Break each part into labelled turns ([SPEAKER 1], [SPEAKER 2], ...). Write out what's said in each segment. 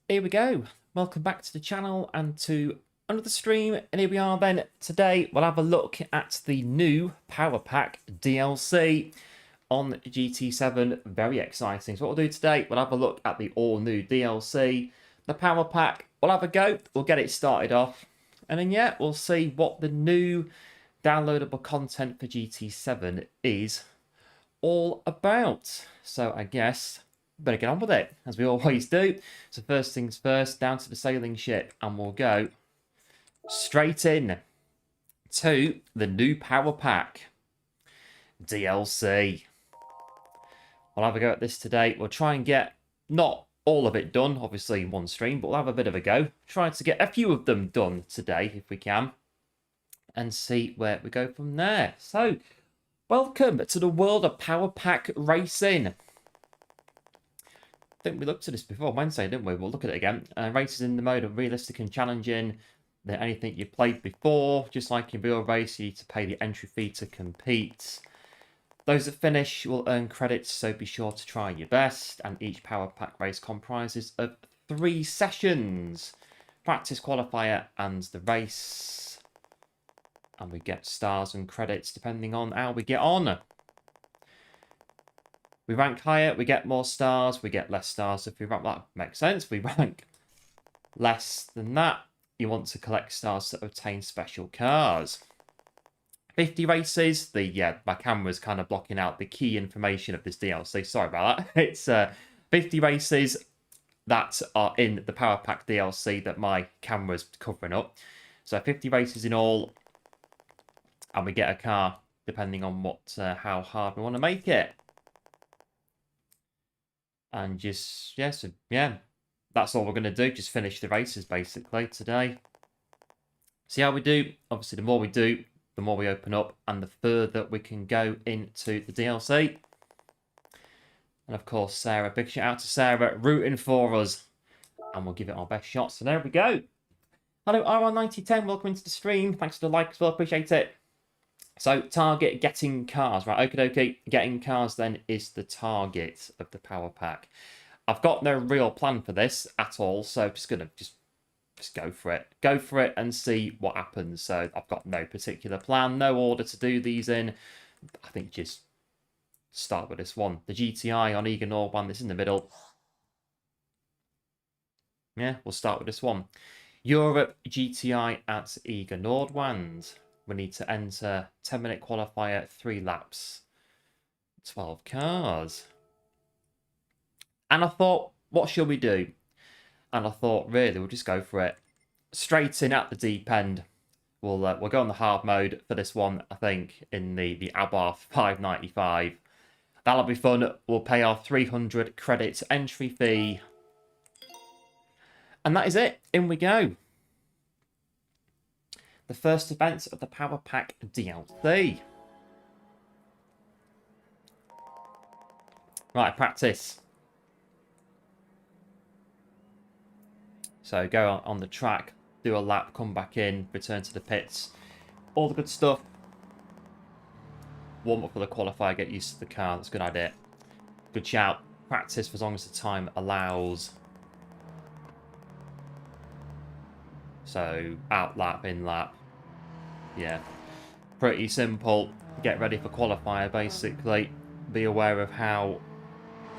[SPEAKER 1] here we go. Welcome back to the channel and to another stream. And here we are then. Today we'll have a look at the new Power Pack DLC on GT7. Very exciting. So what we'll do today, we'll have a look at the all-new DLC, the Power Pack. We'll have a go. We'll get it started off. And then, yeah, we'll see what the new downloadable content for GT7 is all about. So I guess better get on with it, as we always do. So first things first, down to the sailing ship, and we'll go straight in to the new Power Pack DLC. We'll have a go at this today. We'll try and get not all of it done, obviously in one stream, but we'll have a bit of a go. Try to get a few of them done today, if we can, and see where we go from there. So, welcome to the world of Power Pack Racing. I think we looked at this before Wednesday, didn't we? We'll look at it again. Races in the mode of realistic and challenging. Than anything you played before. Just like in real race, you need to pay the entry fee to compete. Those that finish will earn credits, so be sure to try your best. And each Power Pack race comprises of 3 sessions. Practice, qualifier, and the race. And we get stars and credits depending on how we get on. We rank higher, we get more stars, we get less stars. If we rank, that makes sense. We rank less than that, you want to collect stars to obtain special cars. 50 races. My camera's kind of blocking out the key information of this DLC. Sorry about that. It's 50 races that are in the Power Pack DLC that my camera's covering up. So 50 races in all, and we get a car depending on how hard we want to make it. And just, that's all we're going to do. Just finish the races, basically, today. See how we do. Obviously, the more we do, the more we open up, and the further we can go into the DLC. And, of course, Sarah. Big shout out to Sarah, rooting for us. And we'll give it our best shot. So, there we go. Hello, RR9010. Welcome into the stream. Thanks for the like as well. Appreciate it. So, target getting cars. Right, okie dokie. Getting cars then is the target of the Power Pack. I've got no real plan for this at all, so I'm just going to just go for it. Go for it and see what happens. So, I've got no particular plan, no order to do these in. I think just start with this one. The GTI on Eager Nord one that's in the middle. Yeah, we'll start with this one. Europe GTI at Eager Nordwand. We need to enter 10-minute qualifier, 3 laps, 12 cars. And I thought, what shall we do? And I thought, really, we'll just go for it. Straight in at the deep end. We'll go on the hard mode for this one, I think, in the Abarth 595. That'll be fun. We'll pay our 300 credits entry fee. And that is it. In we go. The first event of the Power Pack DLC. Right, practice. So go on the track, do a lap, come back in, return to the pits. All the good stuff. Warm up for the qualifier, get used to the car. That's a good idea. Good shout. Practice for as long as the time allows. So out lap, in lap. Yeah, pretty simple. Get ready for qualifier, basically. Be aware of how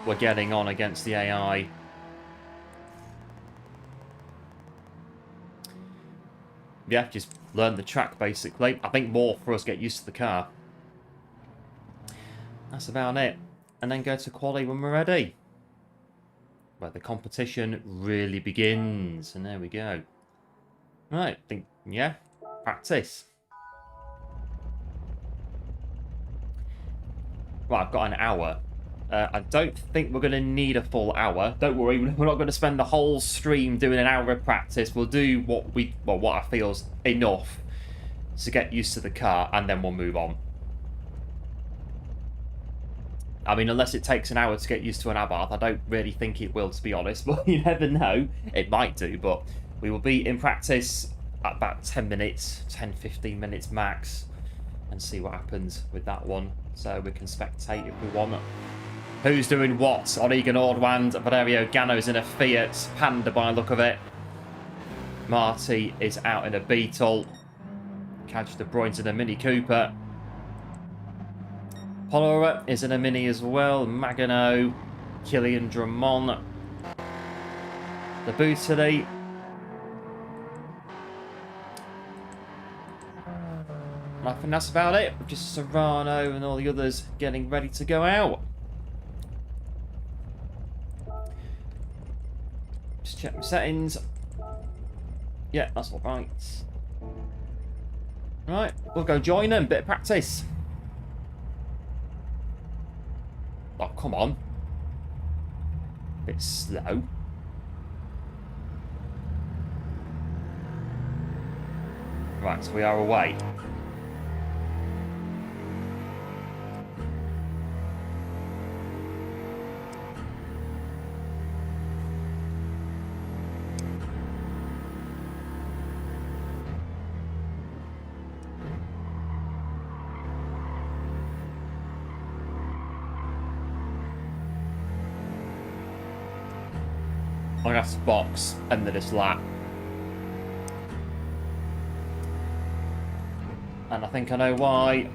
[SPEAKER 1] we're getting on against the AI. Yeah, just learn the track, basically. I think more for us get used to the car. That's about it. And then go to quali when we're ready. Where the competition really begins. And there we go. Right, yeah, practice. Right, I've got an hour. I don't think we're going to need a full hour. Don't worry, we're not going to spend the whole stream doing an hour of practice. We'll do what I feel is enough to get used to the car, and then we'll move on. I mean, unless it takes an hour to get used to an Abarth, I don't really think it will, to be honest. But you never know. It might do, but we will be in practice at about 10 minutes, 10-15 minutes max, and see what happens with that one. So we can spectate if we want. Who's doing what on Egan Ordwand? Valerio Gano's in a Fiat Panda by the look of it. Marty is out in a Beetle. Cadge De Bruyne's in a Mini Cooper. Polora is in a Mini as well. Magano. Killian Drummond. The Butterly. And I think that's about it. Just Serrano and all the others getting ready to go out. Just check my settings. Yeah, that's all right. Right, we'll go join them. Bit of practice. Oh, come on. Bit slow. Right, so we are away. I'm gonna have to box end of this lap. And I think I know why.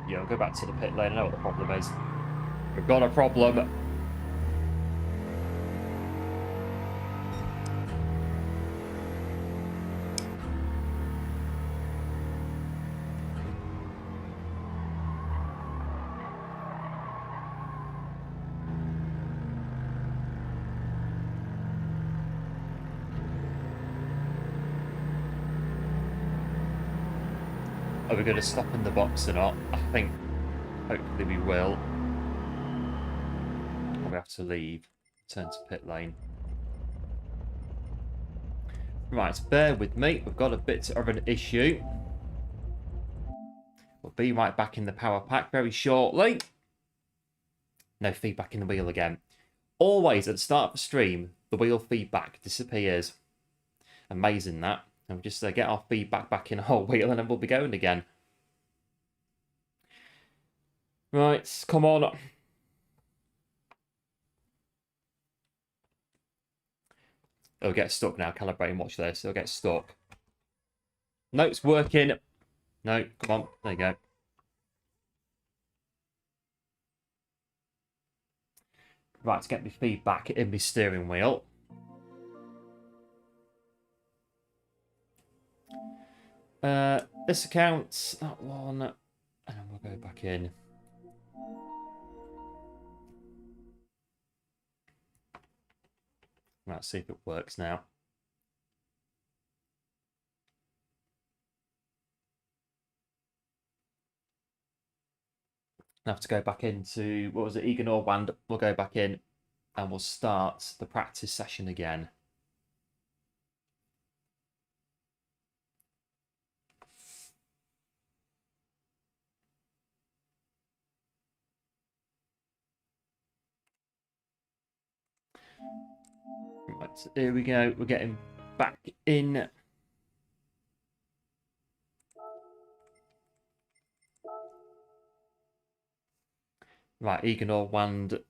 [SPEAKER 1] Yeah, I'll go back to the pit lane. I know what the problem is. We've got a problem. Are we going to stop in the box or not? I think, hopefully we will. We have to leave, turn to pit lane. Right, bear with me. We've got a bit of an issue. We'll be right back in the power pack very shortly. No feedback in the wheel again. Always at the start of the stream, the wheel feedback disappears. Amazing that. And we'll just get our feedback back in our wheel and then we'll be going again. Right, come on. It'll get stuck now. Calibrating, watch this. It'll get stuck. No, it's working. No, come on. There you go. Right, to get my feedback in my steering wheel. This account, that one, and then we'll go back in. Right, see if it works now. I have to go back into, what was it, Egan Orwand. We'll go back in and we'll start the practice session again. Right, so here we go. We're getting back in. Right, Egan Orwand.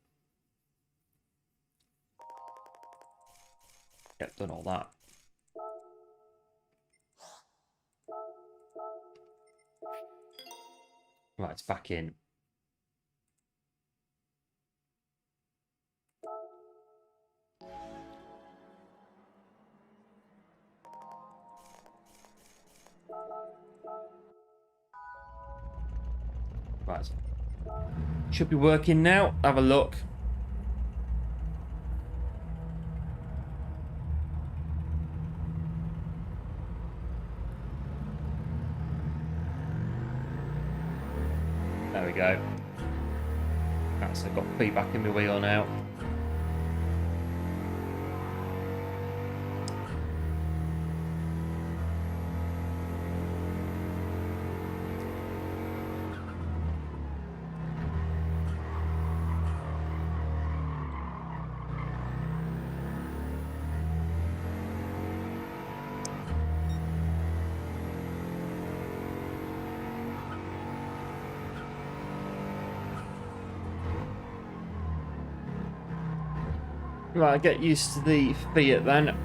[SPEAKER 1] Yep, done all that. Right, it's back in. Right. Should be working now. Have a look. There we go. Right, so I've got feedback in my wheel now. Right, get used to the Fiat then.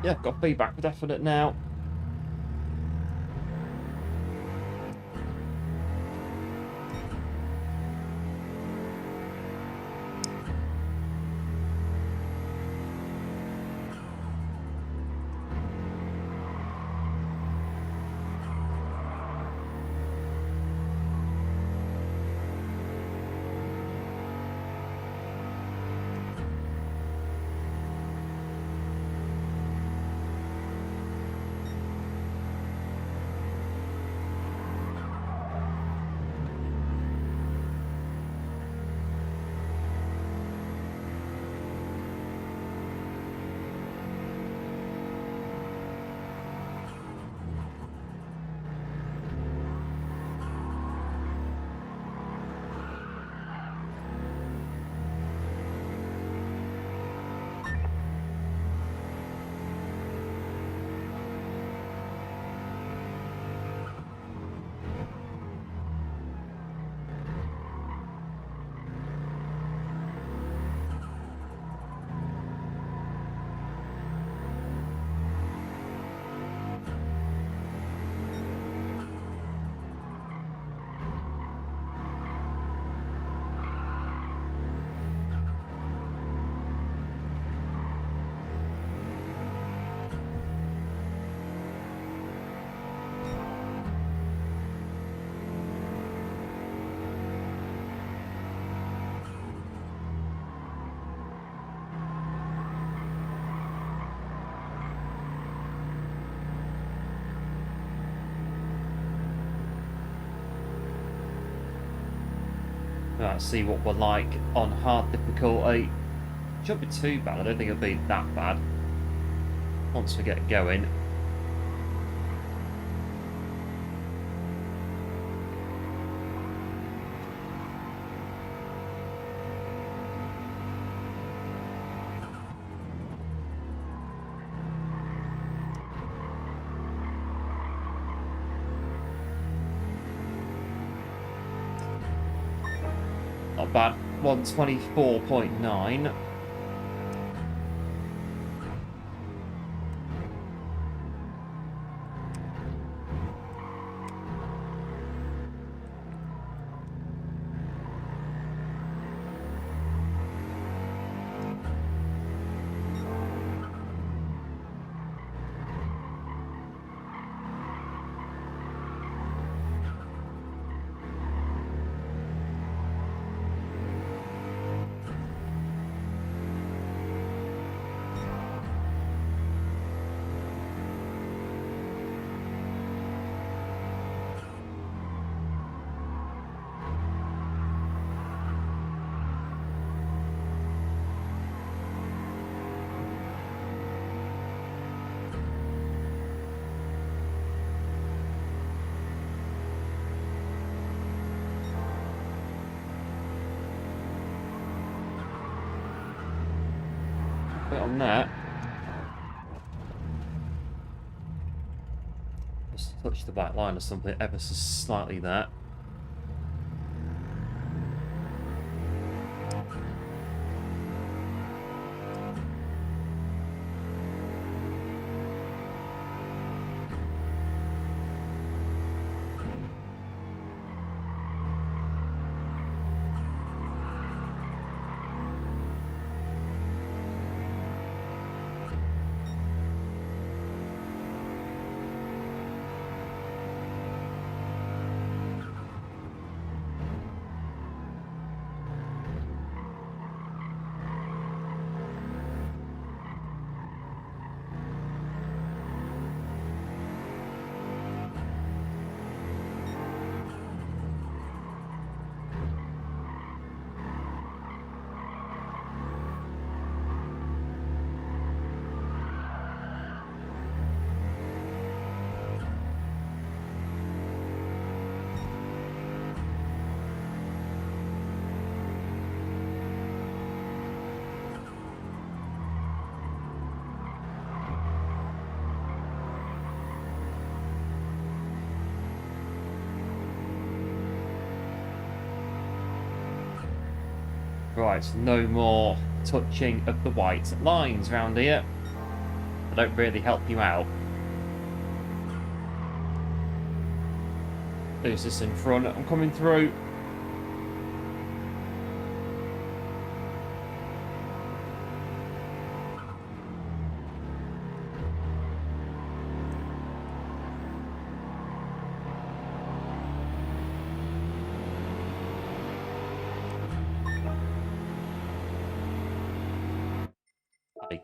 [SPEAKER 1] Yeah, got feedback for definite now. Right, see what we're like on hard difficulty. Shouldn't be too bad. I don't think it'll be that bad once we get going. Not bad. 124.9. Bit on that. Just touch the back line or something ever so slightly there. Right, no more touching of the white lines around here. They don't really help you out. Who's this in front? I'm coming through.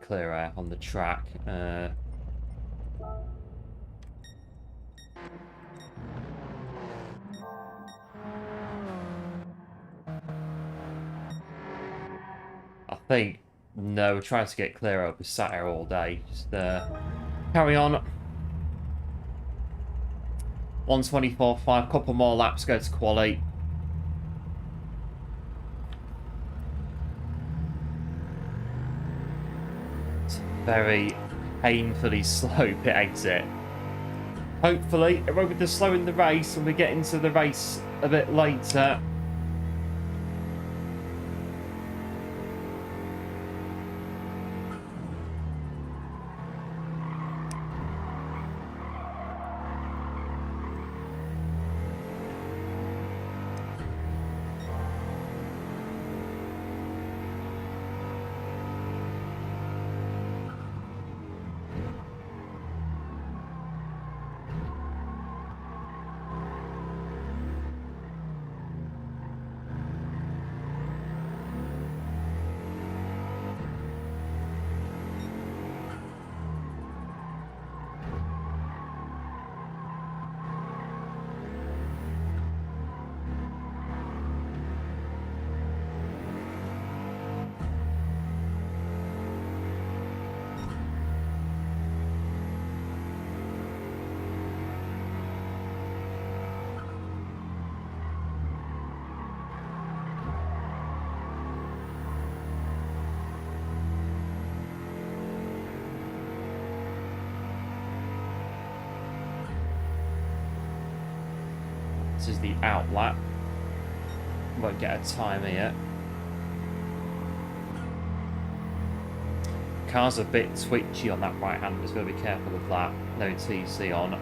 [SPEAKER 1] Clear air on the track. I think, no, we're trying to get clear up. We sat here all day. Just carry on. 124.5, couple more laps, go to quali. It's very painfully slow pit exit. Hopefully, it won't be the slow in the race and we get into the race a bit later. This is the out lap. Won't get a time here. Car's a bit twitchy on that right hand, just got to be careful of that. No TC on.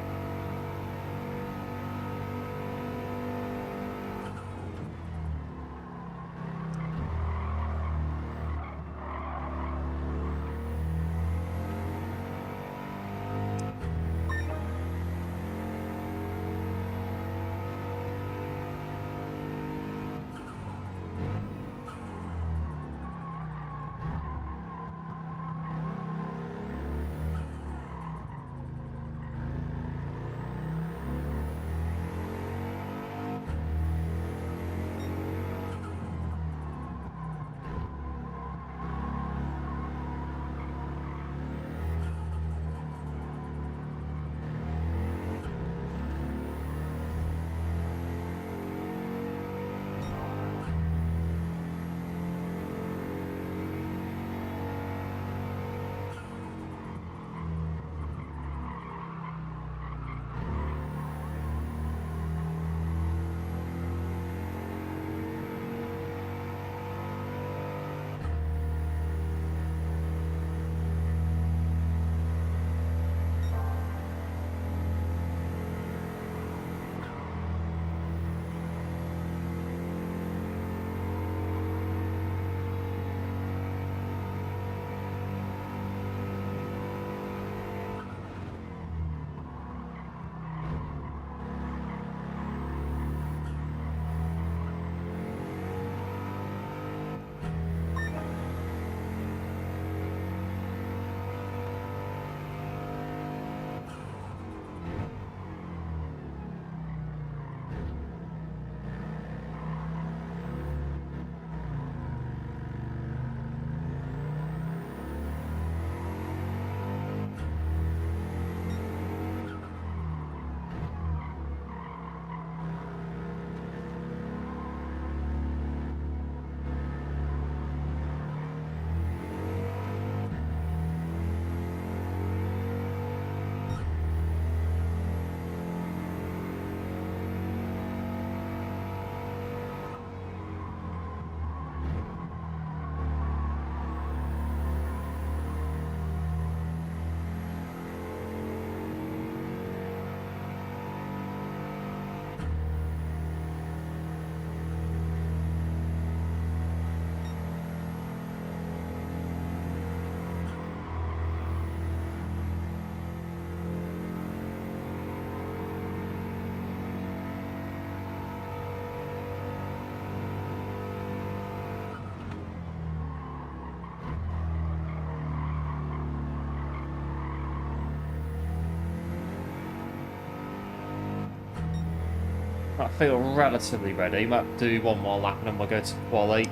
[SPEAKER 1] I feel relatively ready. Might do one more lap and then we'll go to quali.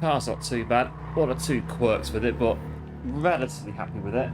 [SPEAKER 1] Car's not too bad. One or two quirks with it, but relatively happy with it.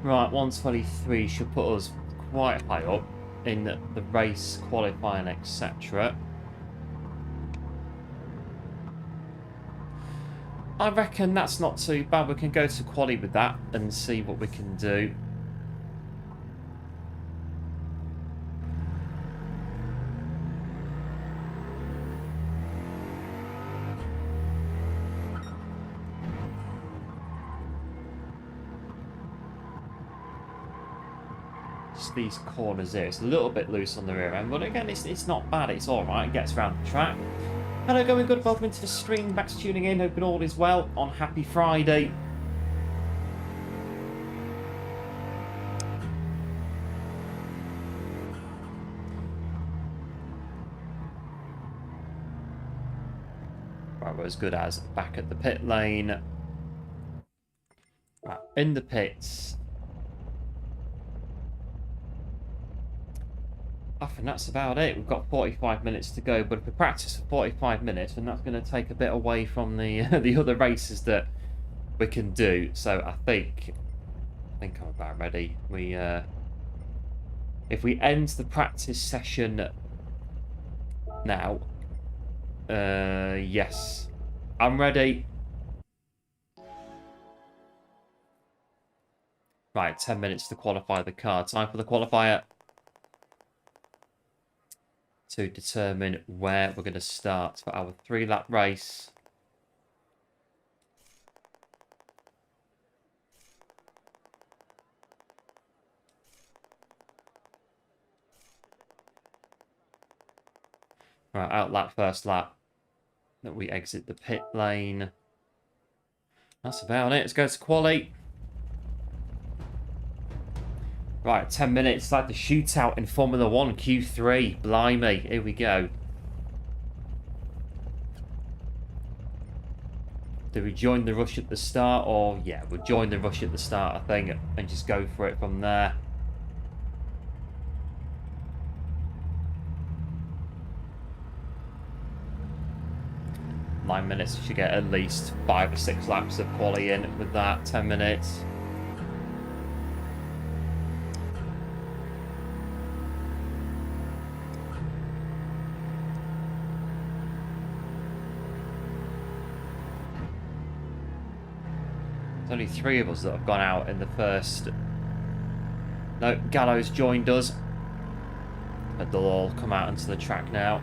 [SPEAKER 1] Right, 123 should put us quite high up in the race, qualifying, etc. I reckon that's not too bad. We can go to quali with that and see what we can do. These corners here, it's a little bit loose on the rear end, but again it's not bad, it's alright, it gets around the track. Hello, going good, welcome into the stream, back to tuning in, hoping all is well on Happy Friday. Right, we're as good as back at the pit lane. Right, in the pits. I think that's about it. We've got 45 minutes to go, but if we practice for 45 minutes, then that's going to take a bit away from the the other races that we can do. So I think I'm about ready. We if we end the practice session now, yes, I'm ready. Right, 10 minutes to qualify the car. Time for the qualifier to determine where we're going to start for our 3-lap race. Right, out lap, first lap. That we exit the pit lane. That's about it. Let's go to quali. Right, 10 minutes, like the shootout in Formula 1 Q3. Blimey, here we go. Do we join the rush at the start? Or, yeah, we'll join the rush at the start, I think, and just go for it from there. Nine minutes, you should get at least 5 or 6 laps of quali in with that. 10 minutes. Only 3 of us that have gone out in the first. No, Gallo's joined us. But they'll all come out onto the track now.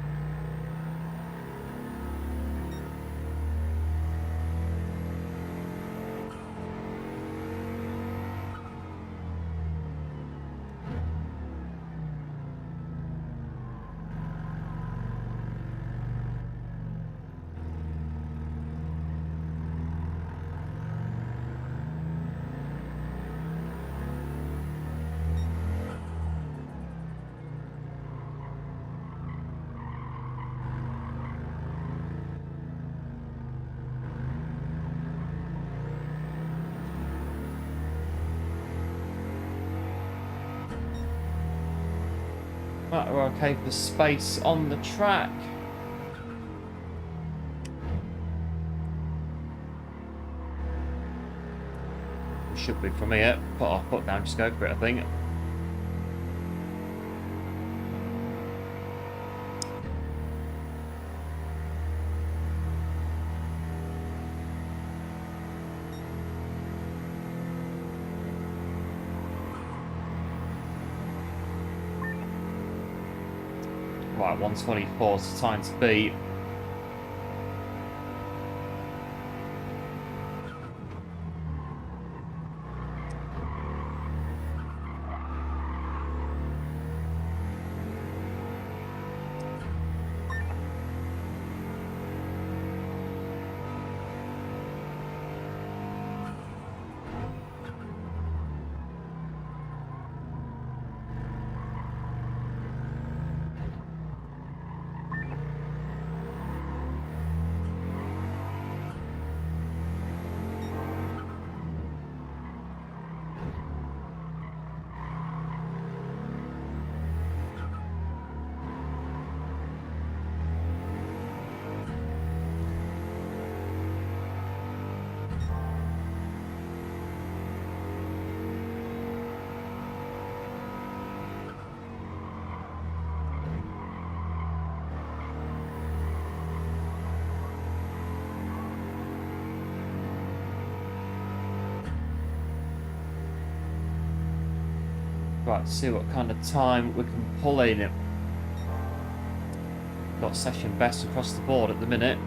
[SPEAKER 1] Right, we're okay for space on the track. We should be from here. Put our foot down, just go for it, I think. Right, 124 is the time to beat. Right, see what kind of time we can pull in. Got session best across the board at the minute.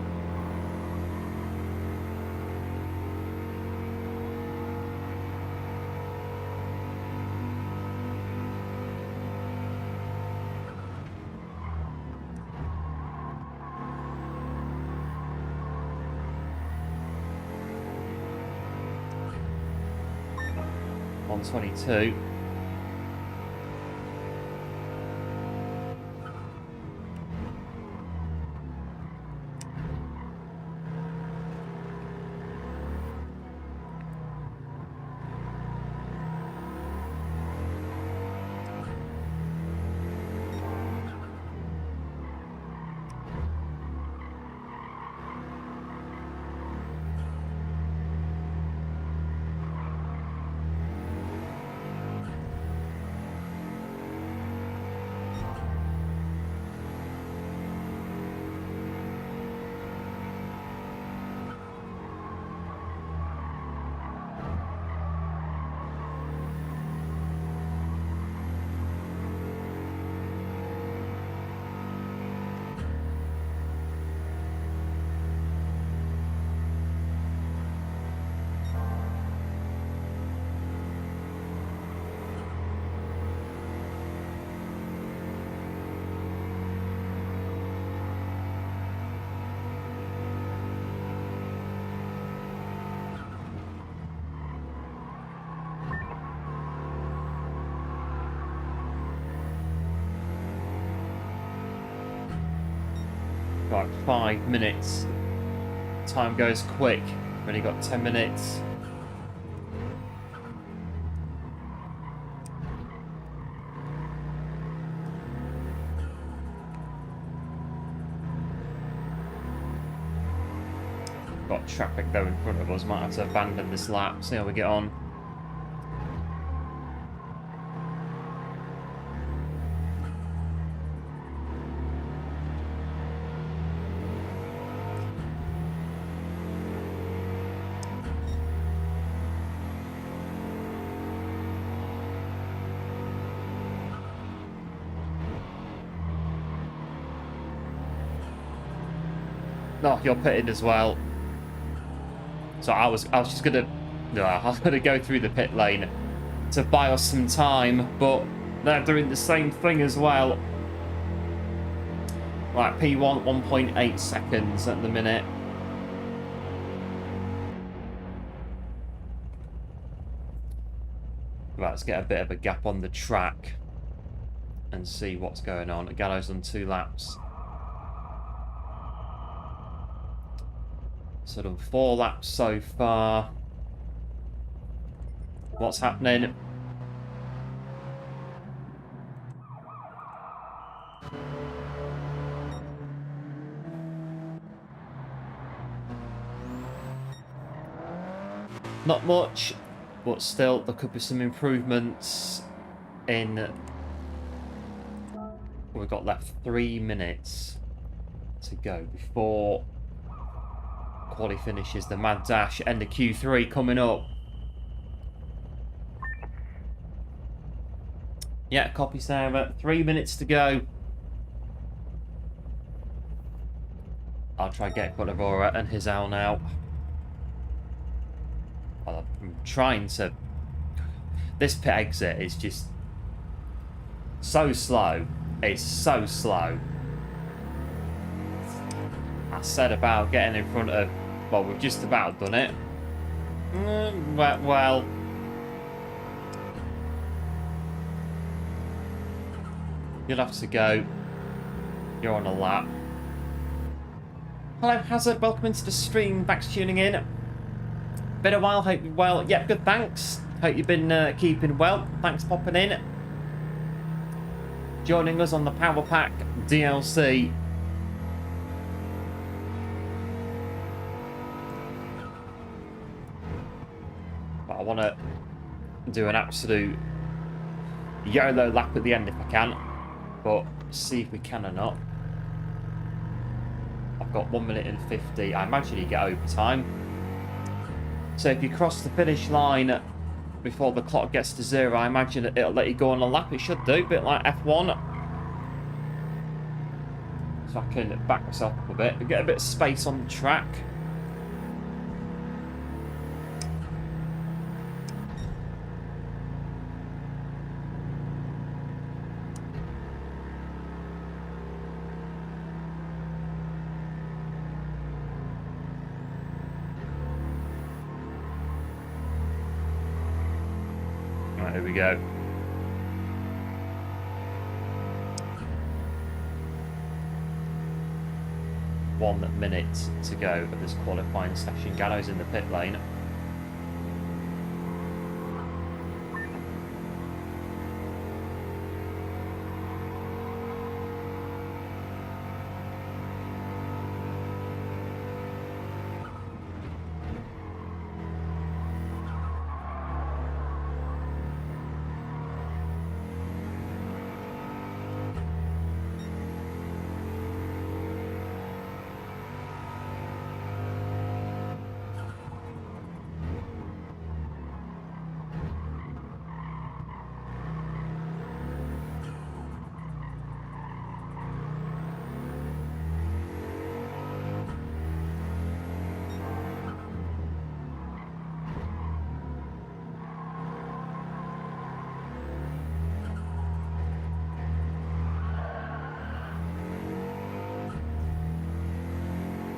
[SPEAKER 1] On 22. Like 5 minutes. Time goes quick. We've only got 10 minutes. Got traffic though in front of us. Might have to abandon this lap. See how we get on. No, you're pitted as well. So I was just gonna go through the pit lane to buy us some time, but they're doing the same thing as well. Right, P1 1.8 seconds at the minute. Right, let's get a bit of a gap on the track and see what's going on. Elgato's on 2 laps. So done 4 laps so far. What's happening? Not much, but still there could be some improvements in... We've got left 3 minutes to go before quali finishes. The mad dash, end of Q3 coming up. Yeah, copy Sarah. 3 minutes to go. I'll try and get Quadavora and his owl now. I'm trying to... This pit exit is just so slow. It's so slow. I said about getting in front of... Well, we've just about done it. Well... You'll have to go. You're on a lap. Hello, Hazard. Welcome into the stream. Thanks for tuning in. Been a while. Hope you're well. Yep, good, thanks. Hope you've been keeping well. Thanks for popping in. Joining us on the Power Pack DLC. But I want to do an absolute YOLO lap at the end if I can. But see if we can or not. I've got 1 minute and 50. I imagine you get overtime. So if you cross the finish line before the clock gets to 0, I imagine it'll let you go on a lap. It should do, a bit like F1. So I can back myself up a bit, get a bit of space on the track. Right, here we go. One minute to go of this qualifying session. Gallo's in the pit lane.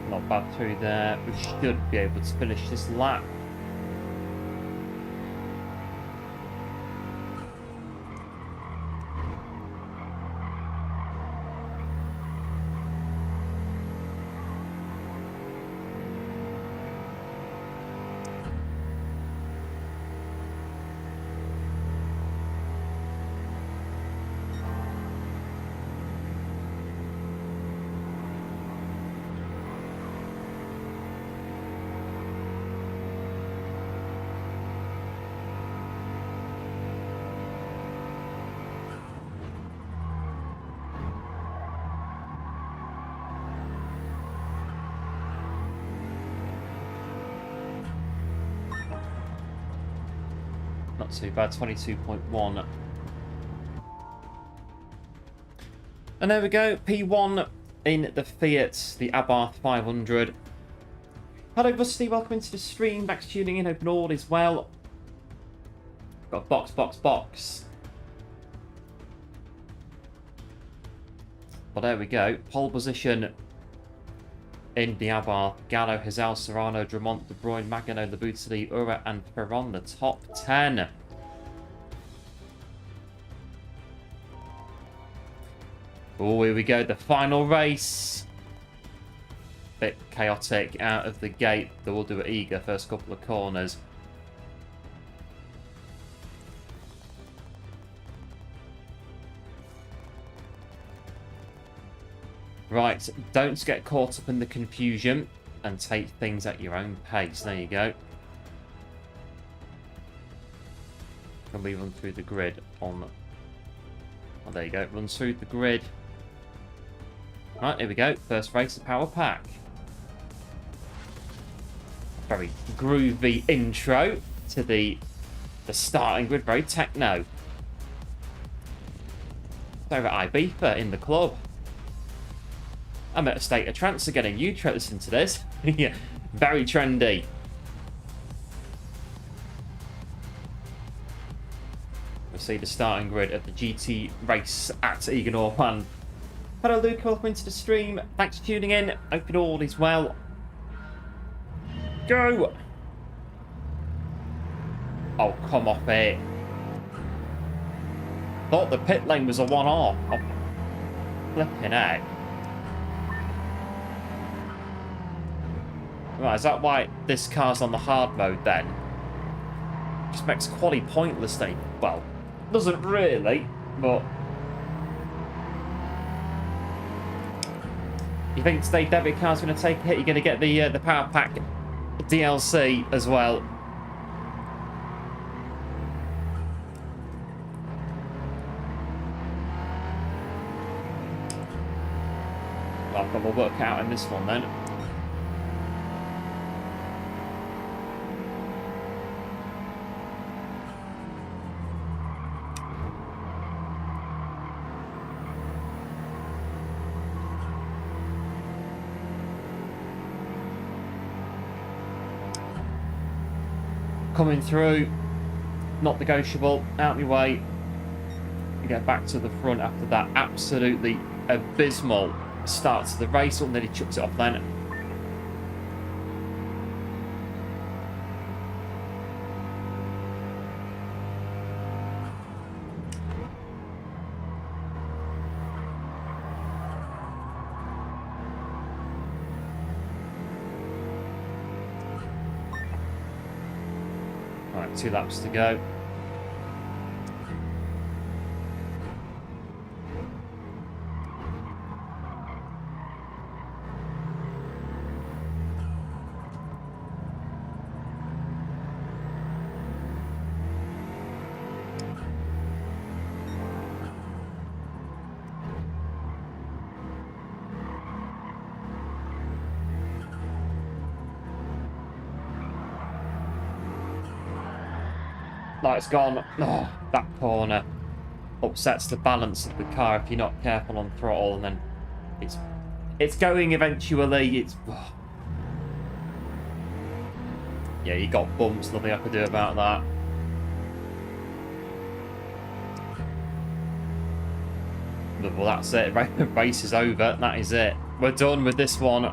[SPEAKER 1] Not bad through there. We should be able to finish this lap. Not too bad, 22.1. And there we go, P1 in the Fiat, the Abarth 500. Hello Rusty, welcome into the stream, back to tuning in, hoping all is well. Got box. Well, there we go, pole position in the Abarth. Gallo, Hazal, Serrano, Drummond, De Bruyne, Magano, Labutili, Ura and Ferron, the top 10. Oh, here we go, the final race. Bit chaotic out of the gate. They will do it eager first couple of corners. Right, don't get caught up in the confusion and take things at your own pace. There you go. Can we run through the grid on... Oh, there you go. Runs through the grid. Right, here we go. First race of Power Pack. Very groovy intro to the starting grid. Very techno. Over at Ibiza in the club. I'm at a state of trance again, and you try to listen to this. Yeah, very trendy. We'll see the starting grid of the GT race at Egan Orpan. Hello, Luke. Welcome into the stream. Thanks for tuning in. Hope it all is well. Go! Oh, come off it. Thought the pit lane was a one-off. Oh, flipping heck. Right, is that why this car's on the hard mode then? Just makes quali pointless then. Well, doesn't really, but... You think today debit card's going to take a hit? You're going to get the Power Pack DLC as well. Well, we'll work out in this one then. Coming through, not negotiable, out of my way. We get back to the front after that absolutely abysmal start to the race. Oh, nearly chucked it off then. Right, 2 laps to go. Light's gone. Oh, that corner upsets the balance of the car if you're not careful on throttle, and then it's going eventually. It's yeah, you got bumps. Nothing I could do about that. Well, that's it. Race is over. That is it. We're done with this one.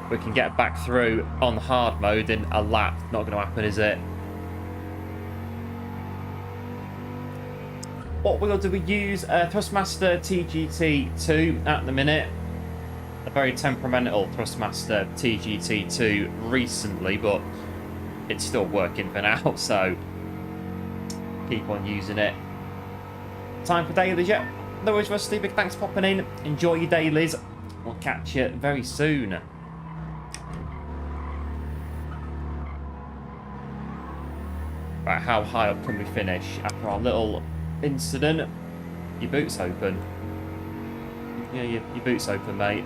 [SPEAKER 1] We can get back through on hard mode in a lap. Not going to happen, is it? What wheel do we use? Thrustmaster TGT2 at the minute. A very temperamental Thrustmaster TGT2 recently, but it's still working for now, so keep on using it. Time for dailies, yeah. No worries, Rusty. Big thanks for popping in. Enjoy your dailies. We'll catch you very soon. Right, how high up can we finish after our little incident? Your boot's open. Yeah, your boot's open, mate.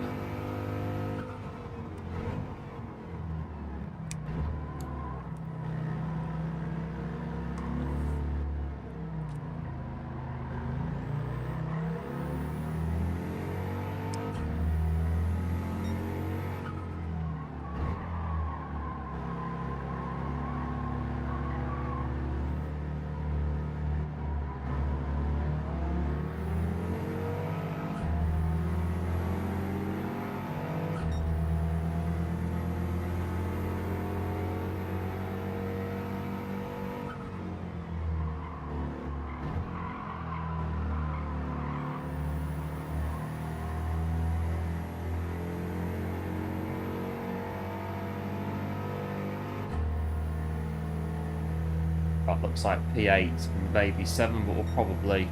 [SPEAKER 1] That looks like P8, maybe 7, but we'll probably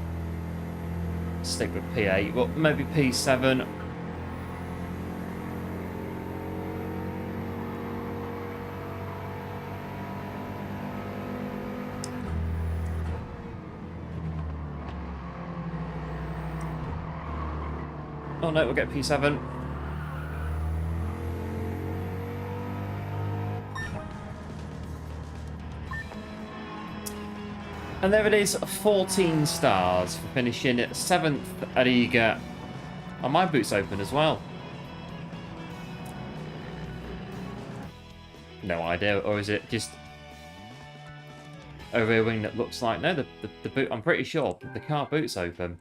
[SPEAKER 1] stick with P8. Well, maybe P7. Oh no, we'll get P7. And there it is, 14 stars for finishing 7th at Eager. Oh, my boot's open as well. No idea, or is it just a rear wing that looks like... No, the boot, I'm pretty sure the car boot's open.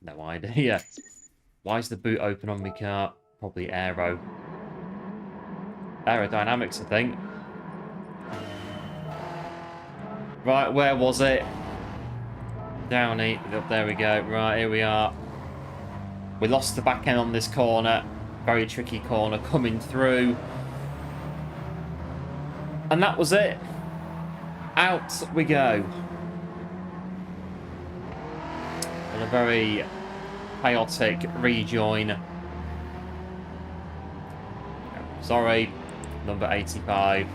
[SPEAKER 1] No idea. Why is the boot open on my car? Probably aero. Aerodynamics, I think. Right, where was it? Downy. There we go. Right, here we are. We lost the back end on this corner. Very tricky corner coming through. And that was it. Out we go. And a very chaotic rejoin. Sorry, number 85.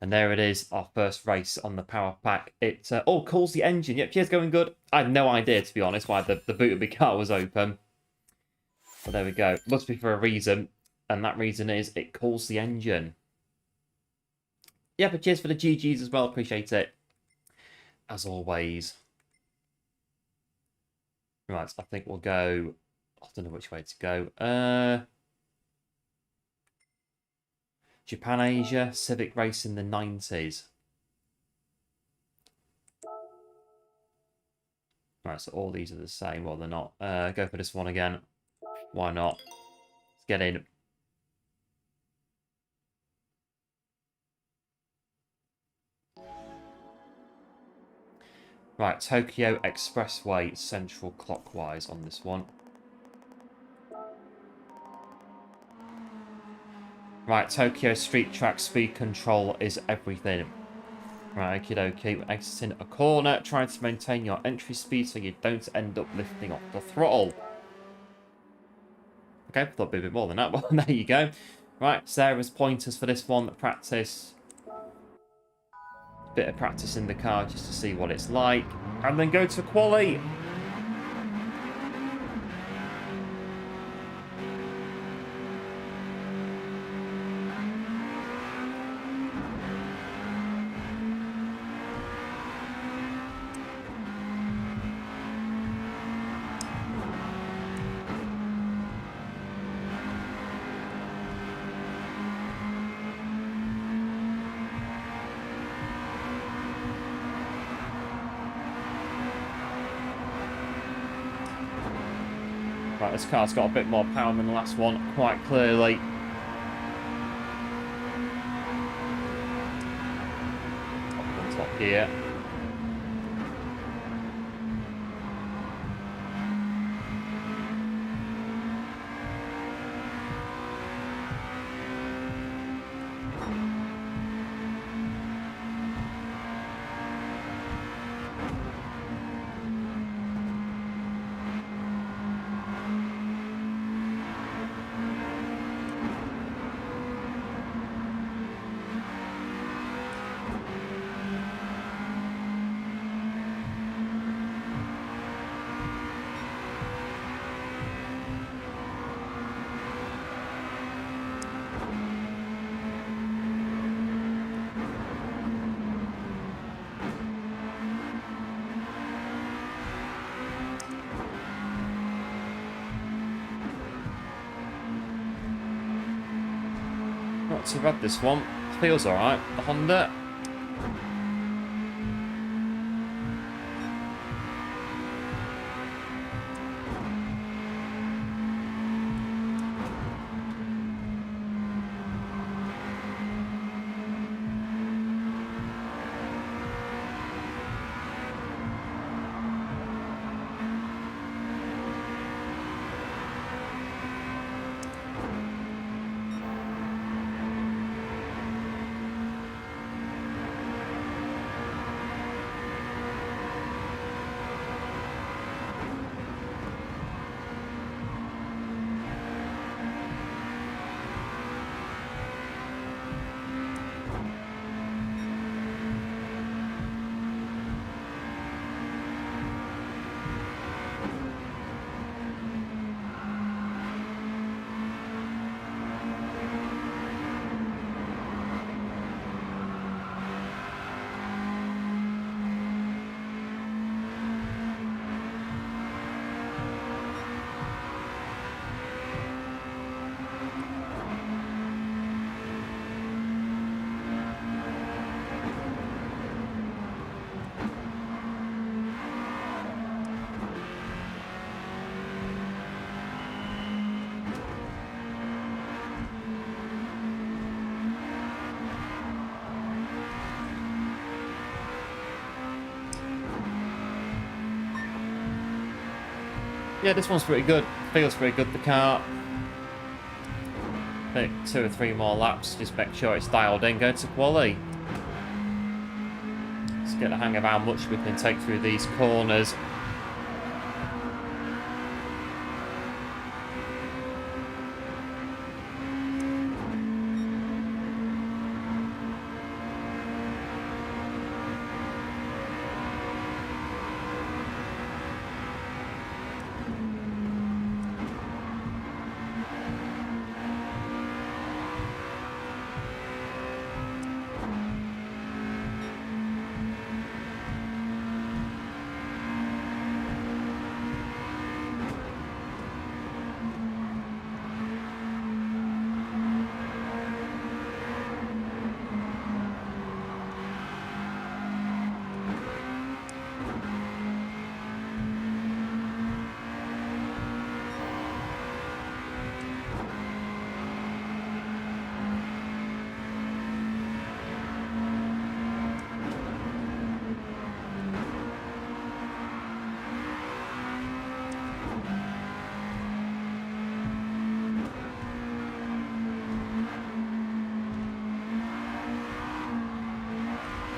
[SPEAKER 1] And there it is, our first race on the power pack. It cools the engine. Yep, cheers, going good. I had no idea, to be honest, why the boot of the car was open. But there we go. Must be for a reason. And that reason is it cools the engine. Yeah, but cheers for the GGs as well. Appreciate it. As always. Right, I think we'll go... I don't know which way to go. Japan, Asia, Civic race in the 90s. Right, so all these are the same. Well, they're not. Go for this one again. Why not? Let's get in. Right, Tokyo Expressway, central clockwise on this one. Right, Tokyo street track speed control is everything. Right, okie dokie. Exiting a corner, trying to maintain your entry speed so you don't end up lifting off the throttle. Okay, thought it'd be a bit more than that. Well, there you go. Right, Sarah's pointers for this one. Practice. Bit of practice in the car just to see what it's like. And then go to quali. Right, this car's got a bit more power than the last one, quite clearly. Up on top here. Not too bad, this one. Feels alright. The Honda. Yeah, this one's pretty good. Feels pretty good, the car. I think 2 or 3 more laps, just make sure it's dialed in, go to quali. Let's get the hang of how much we can take through these corners.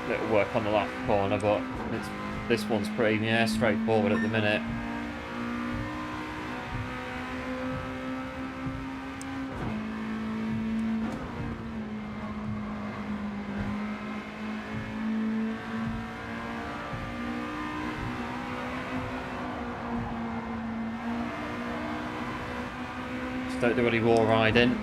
[SPEAKER 1] Little work on the left corner, but this one's pretty straightforward at the minute. Just don't do any wall riding.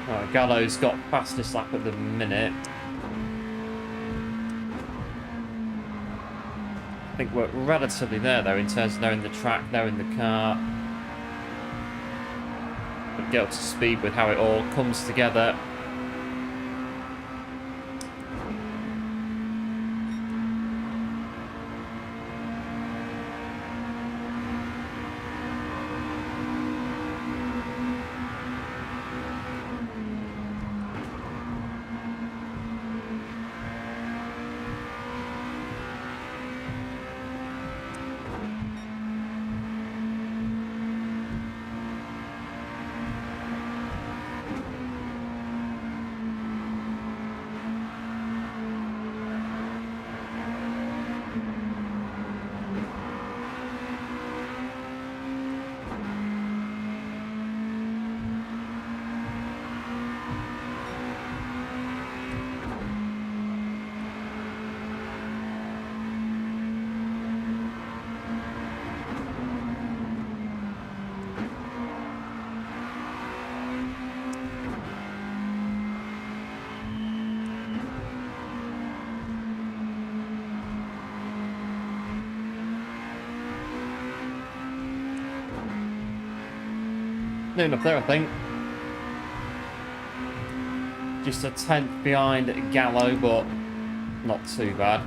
[SPEAKER 1] Right, Gallo's got fastest lap at the minute. I think we're relatively there though in terms of knowing the track, knowing the car. But get up to speed with how it all comes together. Near enough there, I think. Just a 10th behind Gallo, but not too bad.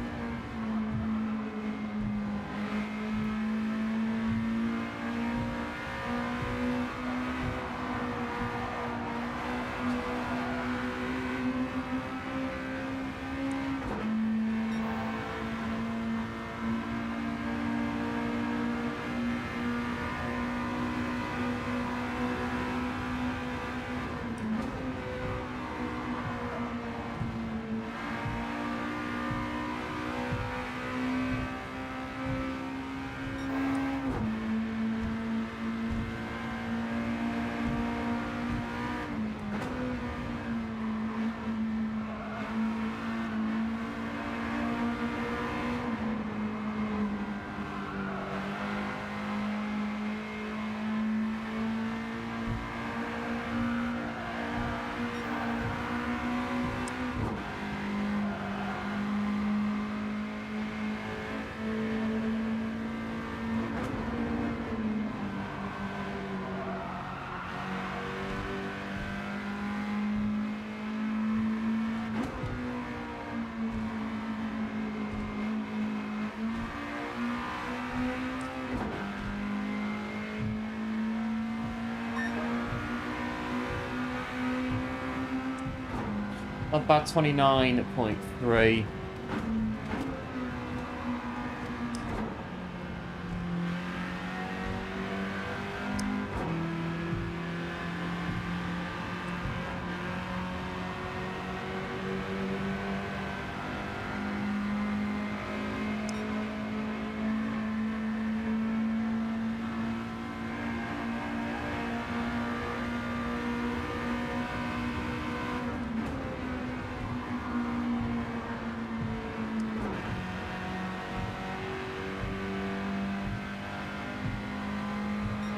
[SPEAKER 1] About 29.3.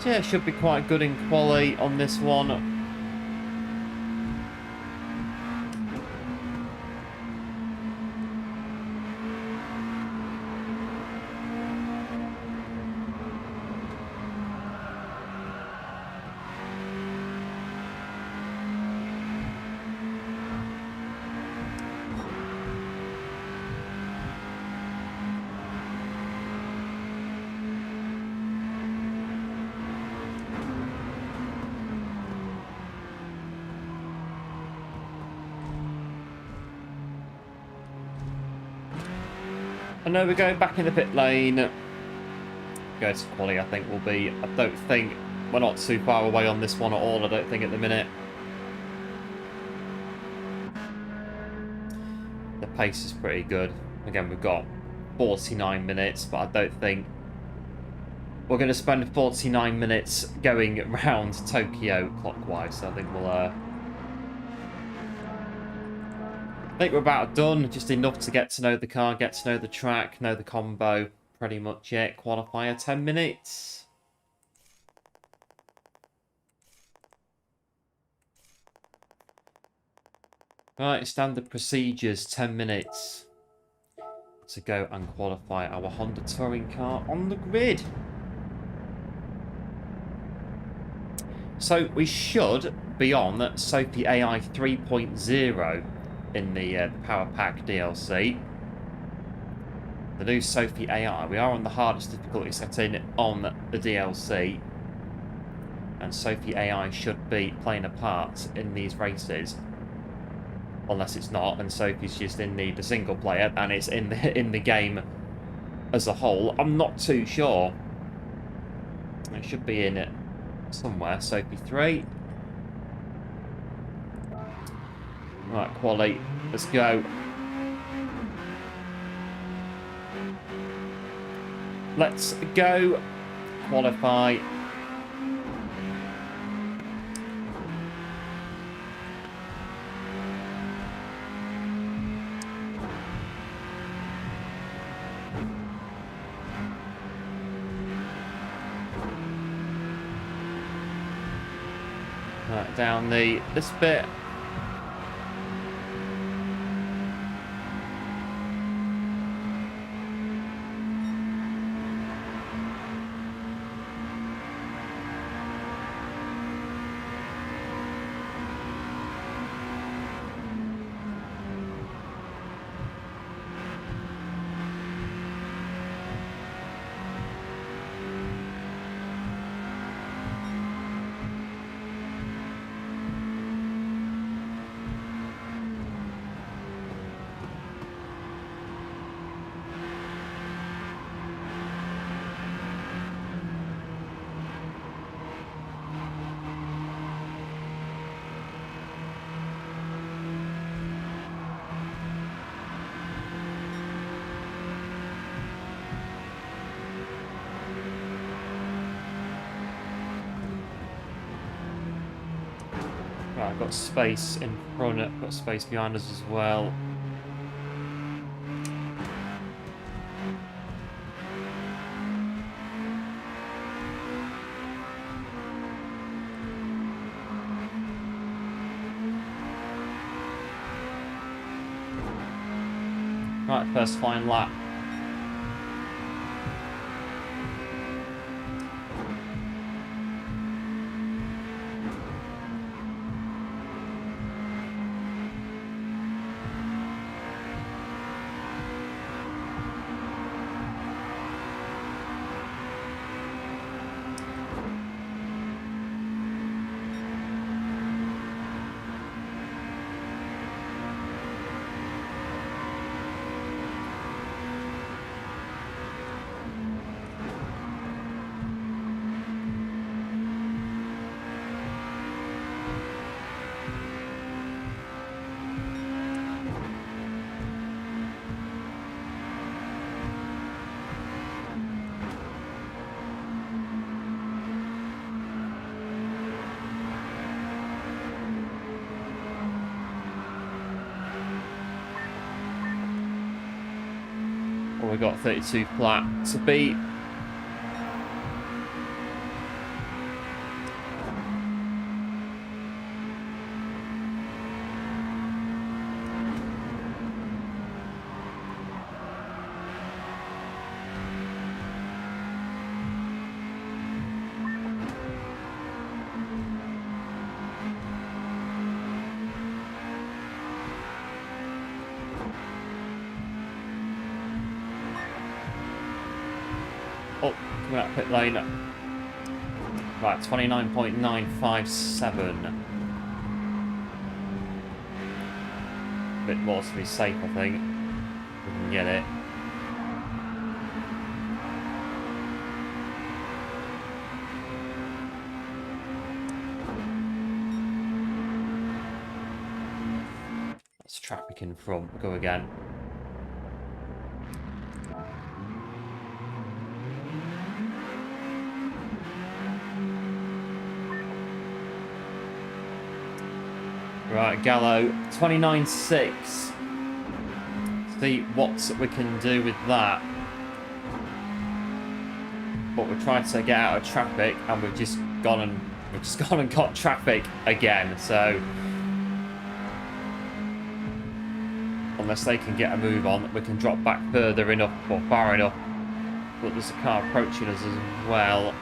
[SPEAKER 1] So yeah, it should be quite good in quality on this one. I know we're going back in the pit lane. Go to quali, I think will be. I don't think we're not too far away on this one at all. I don't think at the minute. The pace is pretty good. Again, we've got 49 minutes, but I don't think we're going to spend 49 minutes going around Tokyo clockwise. So I think we'll. I think we're about done. Just enough to get to know the car, get to know the track, know the combo. Pretty much it. Qualifier 10 minutes. Right, standard procedures 10 minutes to go and qualify our Honda touring car on the grid. So we should be on Sophie AI 3.0 in the Power Pack DLC. The new Sophie AI. We are on the hardest difficulty setting on the DLC. And Sophie AI should be playing a part in these races. Unless it's not, and Sophie's just in the single player, and it's in the game as a whole. I'm not too sure. It should be in it somewhere. Sophie 3. Right, quali. Let's go. Let's go. Qualify. Right, down this bit. Right, I've got space in front, I've got space behind us as well. Right, first flying lap. Well, we've got 32 flat to beat. Oh, coming out pit lane. Right, 29.957. A bit more to be safe, I think. We can get it. That's traffic in front. We'll go again. Right, Gallo, 29.6. See what we can do with that. But we're trying to get out of traffic, and we've just gone and got traffic again. So unless they can get a move on, we can drop back further enough or far enough. But there's a car approaching us as well.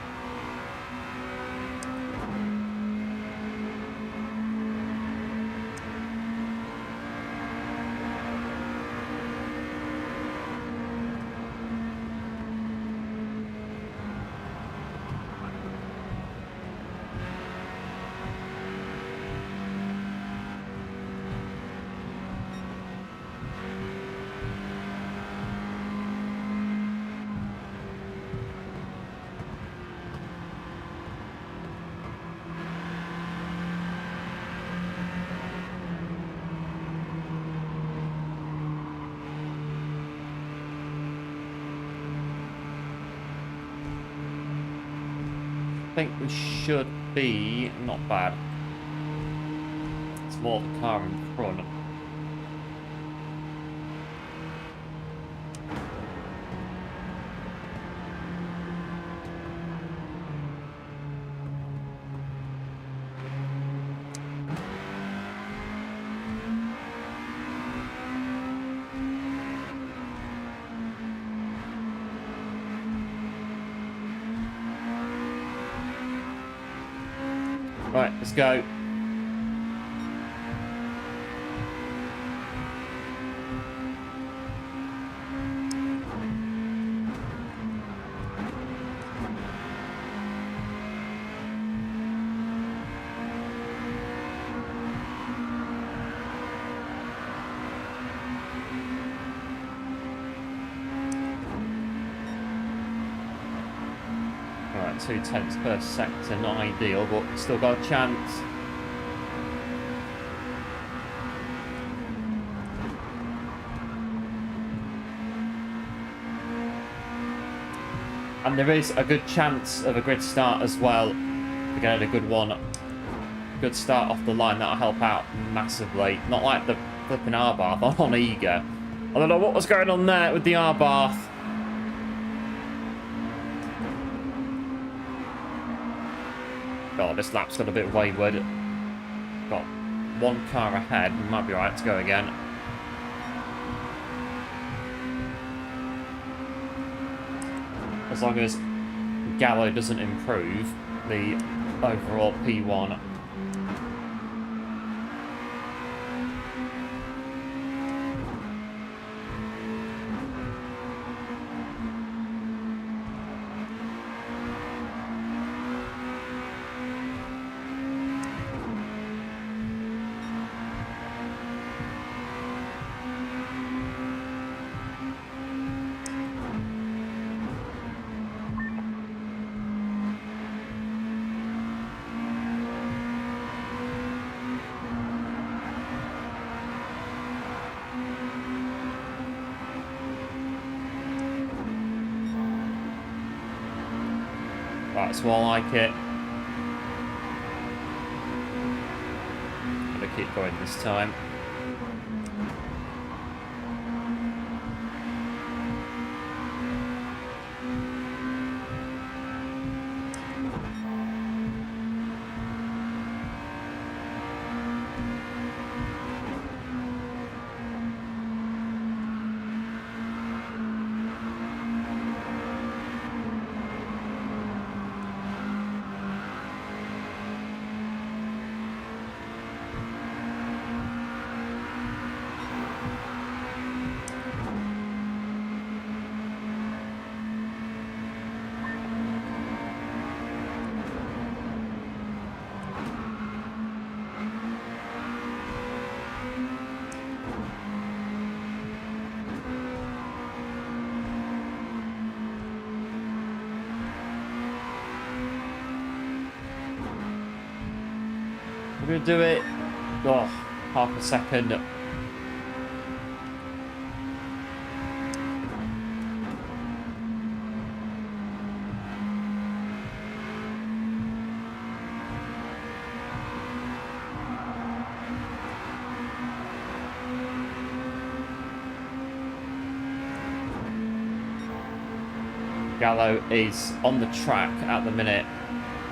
[SPEAKER 1] I think we should be not bad. It's more the car in front. Right, let's go. Right, 0.2 per sector, not ideal, but still got a chance. And there is a good chance of a grid start as well. We're going to get a good one. Good start off the line, that'll help out massively. Not like the flipping R-Bath on Eager. I don't know what was going on there with the R-Bath. God, this lap's got a bit wayward. Got one car ahead. We might be alright to go again. As long as Gallo doesn't improve the overall P1. Right, so I like it. Gonna keep going this time. We're going to do it. Oh, half a second. Gallo is on the track at the minute.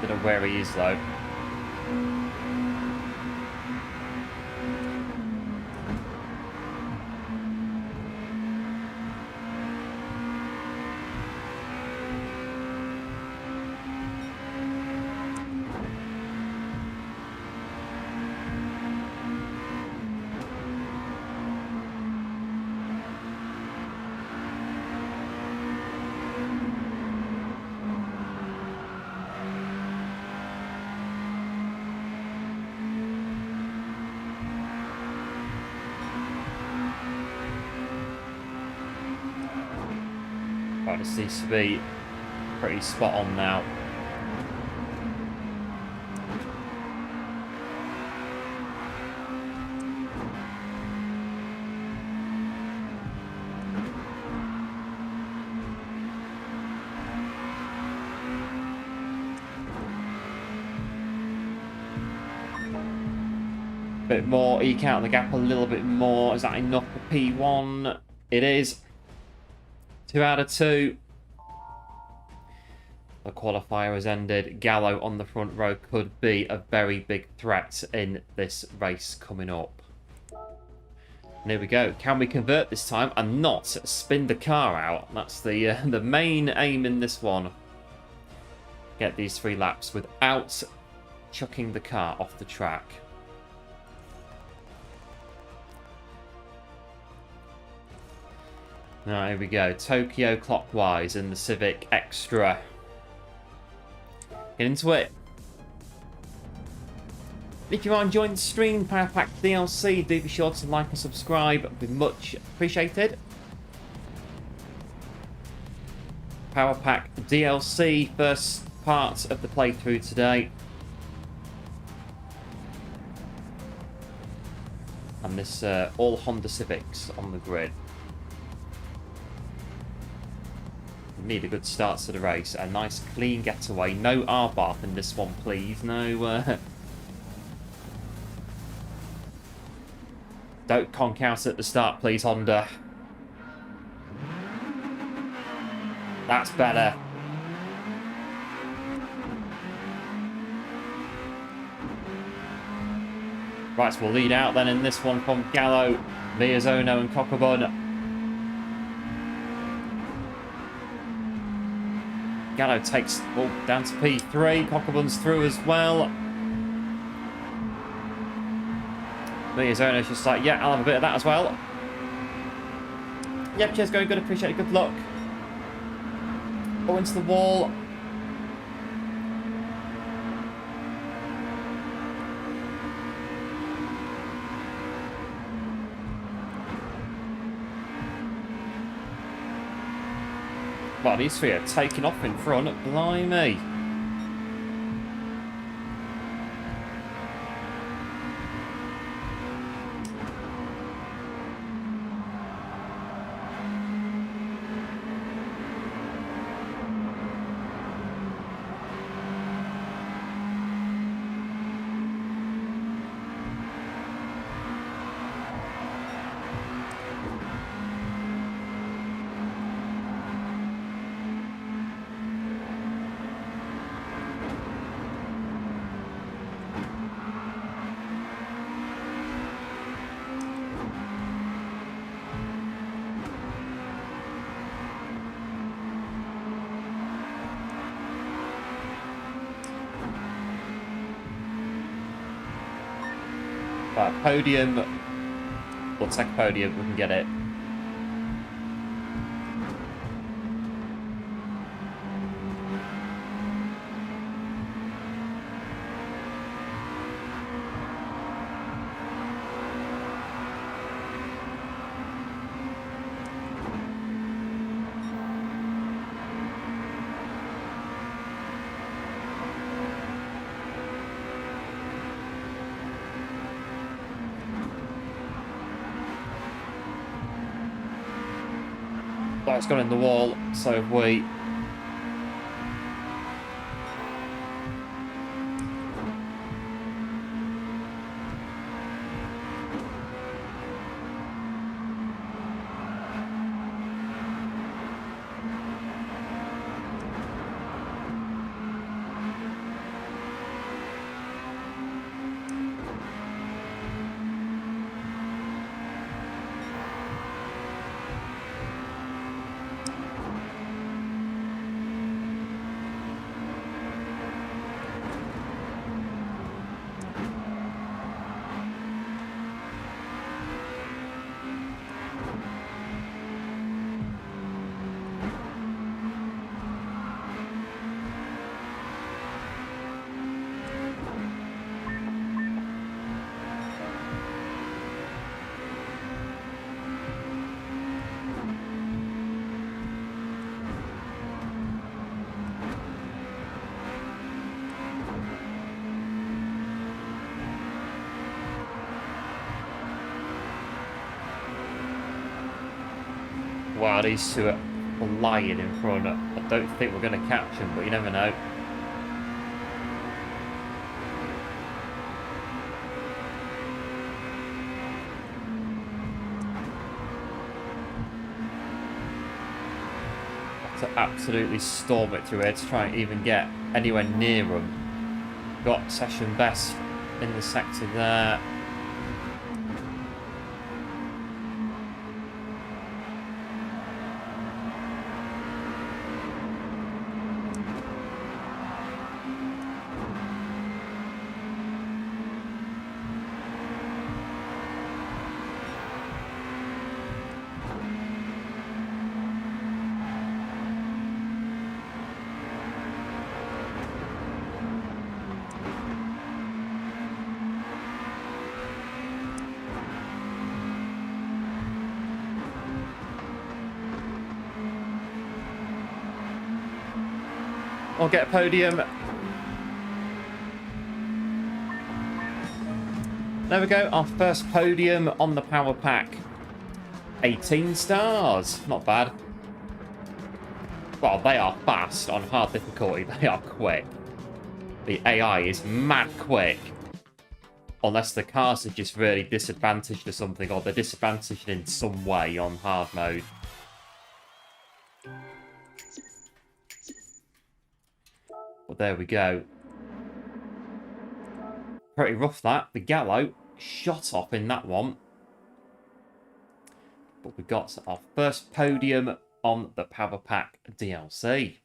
[SPEAKER 1] Don't know where he is though. Right, this seems to be pretty spot on now. Bit more, eke out the gap a little bit more. Is that enough for P1? It is. 2 out of 2. The qualifier has ended. Gallo on the front row could be a very big threat in this race coming up. And here we go. Can we convert this time and not spin the car out? That's the main aim in this one. Get these 3 laps without chucking the car off the track. Right, here we go. Tokyo clockwise in the Civic Extra. Get into it. If you are enjoying the stream, Power Pack DLC, do be sure to like and subscribe. It would be much appreciated. Power Pack DLC, first part of the playthrough today. And this all Honda Civics on the grid. Need a good start to the race. A nice clean getaway. No R-bar in this one, please. No. Don't conk out at the start, please, Honda. That's better. Right, so we'll lead out then in this one from Gallo, Miyazono and Cockpit. Gallo takes down to P3. Cockabun's through as well. Miyazono's just like, yeah, I'll have a bit of that as well. Yep, cheers, going good. Appreciate it. Good luck. Go into the wall. Well, these 3 are taking off in front. Blimey. Right, podium. We'll take a podium, we can get it. Oh, it's gone in the wall, so have we. Wow, these two are lying in front. I don't think we're going to catch them, but you never know. To absolutely storm it through here to try and even get anywhere near them. Got session best in the sector there. I'll get a podium. There we go, our first podium on the power pack. 18 stars, not bad. Well, they are fast on hard difficulty, they are quick. The AI is mad quick. Unless the cars are just really disadvantaged or something, or they're disadvantaged in some way on hard mode. But there we go. Pretty rough that. The Gallo shot off in that one. But we got our first podium on the Power Pack DLC.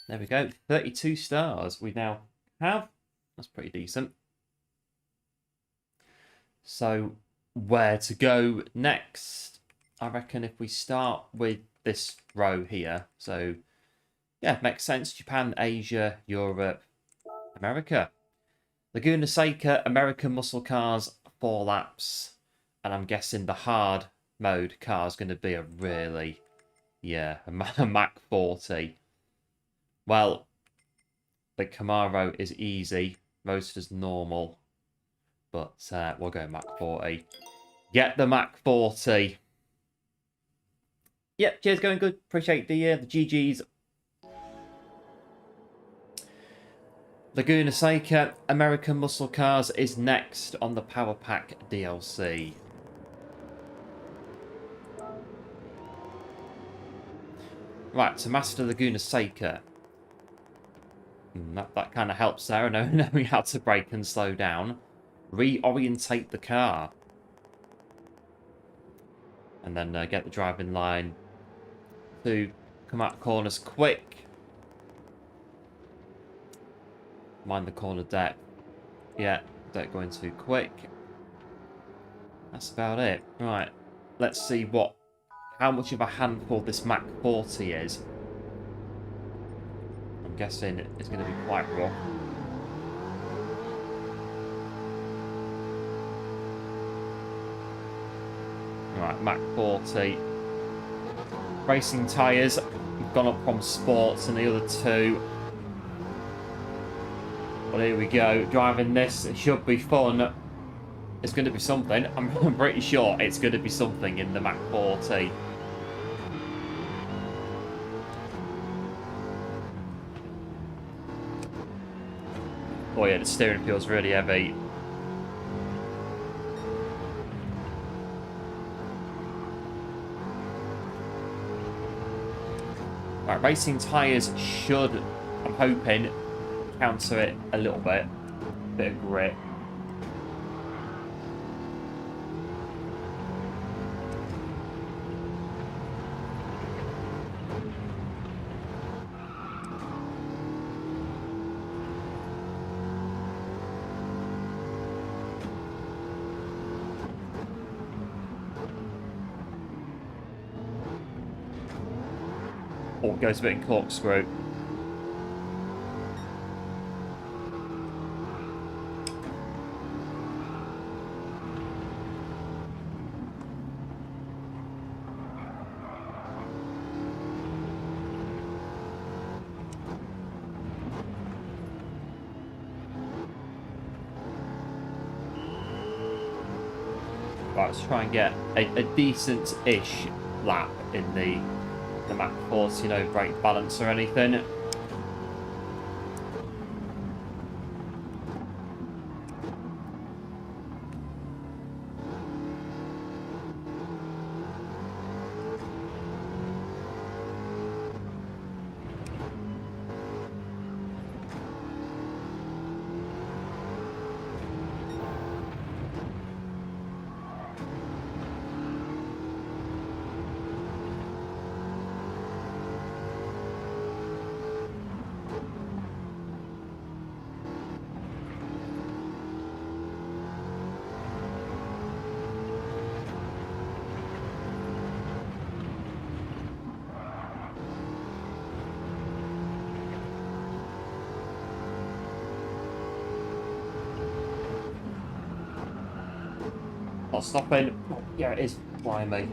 [SPEAKER 1] There we go. 32 stars we now have. That's pretty decent. So where to go next? I reckon if we start with this row here. So, yeah, makes sense. Japan, Asia, Europe, America. Laguna Seca, American muscle cars, 4 laps. And I'm guessing the hard mode car is going to be a really, yeah, a Mach 40. Well, the Camaro is easy. Most is normal. But we'll go Mach 40. Get the Mach 40. Yep, cheers, going good. Appreciate the GGs. Laguna Seca, American Muscle Cars is next on the Power Pack DLC. Right, to master Laguna Seca. That kind of helps there, knowing how to brake and slow down. Reorientate the car. And then get the driving line to come out corners quick. Mind the corner deck. Yeah, don't go in too quick. That's about it. Right, let's see how much of a handful this Mach 40 is. I'm guessing it's going to be quite rough. Right, Mach 40. Racing tyres have gone up from sports and the other two. Well, here we go. Driving this, it should be fun. It's going to be something. I'm pretty sure it's going to be something in the Mach 40. Oh yeah, the steering feels really heavy. Right, racing tyres should, I'm hoping, counter it a little bit. Bit of grip. Oh, it goes a bit in corkscrew. Right, let's try and get a decent-ish lap in the Mach 40, you know, brake balance or anything. Not stopping. Oh, yeah, it is. Blimey.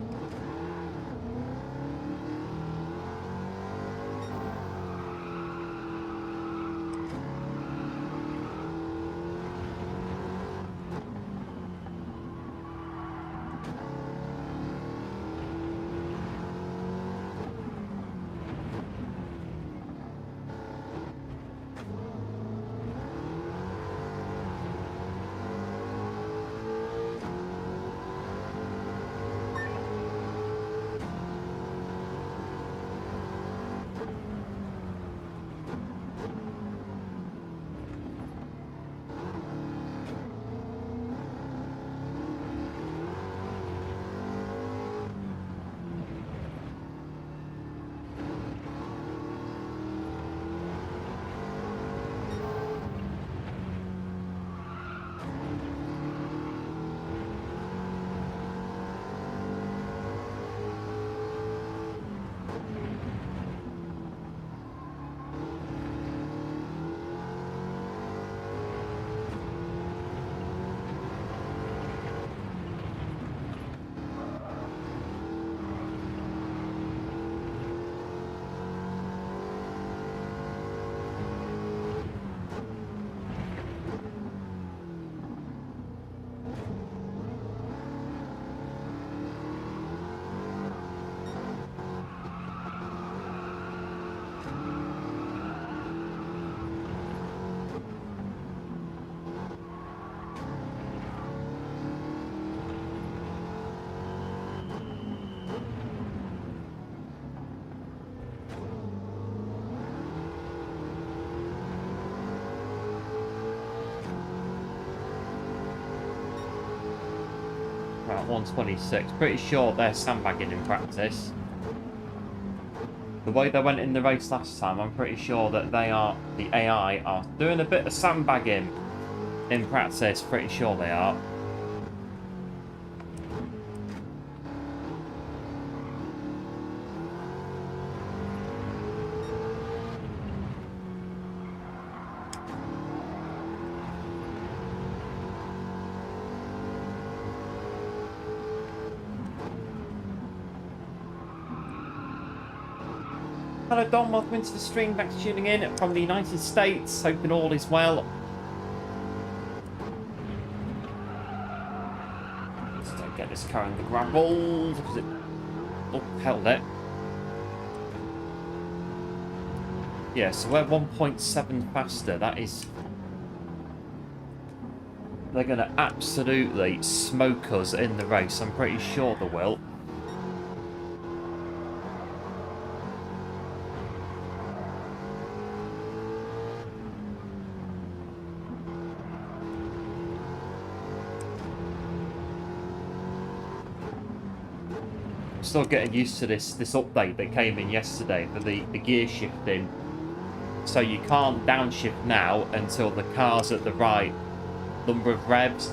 [SPEAKER 1] Right, 126. Pretty sure they're sandbagging in practice. The way they went in the race last time, I'm pretty sure that they are, the AI are doing a bit of sandbagging in practice. Pretty sure they are. Hello Don, welcome into the stream, thanks for tuning in from the United States, hoping all is well. car in the gravel because it upheld it. Yeah, so we're 1.7 faster. That is... They're going to absolutely smoke us in the race. I'm pretty sure they will. Still getting used to this update that came in yesterday for the gear shifting. So you can't downshift now until the car's at the right number of revs.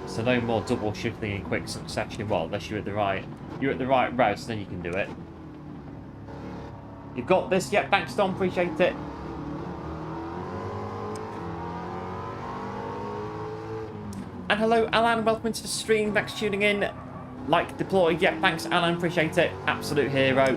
[SPEAKER 1] So no more double shifting in quick succession. Well, unless you're at the right revs, then you can do it. You've got this. Yep, thanks Tom, appreciate it. And hello, Alan. Welcome to the stream. Thanks for tuning in. Like deployed. Yeah, thanks, Alan. Appreciate it. Absolute hero.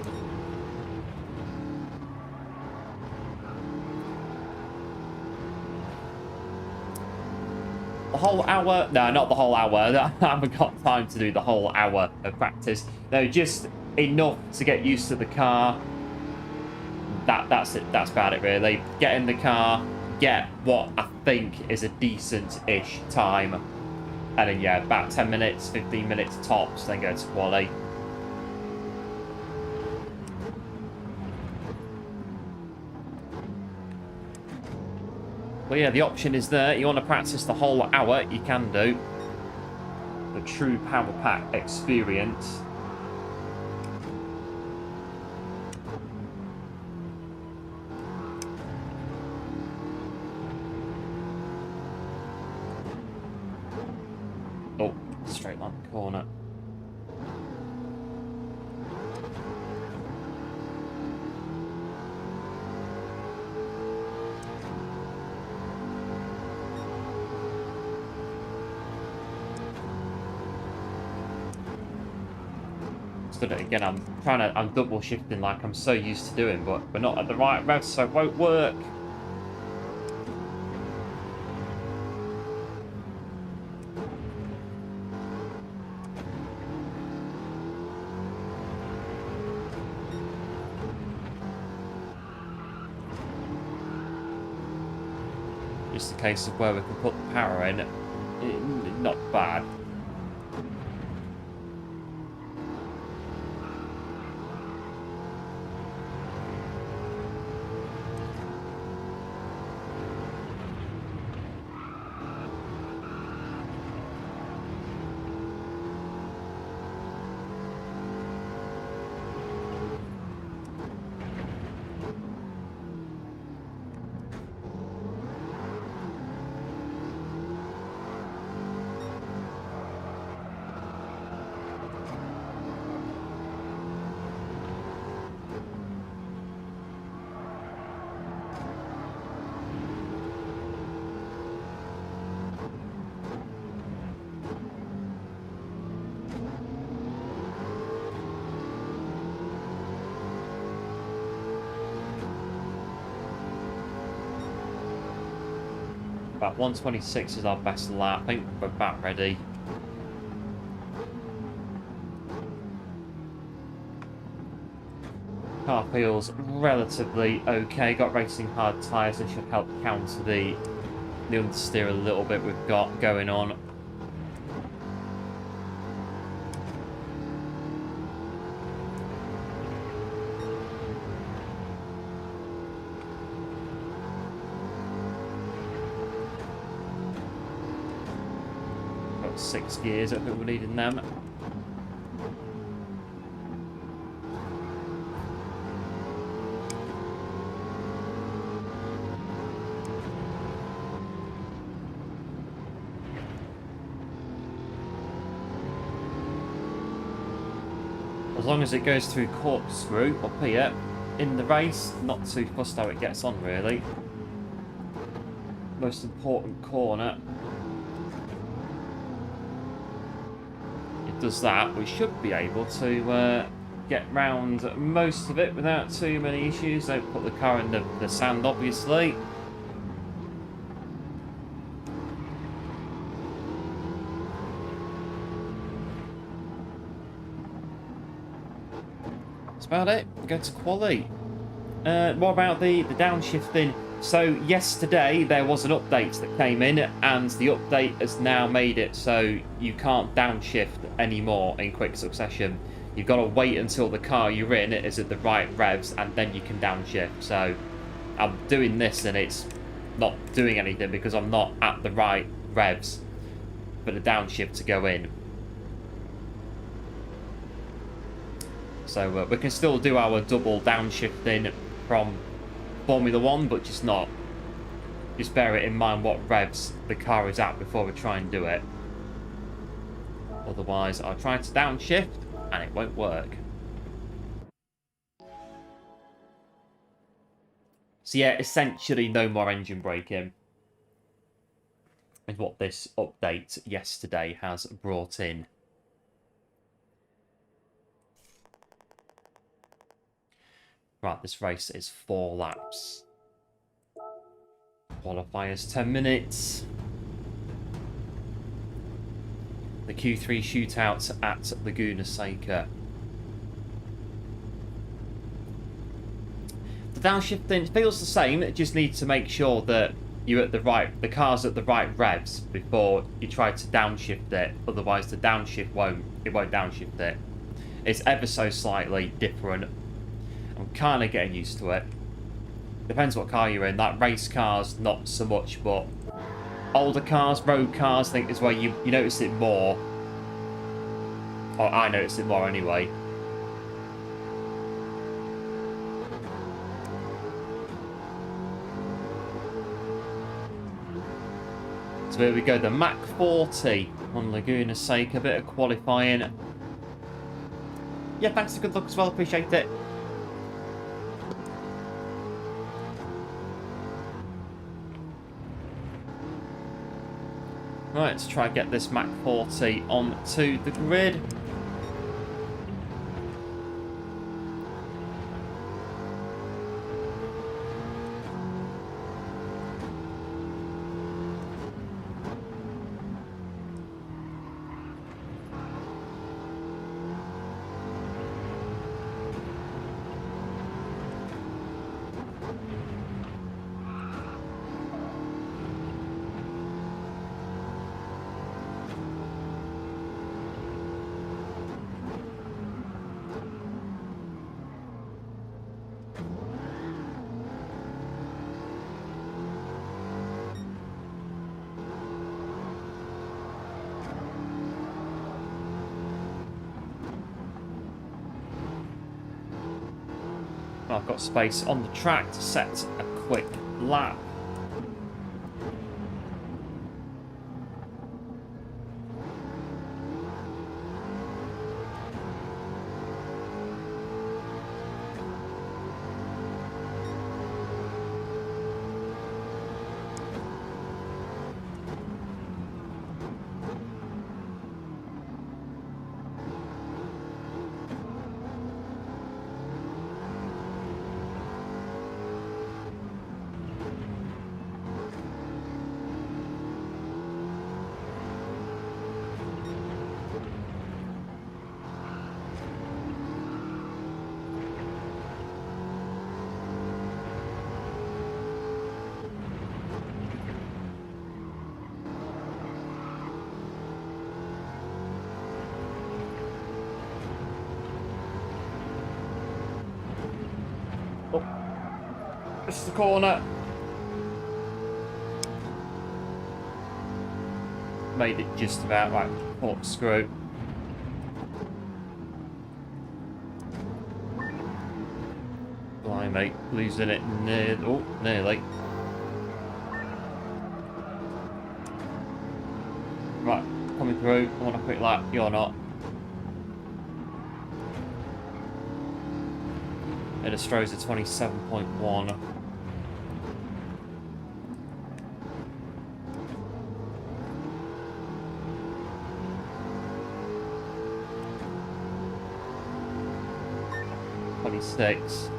[SPEAKER 1] The whole hour? No, not the whole hour. I haven't got time to do the whole hour of practice. No, just enough to get used to the car. That's it. That's about it, really. Get in the car. Get what I think is a decent-ish time. And then, yeah, about 10 minutes, 15 minutes tops, then go to quali. But yeah, the option is there. You want to practice the whole hour, you can do. The true power pack experience. Oh, straight line corner. Stood it again. I'm double shifting like I'm so used to doing, but we're not at the right rev, so it won't work. Just a case of where we can put the power in. Not bad. About 126 is our best lap. I think we're about ready. Car feels relatively okay. Got racing hard tyres that should help counter the understeer a little bit we've got going on. Got 6 gears, I think we're needing them. As long as it goes through corkscrew up here in the race, not too fussed how it gets on really. Most important corner. It does that, we should be able to get round most of it without too many issues. Don't put the car in the sand obviously. That's about it. Go to quali. What about the downshifting? So yesterday there was an update that came in, and the update has now made it so you can't downshift anymore in quick succession. You've got to wait until the car you're in is at the right revs, and then you can downshift. So I'm doing this and it's not doing anything because I'm not at the right revs for the downshift to go in. So we can still do our double downshifting from Formula 1, but just bear it in mind what revs the car is at before we try and do it. Otherwise, I'll try to downshift and it won't work. So yeah, essentially no more engine braking is what this update yesterday has brought in. Right, this race is 4 laps. Qualifiers 10 minutes. The Q3 shootout at Laguna Seca. The downshifting feels the same. It just needs to make sure that you're at the car's at the right revs before you try to downshift it. Otherwise, the downshift won't downshift it. It's ever so slightly different. I'm kind of getting used to it. Depends what car you're in. That race car's not so much, but older cars, road cars, I think is where you notice it more. Or I notice it more anyway. So here we go, the Mach 40 on Laguna Seca, a bit of qualifying. Yeah, thanks for good luck as well, appreciate it. Right, let's try and get this Mach 40 onto the grid. I've got space on the track to set a quick lap. This is the corner. Made it just about like corkscrew. Blimey, losing it nearly. Right, coming through. I want a quick lap. You're not. It Astro's at 27.1. Six.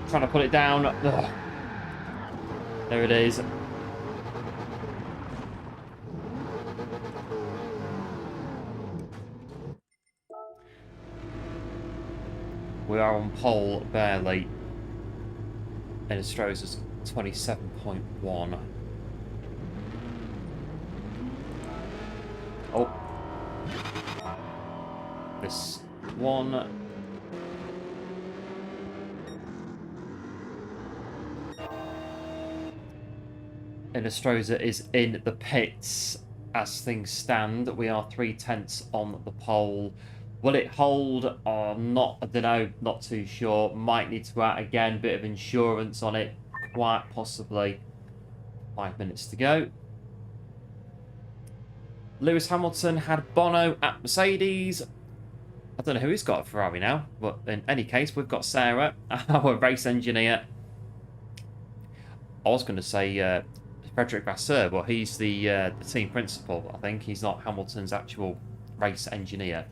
[SPEAKER 1] Trying to put it down. Ugh. There it is. We are on pole barely. And it shows us 27.1. Oh. This one. And Astroza is in the pits as things stand. We are 3/10 on the pole. Will it hold or not? I don't know. Not too sure. Might need to go out again. Bit of insurance on it. Quite possibly. 5 minutes to go. Lewis Hamilton had Bono at Mercedes. I don't know who he's got at Ferrari now. But in any case, we've got Sarah, our race engineer. I was going to say Frederick Vasseur, but he's the team principal, I think. He's not Hamilton's actual race engineer.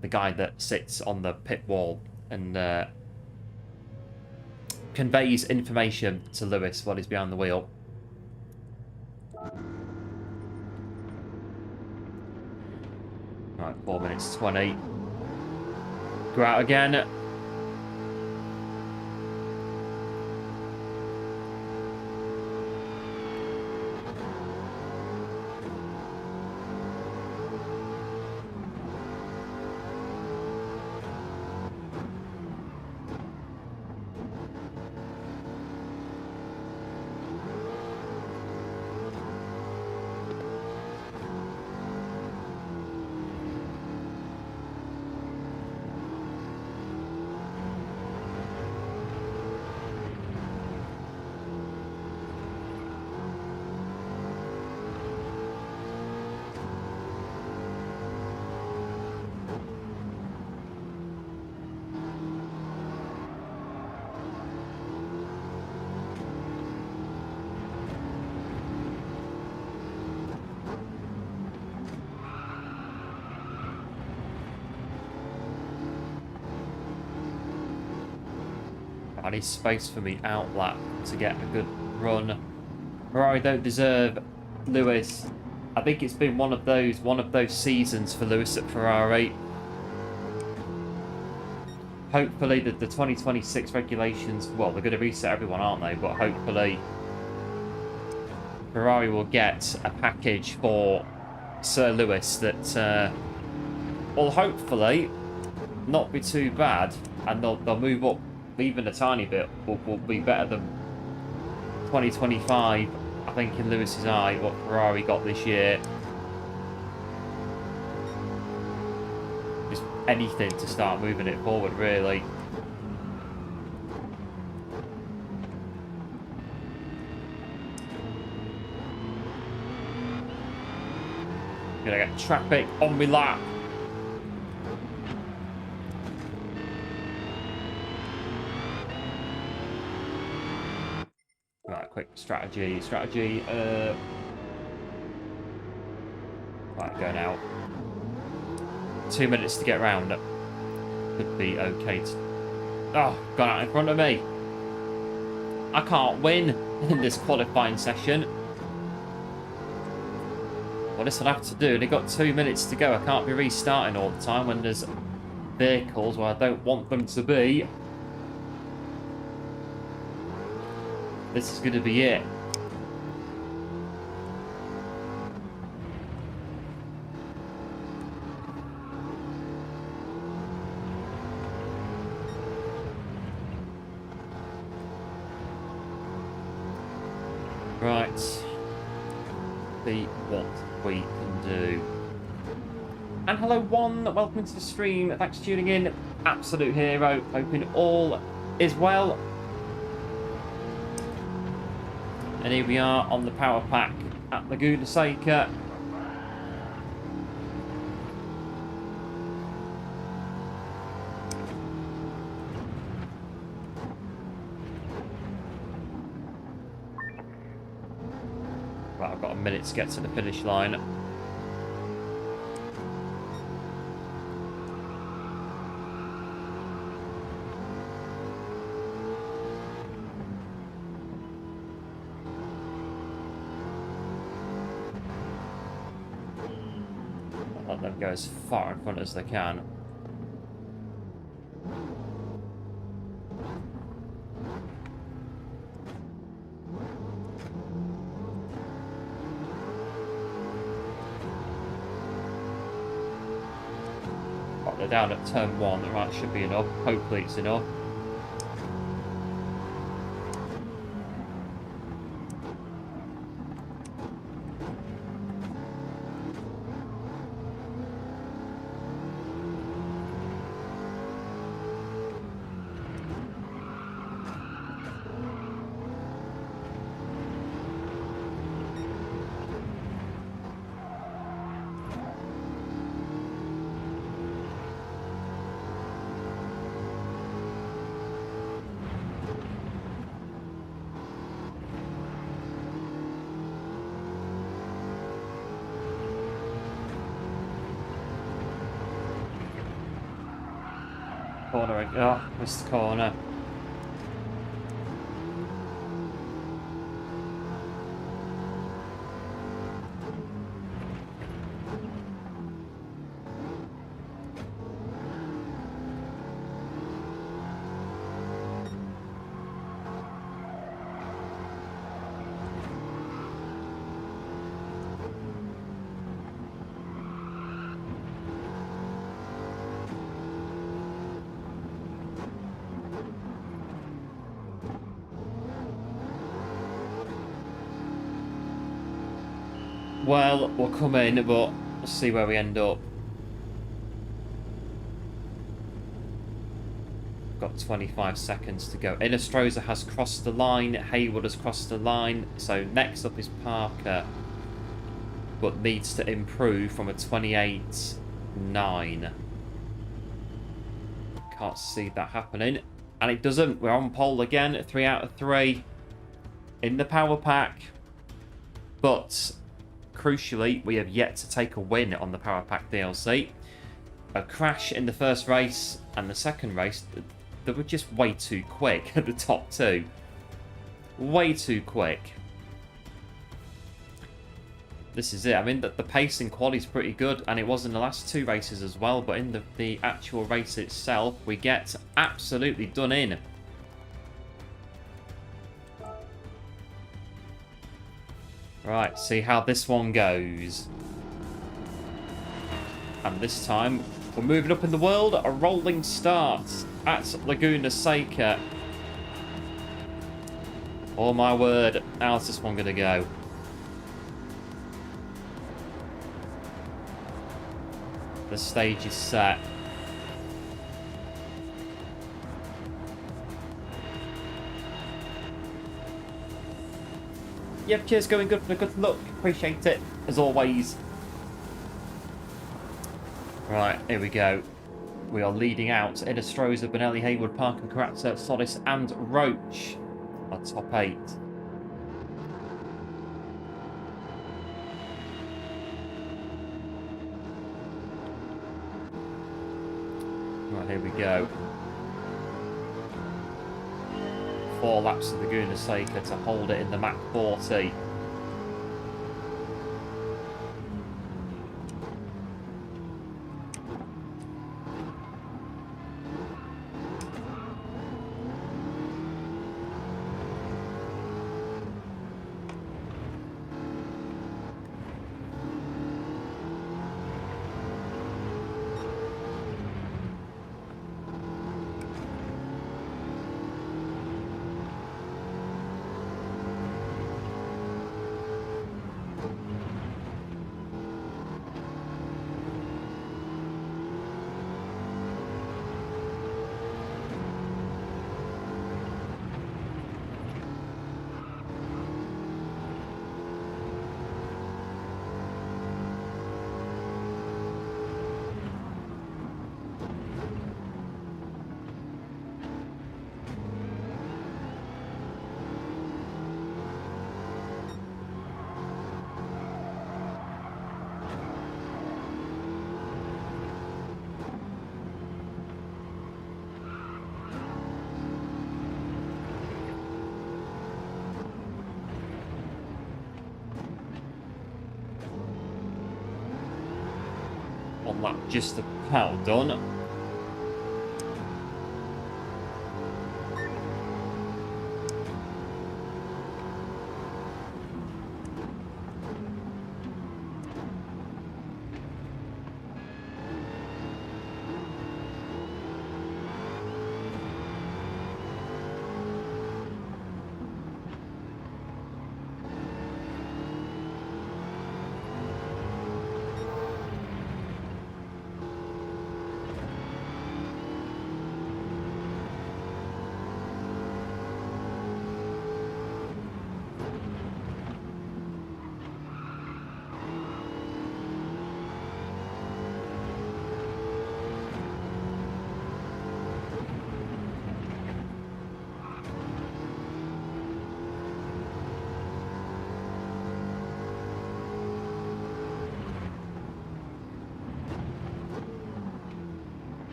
[SPEAKER 1] The guy that sits on the pit wall and conveys information to Lewis while he's behind the wheel. Right, 4 minutes 20. Go out again. I need space for me out lap to get a good run. Ferrari don't deserve Lewis. I think it's been one of those seasons for Lewis at Ferrari. Hopefully the 2026 regulations, well, they're going to reset everyone, aren't they? But hopefully Ferrari will get a package for Sir Lewis that will hopefully not be too bad, and they'll move up even a tiny bit. Will be better than 2025, I think, in Lewis's eye, what Ferrari got this year. Just anything to start moving it forward, really. Gonna get traffic on me lap. Right, quick strategy. Right, go now. 2 minutes to get round. Could be okay. Oh, got out in front of me. I can't win in this qualifying session. Well, this will have to do. They've got 2 minutes to go. I can't be restarting all the time when there's vehicles where I don't want them to be. This is going to be it. Right. See what we can do. And hello, one. Welcome to the stream. Thanks for tuning in. Absolute hero. Hoping all is well. And here we are on the power pack at Laguna Seca. Right, I've got a minute to get to the finish line. Let them go as far in front as they can. Right, they're down at turn 1. Right, should be enough. Hopefully it's enough. Corner, oh, missed the corner. Well, we'll come in, but we'll see where we end up. Got 25 seconds to go. Innestrosa has crossed the line. Hayward has crossed the line. So next up is Parker, but needs to improve from a 28.9. Can't see that happening. And it doesn't. We're on pole again. 3 out of 3 in the power pack. But crucially, we have yet to take a win on the Power Pack DLC. A crash in the first race and the second race, they were just way too quick at the top two. Way too quick. This is it. I mean, the pace in quali is pretty good, and it was in the last 2 races as well, but in the actual race itself, we get absolutely done in. Right, see how this one goes. And this time, we're moving up in the world. A rolling start at Laguna Seca. Oh my word, how's this one going to go? The stage is set. Yep, cheers, going good for the good luck. Appreciate it, as always. Right, here we go. We are leading out Innestrosa, Benelli, Hayward, Parker, Karatza, Sodis, and Roach. Our top 8. Right, here we go. 4 laps of Laguna Seca to hold it in the Mach 40. lap just about done.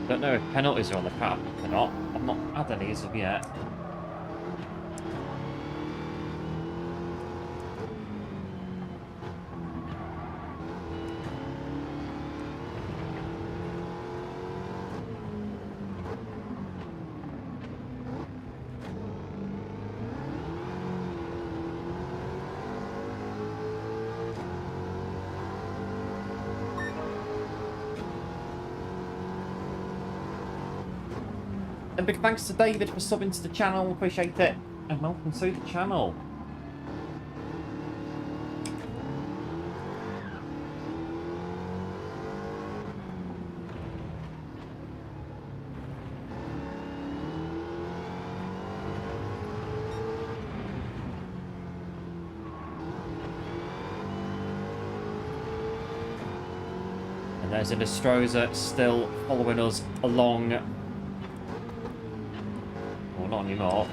[SPEAKER 1] Don't know if penalties are on the car or not. I've not had any as of yet. And big thanks to David for subbing to the channel, appreciate it. And welcome to the channel. And there's an Astroza still following us along. Not anymore.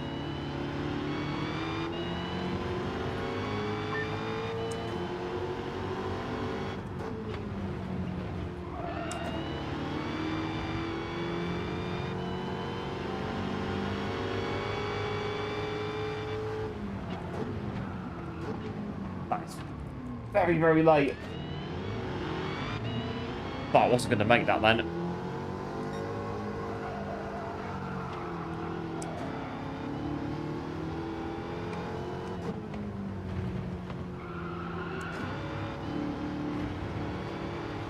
[SPEAKER 1] That's very, very late. Thought I wasn't going to make that then.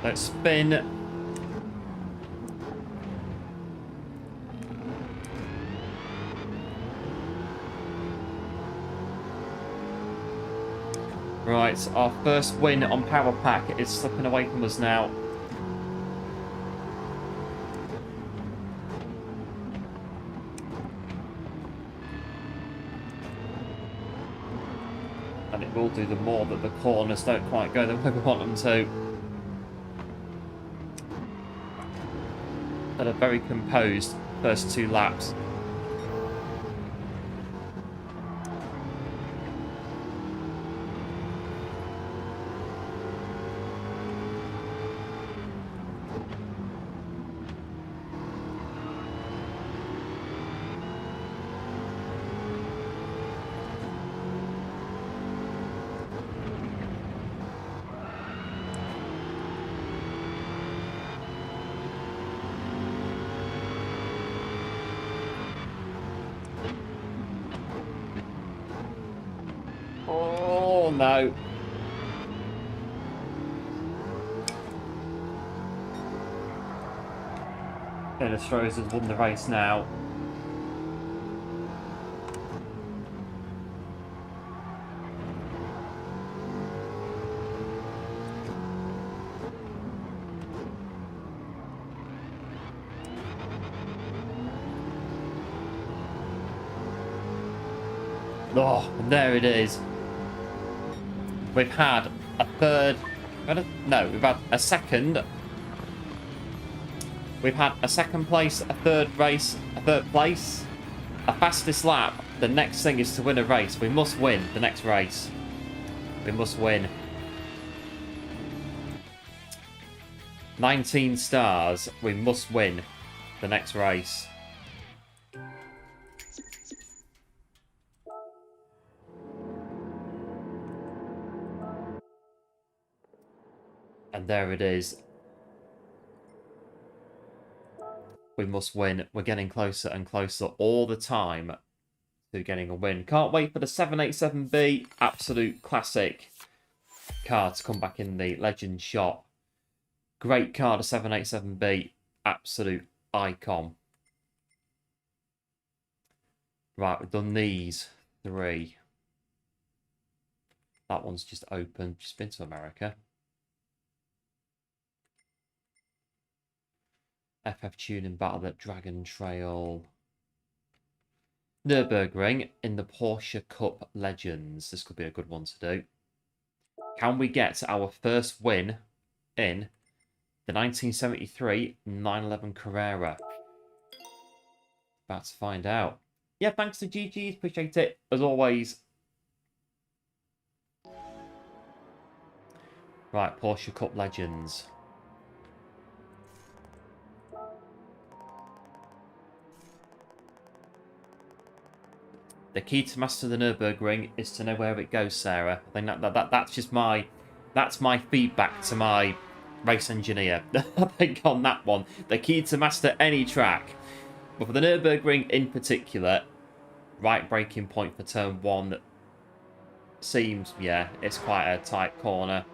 [SPEAKER 1] Let's spin. Right, our first win on Power Pack is slipping away from us now. And it will do the more that the corners don't quite go the way we want them to. Had a very composed first 2 laps. Oh no. Illustrator's has won the race now. Oh, and there it is. We've had a third... No, we've had a second. We've had a second place, a third race, a third place, a fastest lap. The next thing is to win a race. We must win the next race. We must win. 19 stars. We must win the next race. And there it is. We must win. We're getting closer and closer all the time to getting a win. Can't wait for the 787B. Absolute classic card to come back in the Legend shop. Great card, a 787B. Absolute icon. Right, we've done these 3. That one's just open. Just been to America. FF Tuning Battle at Dragon Trail. Nürburgring in the Porsche Cup Legends. This could be a good one to do. Can we get our first win in the 1973 911 Carrera? About to find out. Yeah, thanks to GG's. Appreciate it, as always. Right, Porsche Cup Legends. The key to master the Nürburgring is to know where it goes, Sarah. I think that's just that's my feedback to my race engineer. I think on that one, the key to master any track, but for the Nürburgring in particular, right braking point for turn 1 seems, yeah, it's quite a tight corner,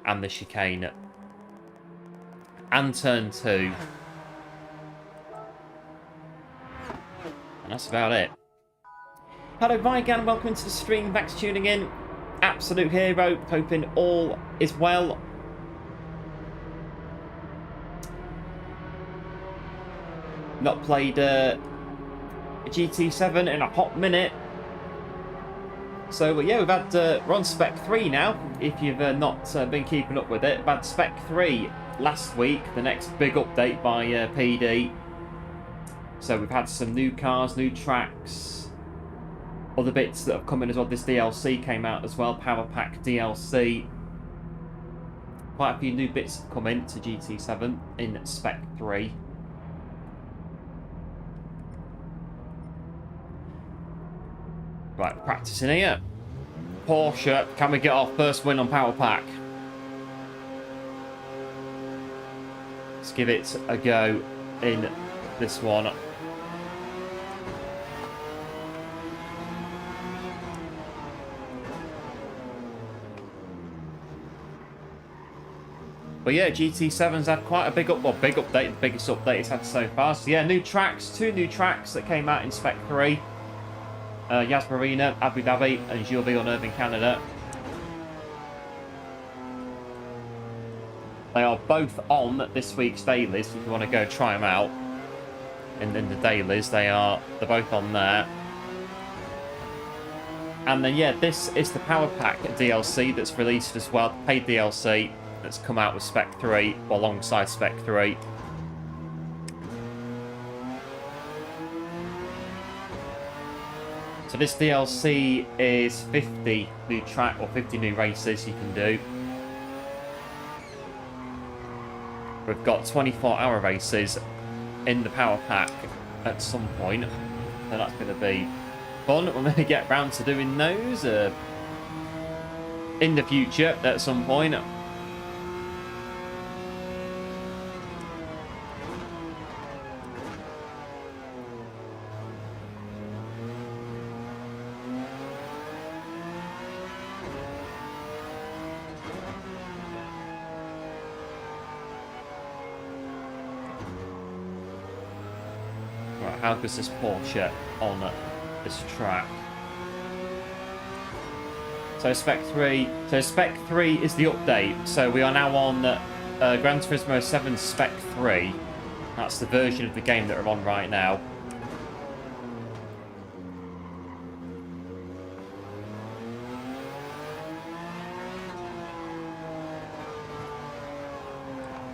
[SPEAKER 1] and the chicane, and turn 2, and that's about it. Hello Vigan, welcome to the stream, thanks for tuning in. Absolute hero, hoping all is well. Not played GT7 in a hot minute. So yeah, we've had, we're on Spec 3 now, if you've not been keeping up with it. We've had Spec 3 last week, the next big update by PD. So we've had some new cars, new tracks. Other bits that have come in as well. This DLC came out as well. Power Pack DLC. Quite a few new bits have come in to GT7 in Spec 3. Right, practicing here. Porsche, can we get our first win on Power Pack? Let's give it a go in this one. But yeah, GT7's had quite a big update, the biggest update it's had so far. So yeah, new tracks, 2 new tracks that came out in Spec 3. Yas Marina, Abu Dhabi, and Gilles Villeneuve in Canada. They are both on this week's dailies, if you want to go try them out. In the dailies, they're both on there. And then yeah, this is the Power Pack DLC that's released as well, paid DLC. That's come out with Spec 3, or alongside Spec 3. So this DLC is 50 new track, or 50 new races you can do. We've got 24-hour races in the Power Pack at some point. So that's going to be fun. We're going to get around to doing those in the future at some point. How goes this Porsche on this track? So Spec 3 is the update. So we are now on Gran Turismo 7 Spec 3. That's the version of the game that we're on right now.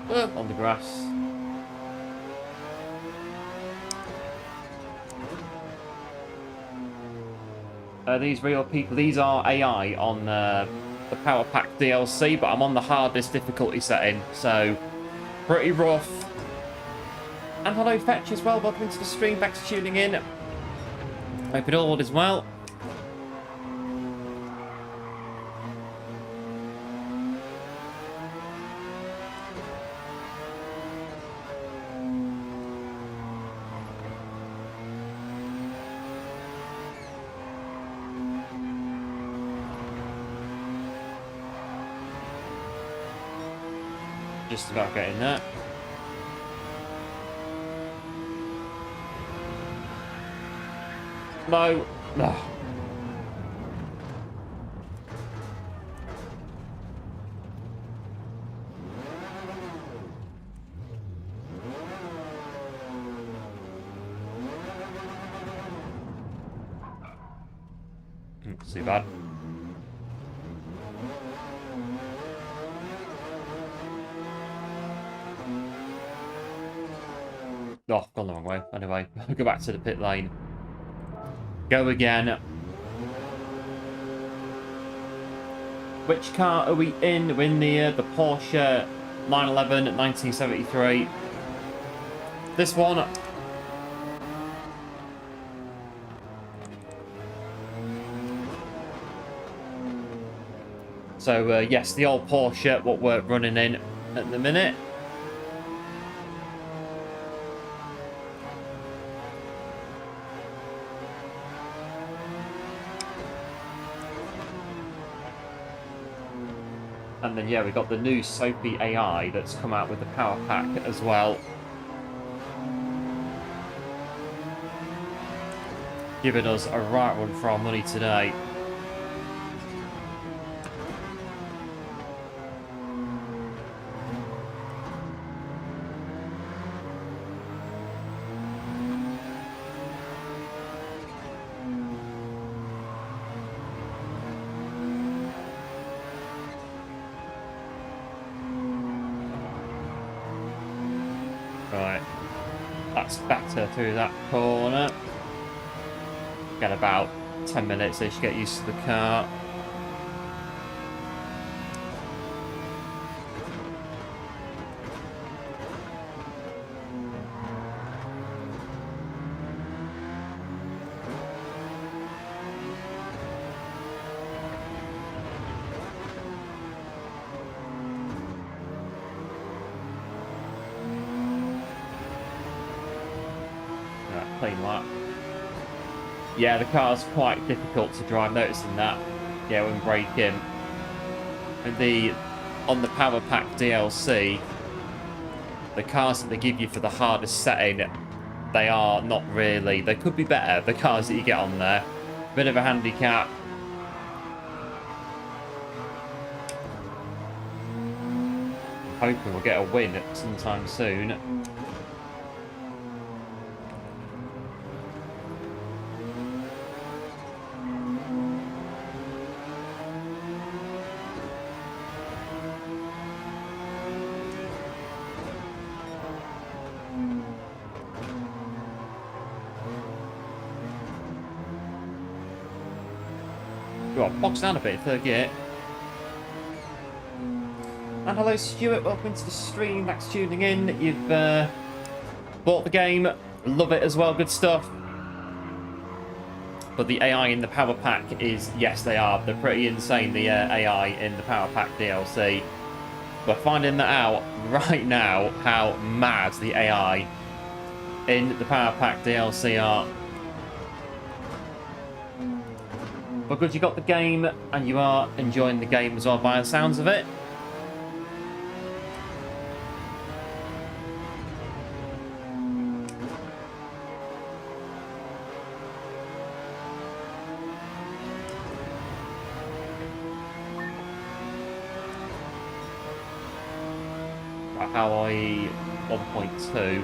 [SPEAKER 1] On the grass. These real people, these are AI on the Power Pack DLC, but I'm on the hardest difficulty setting, so pretty rough. And hello Fetch as well, welcome to the stream, thanks for tuning in. Hope it all is well. just about getting that. No. Ugh. Not too bad. Oh, gone the wrong way. Anyway, I'll go back to the pit lane. Go again. Which car are we in? We're in the Porsche 911 1973. This one. So, yes, the old Porsche, what we're running in at the minute. And then, yeah, we got the new Soapy AI that's come out with the power pack as well. Giving us a right one for our money today. Right, that's better through that corner. Get about 10 minutes ish to get used to the car. Clean lap. Yeah, the car's quite difficult to drive, noticing that. Yeah, when braking. And on the Power Pack DLC, the cars that they give you for the hardest setting, they are not really. They could be better, the cars that you get on there. Bit of a handicap. I'm hoping we'll get a win sometime soon. Box down a bit, third gear. And hello Stuart, welcome to the stream, thanks for tuning in. You've bought the game, love it as well, good stuff. But the AI in the Power Pack is, yes they're pretty insane, the AI in the Power Pack DLC. We're finding that out right now, how mad the AI in the Power Pack DLC are. But good, you got the game, and you are enjoying the game as well by the sounds of it. Right, how are we? 1.2.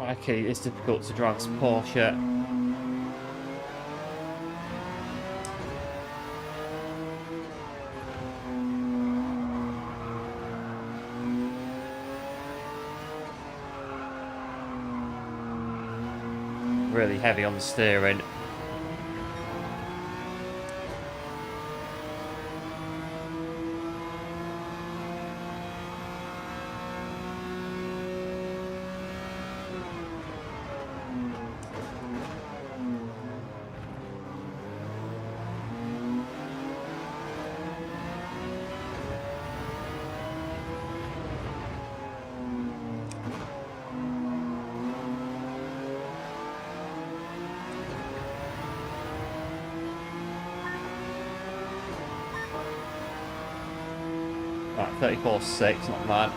[SPEAKER 1] Okay, it's difficult to drive this Porsche. Really heavy on the steering. Right, 34.6, not bad.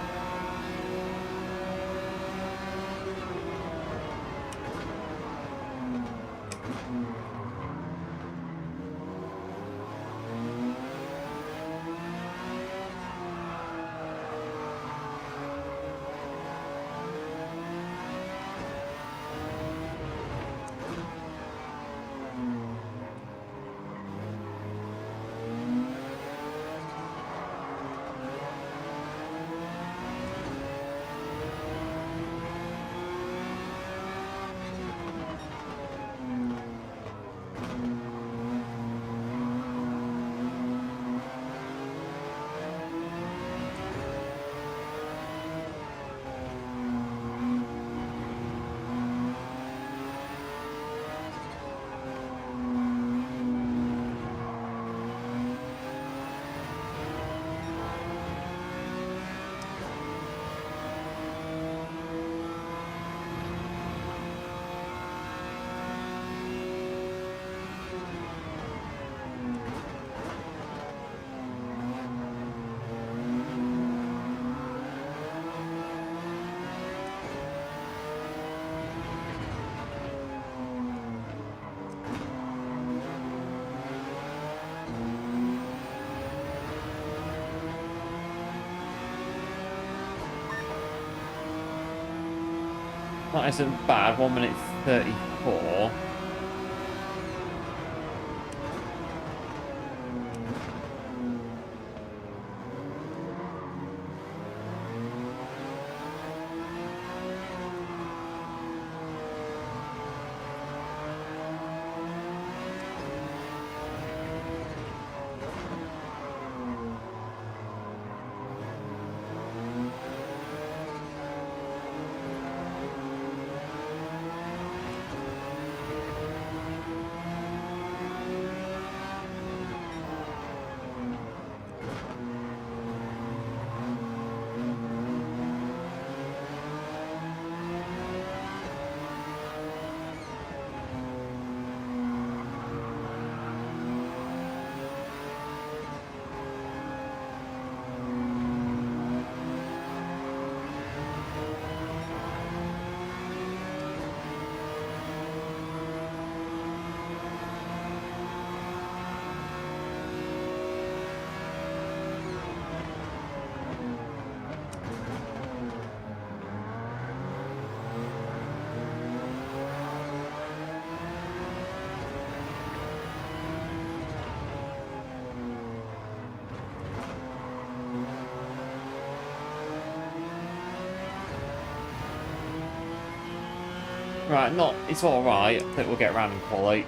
[SPEAKER 1] That isn't bad, 1 minute 34. Right, it's alright. I think we'll get around in quality.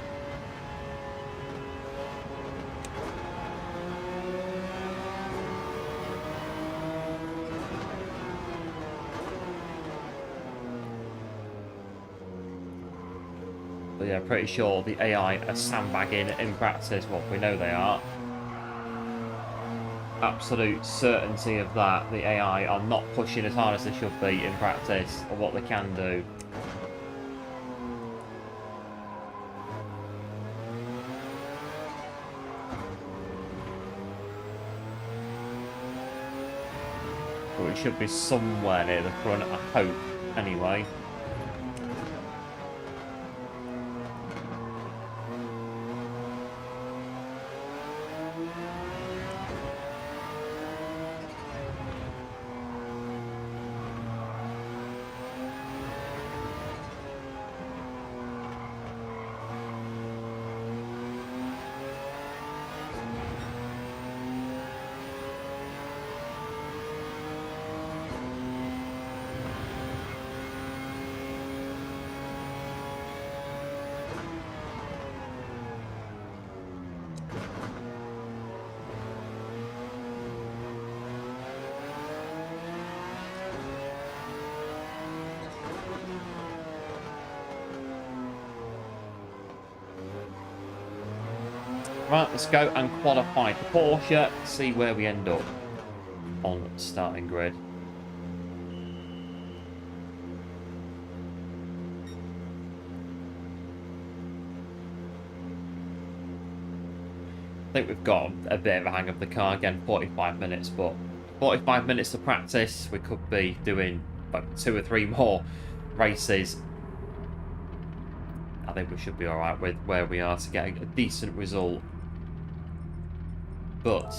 [SPEAKER 1] But yeah, pretty sure the AI are sandbagging in practice. Well, we know they are. Absolute certainty of that. The AI are not pushing as hard as they should be in practice of what they can do. But we should be somewhere near the front, I hope, anyway. Right, let's go and qualify for Porsche, see where we end up on the starting grid. I think we've got a bit of a hang of the car, again 45 minutes, but 45 minutes of practice, we could be doing like 2 or 3 more races. I think we should be alright with where we are to get a decent result. But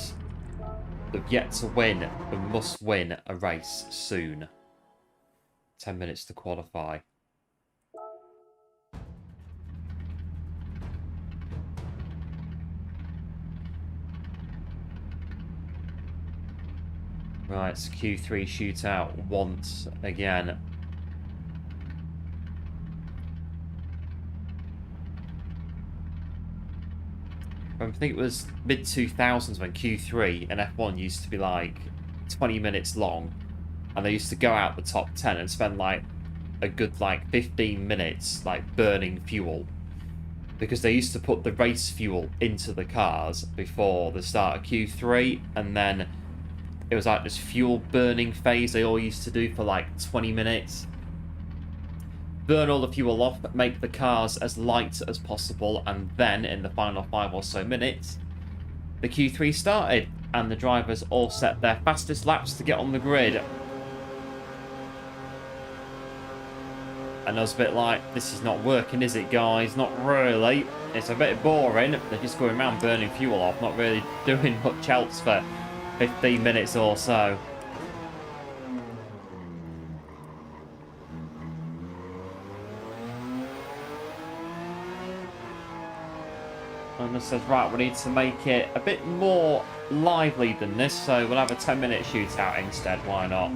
[SPEAKER 1] we've yet to win. We must win a race soon. 10 minutes to qualify. Right, it's Q3 shootout once again. I think it was mid-2000s when Q3 and F1 used to be like 20 minutes long. And they used to go out the top 10 and spend like a good like 15 minutes like burning fuel. Because they used to put the race fuel into the cars before the start of Q3. And then it was like this fuel burning phase they all used to do for like 20 minutes. Burn all the fuel off, make the cars as light as possible, and then in the final 5 or so minutes, the Q3 started, and the drivers all set their fastest laps to get on the grid. And I was a bit like, this is not working, is it, guys? Not really. It's a bit boring. They're just going around burning fuel off, not really doing much else for 15 minutes or so. And this says, right, we need to make it a bit more lively than this, so we'll have a 10-minute shootout instead, why not?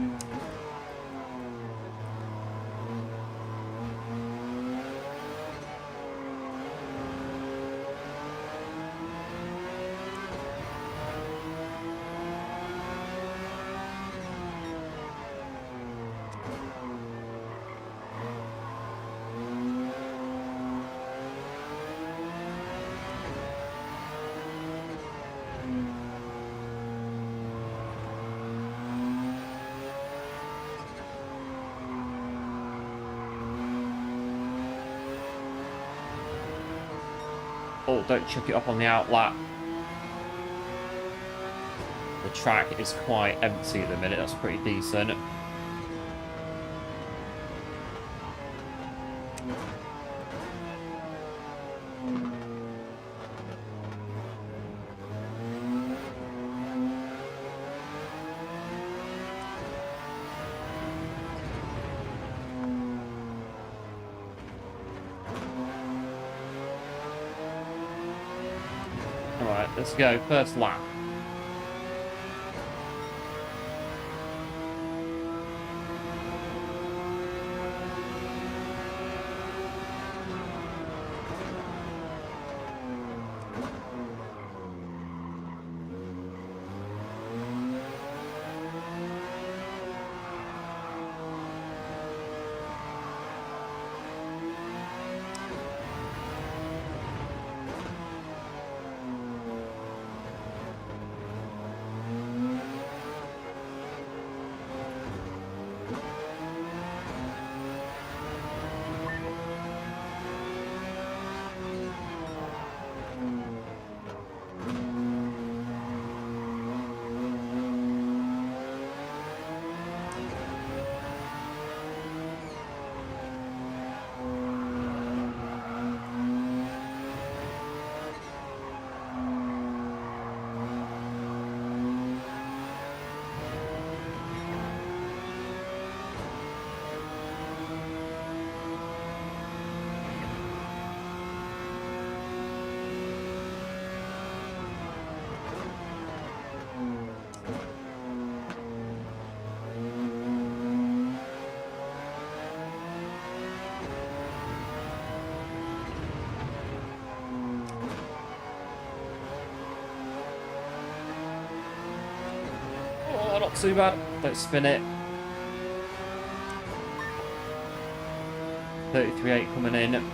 [SPEAKER 1] Oh, don't chuck it up on the outlap. The track is quite empty at the minute, that's pretty decent. Alright, let's go. First lap. Oh, not too bad. Don't spin it. 33.8 coming in.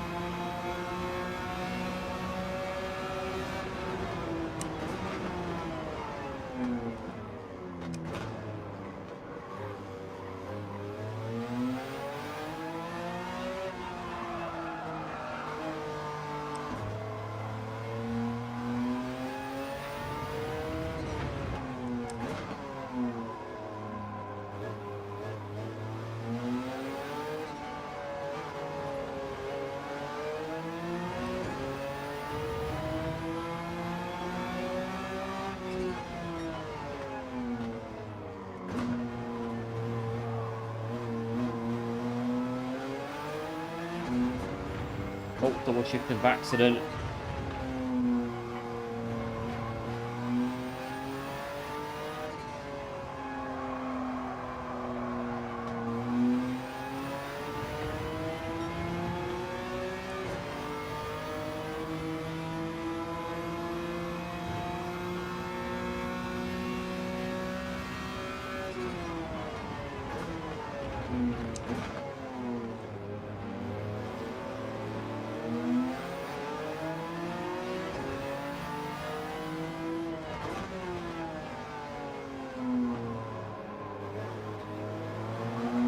[SPEAKER 1] double shifting by accident.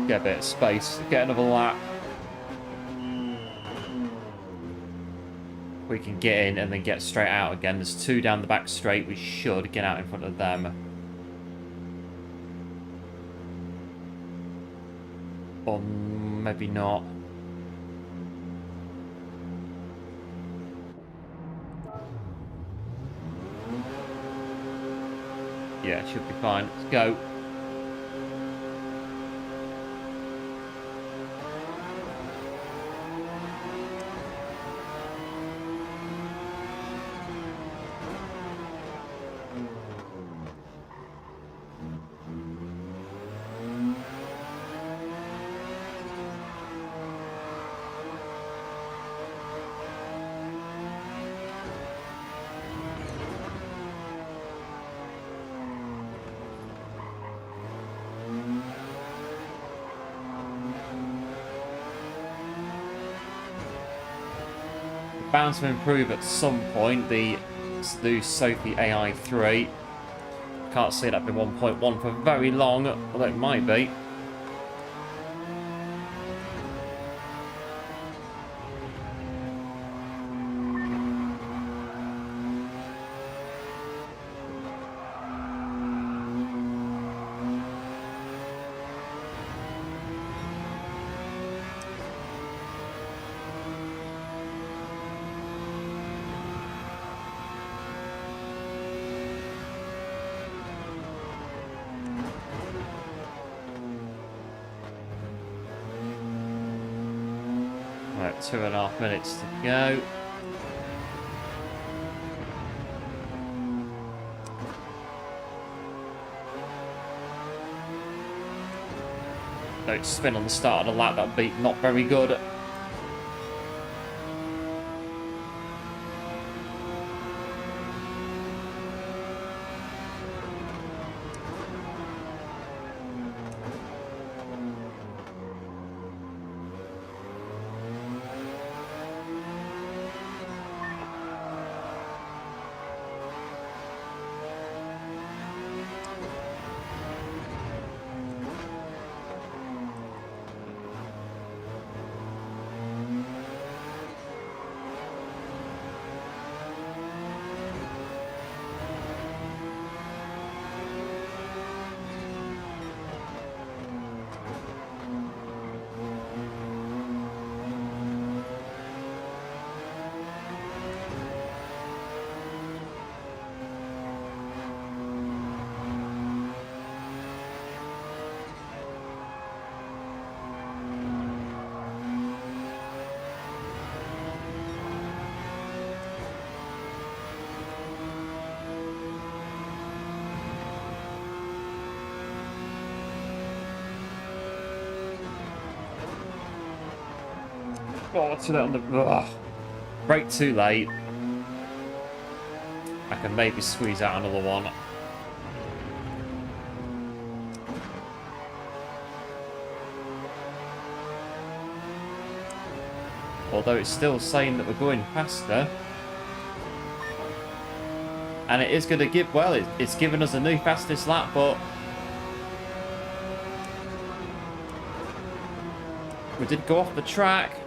[SPEAKER 1] Get a bit of space, get another lap. We can get in and then get straight out again. There's 2 down the back straight. We should get out in front of them. Or maybe not. Yeah, it should be fine. Let's go. Bound to improve at some point, the new Sophie AI 3. Can't see that being 1.1 for very long, although it might be. Right, 2.5 minutes to go. Don't spin on the start of the lap, that beat not very good. Oh, too late on the... Ugh. Brake too late. I can maybe squeeze out another one. Although it's still saying that we're going faster. And it is going to give... Well, it's given us a new fastest lap, but... we did go off the track.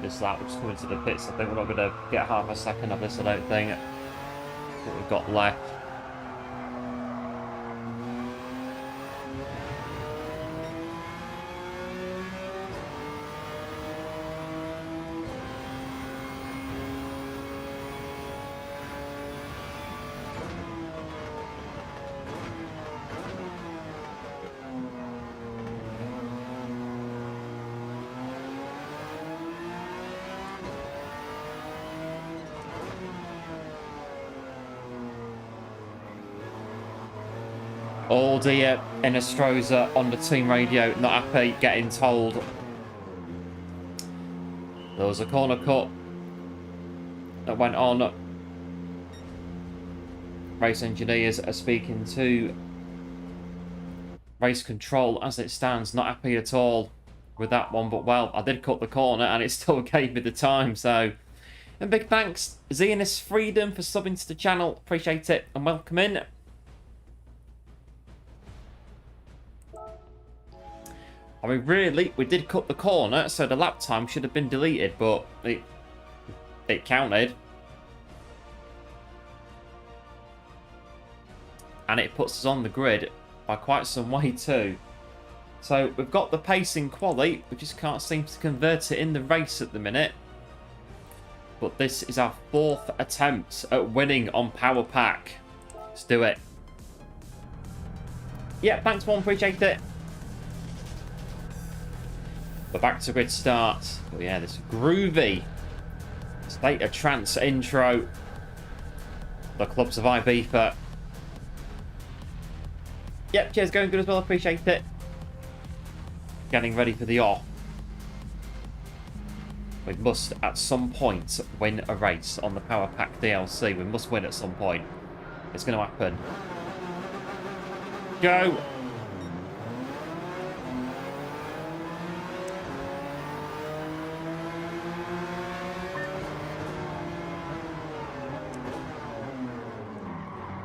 [SPEAKER 1] this lap. We're just coming to the pits. I think we're not going to get half a second of this, I don't think. What we've got left. All dear in Astroza on the team radio, not happy, getting told there was a corner cut that went on. Race engineers are speaking to race control as it stands, not happy at all with that one, but well, I did cut the corner and it still gave me the time, so. And big thanks, Zionist Freedom, for subbing to the channel, appreciate it, and welcome in. I mean, really, we did cut the corner, so the lap time should have been deleted, but it counted. And it puts us on the grid by quite some way too. So we've got the pace in quali, we just can't seem to convert it in the race at the minute. But this is our 4th attempt at winning on Power Pack. Let's do it. Yeah, thanks, One, appreciate it. We're back to grid start. But yeah, this groovy State of Trance intro. The clubs of Ibiza. Yep, cheers, going good as well, appreciate it. Getting ready for the off. We must at some point win a race on the Power Pack DLC. We must win at some point. It's going to happen. Go!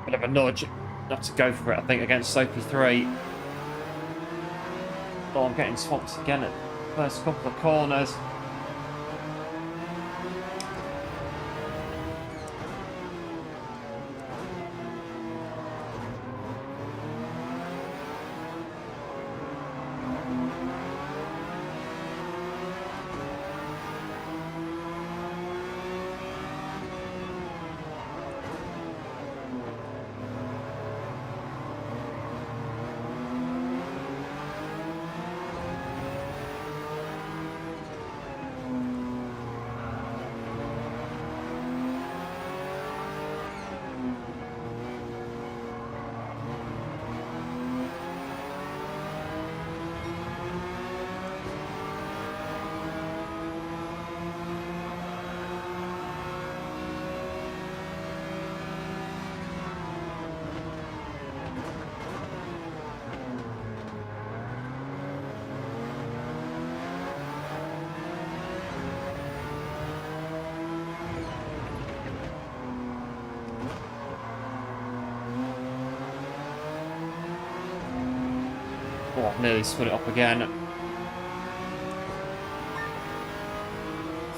[SPEAKER 1] Bit of a nudge not to go for it, I think, against Sophie 3. Oh, I'm getting swamped again at the first couple of corners. Oh, I've nearly spun it up again.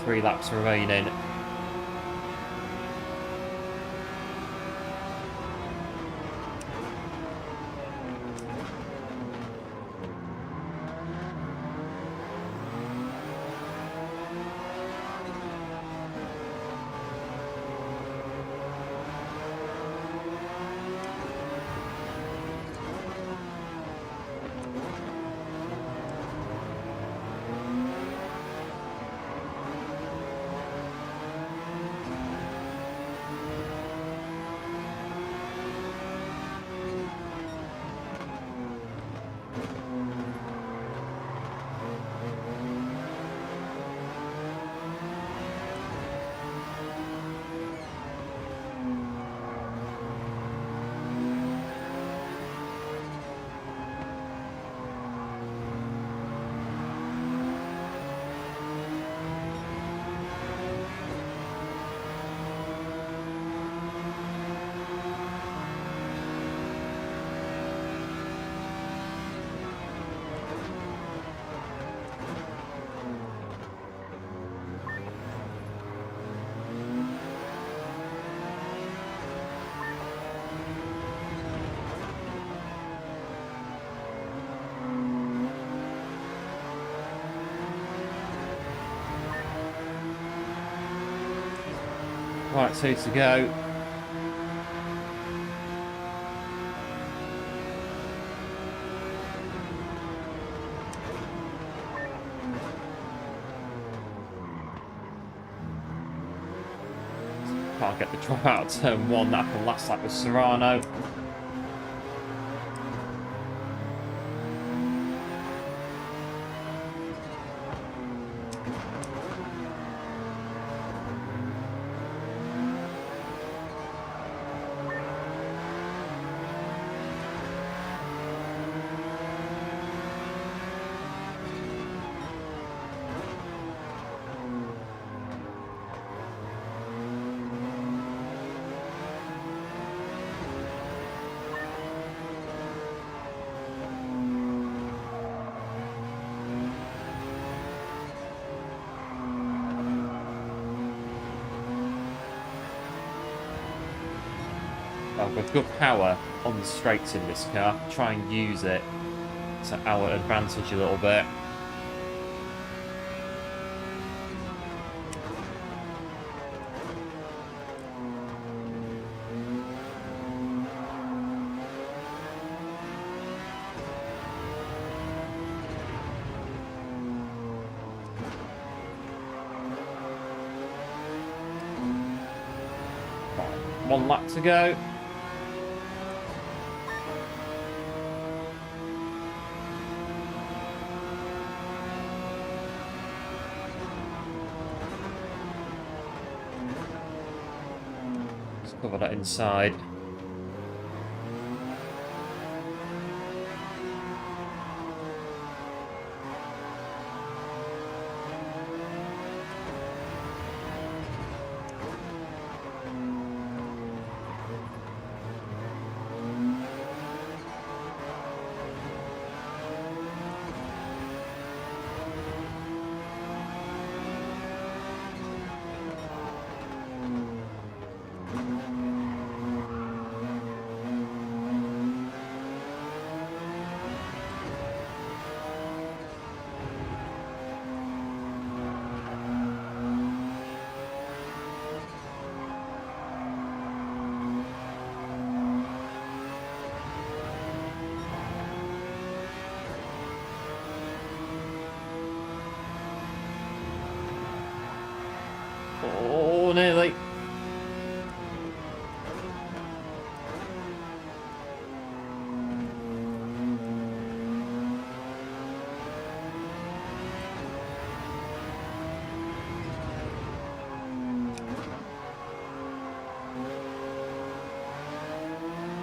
[SPEAKER 1] 3 laps remaining. Right, 2 to go. Can't get the drop out of turn 1. That happened last lap with Serrano. With good power on the straights in this car. Try and use it to our advantage a little bit. Right, 1 lap to go. Cover that inside. Oh, nearly.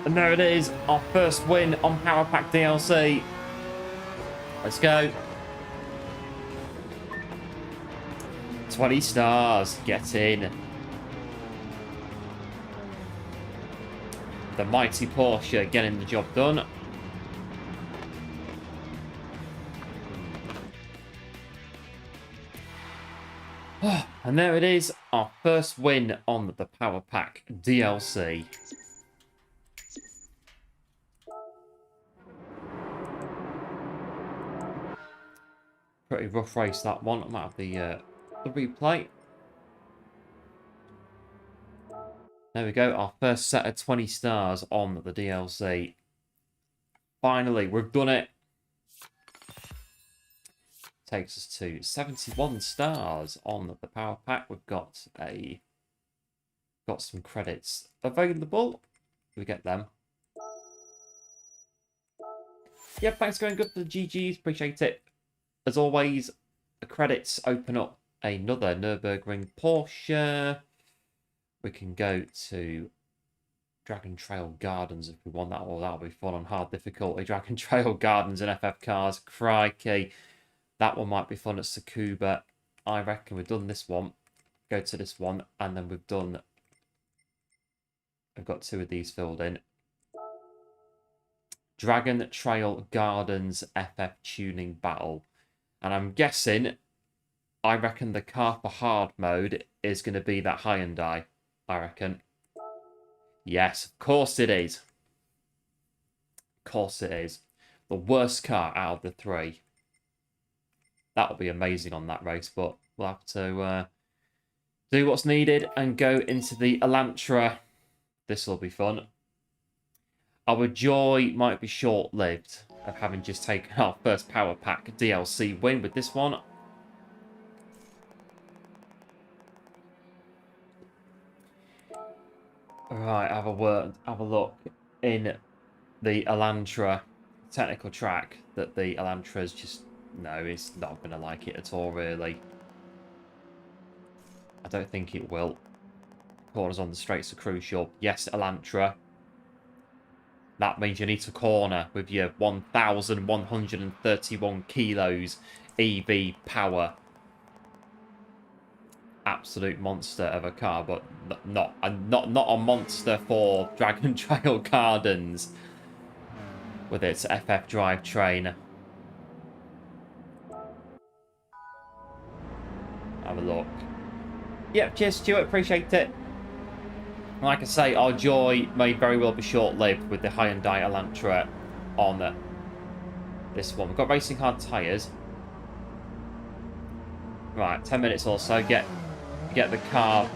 [SPEAKER 1] And there it is, our first win on Power Pack DLC. Let's go. 20 stars, get in. The mighty Porsche getting the job done. And there it is, our first win on the Power Pack DLC. Pretty rough race, that one. I might have the replay. There we go, our first set of 20 stars on the DLC. Finally, we've done it. Takes us to 71 stars on the Power Pack. We've got some credits available. We get them. Yep, thanks for going good for the GGs. Appreciate it. As always, the credits open up another Nürburgring Porsche. We can go to Dragon Trail Gardens if we want that. Oh, that'll be fun on hard difficulty. Dragon Trail Gardens and FF Cars. Crikey. That one might be fun at Tsukuba. I reckon we've done this one. Go to this one. And then we've got 2 of these filled in. Dragon Trail Gardens FF Tuning Battle. And I'm guessing, I reckon the car for hard mode is going to be that Hyundai. I reckon. Yes, of course it is. Of course it is. The worst car out of the 3. That'll be amazing on that race, but we'll have to Do what's needed and go into the Elantra. This will be fun. Our joy might be short-lived of having just taken our first Power Pack DLC win with this one. Right, have a look in the Elantra technical track that the Elantra's just... No, it's not going to like it at all, really. I don't think it will. Corners on the straights are crucial. Yes, Elantra. That means you need to corner with your 1,131 kilos EV power. Absolute monster of a car, but not a monster for Dragon Trail Gardens with its FF drivetrain. Have a look. Yep, cheers, Stuart. Appreciate it. Like I say, our joy may very well be short-lived with the Hyundai Elantra on this one. We've got racing hard tyres. Right, 10 minutes or so. Get the car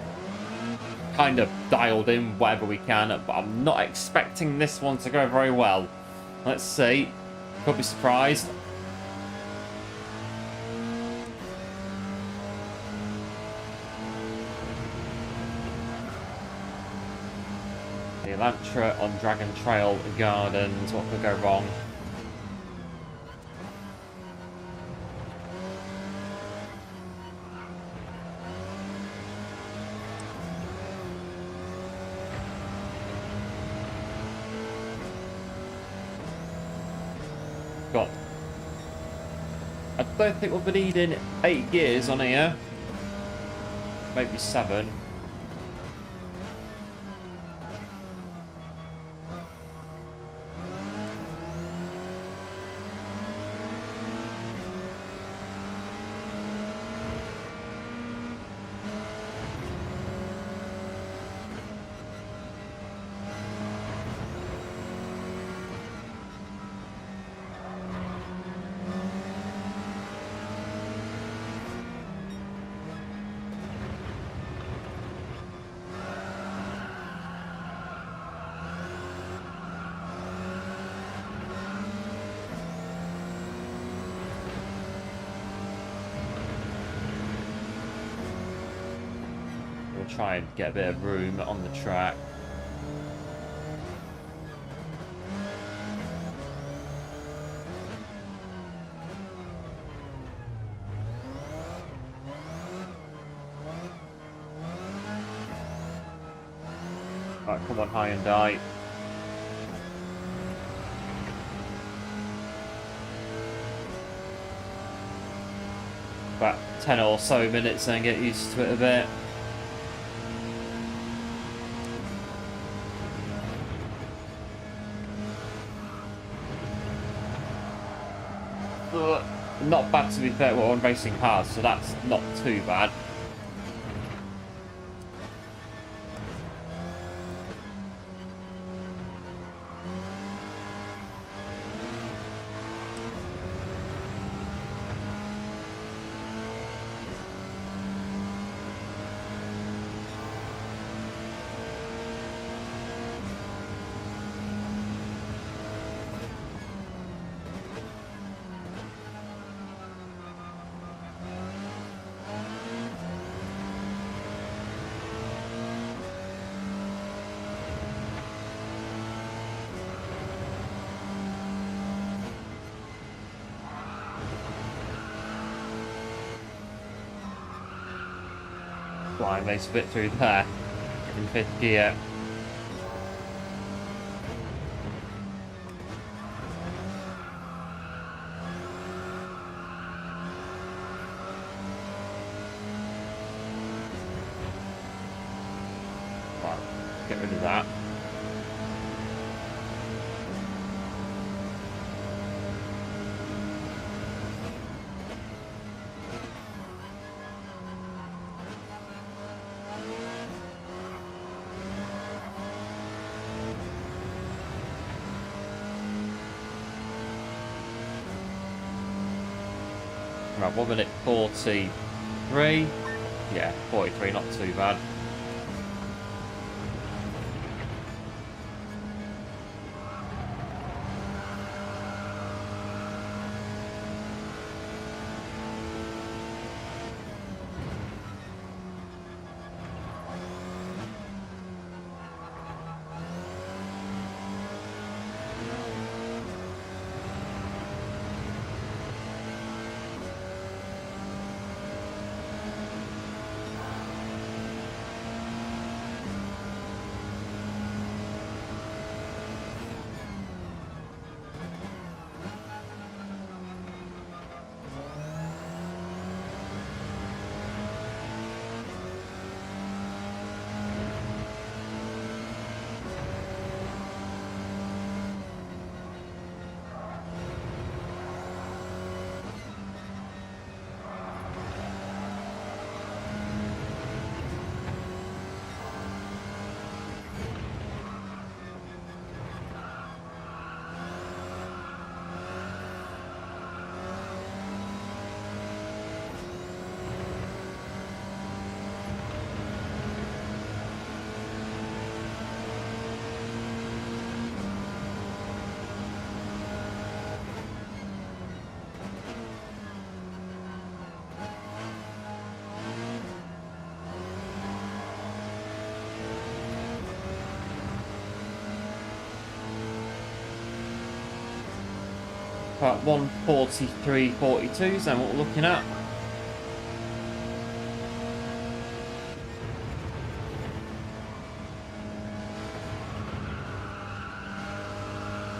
[SPEAKER 1] kind of dialed in, whatever we can. But I'm not expecting this one to go very well. Let's see. Could be surprised. The Elantra on Dragon Trail Gardens. What could go wrong? Got. I don't think we'll be needing 8 gears on here. Maybe 7. Try and get a bit of room on the track. Right, come on, Hyundai. About 10 or so minutes and get used to it a bit. Not bad, to be fair. We're on racing hard, so that's not too bad. Flying nice bit through there in 5th gear. Right, get rid of that. Right, 1 minute 43. Yeah, 43, not too bad. About 143.42 is then what we're looking at.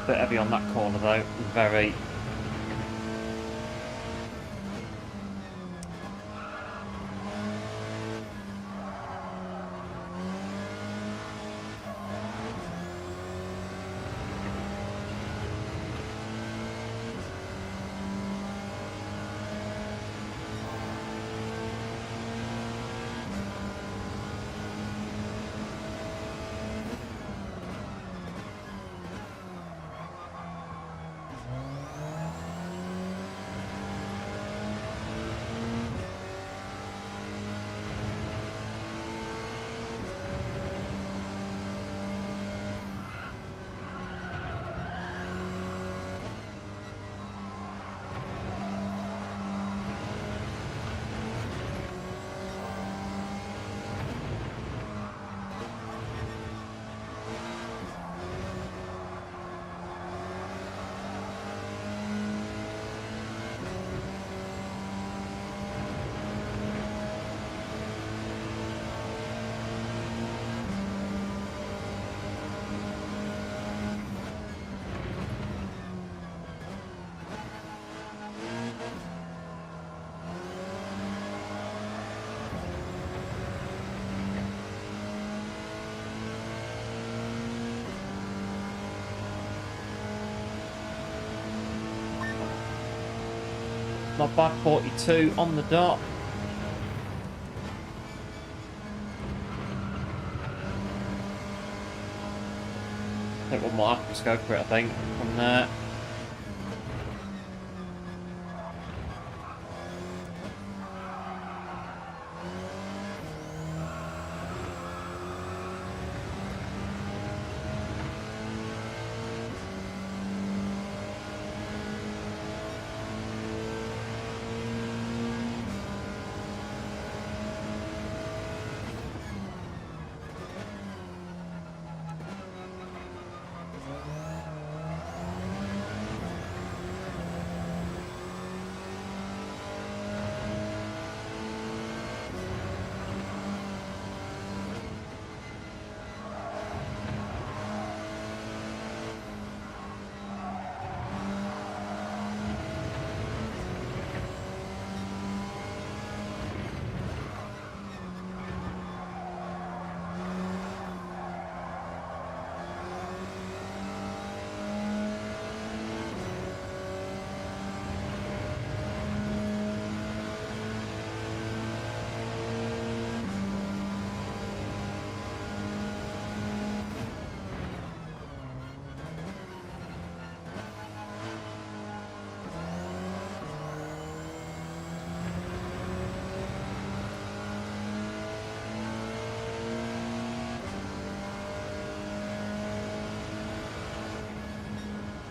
[SPEAKER 1] Bit heavy on that corner though, very. Not bad, 42 on the dot. I think one more, just go for it, I think, from there.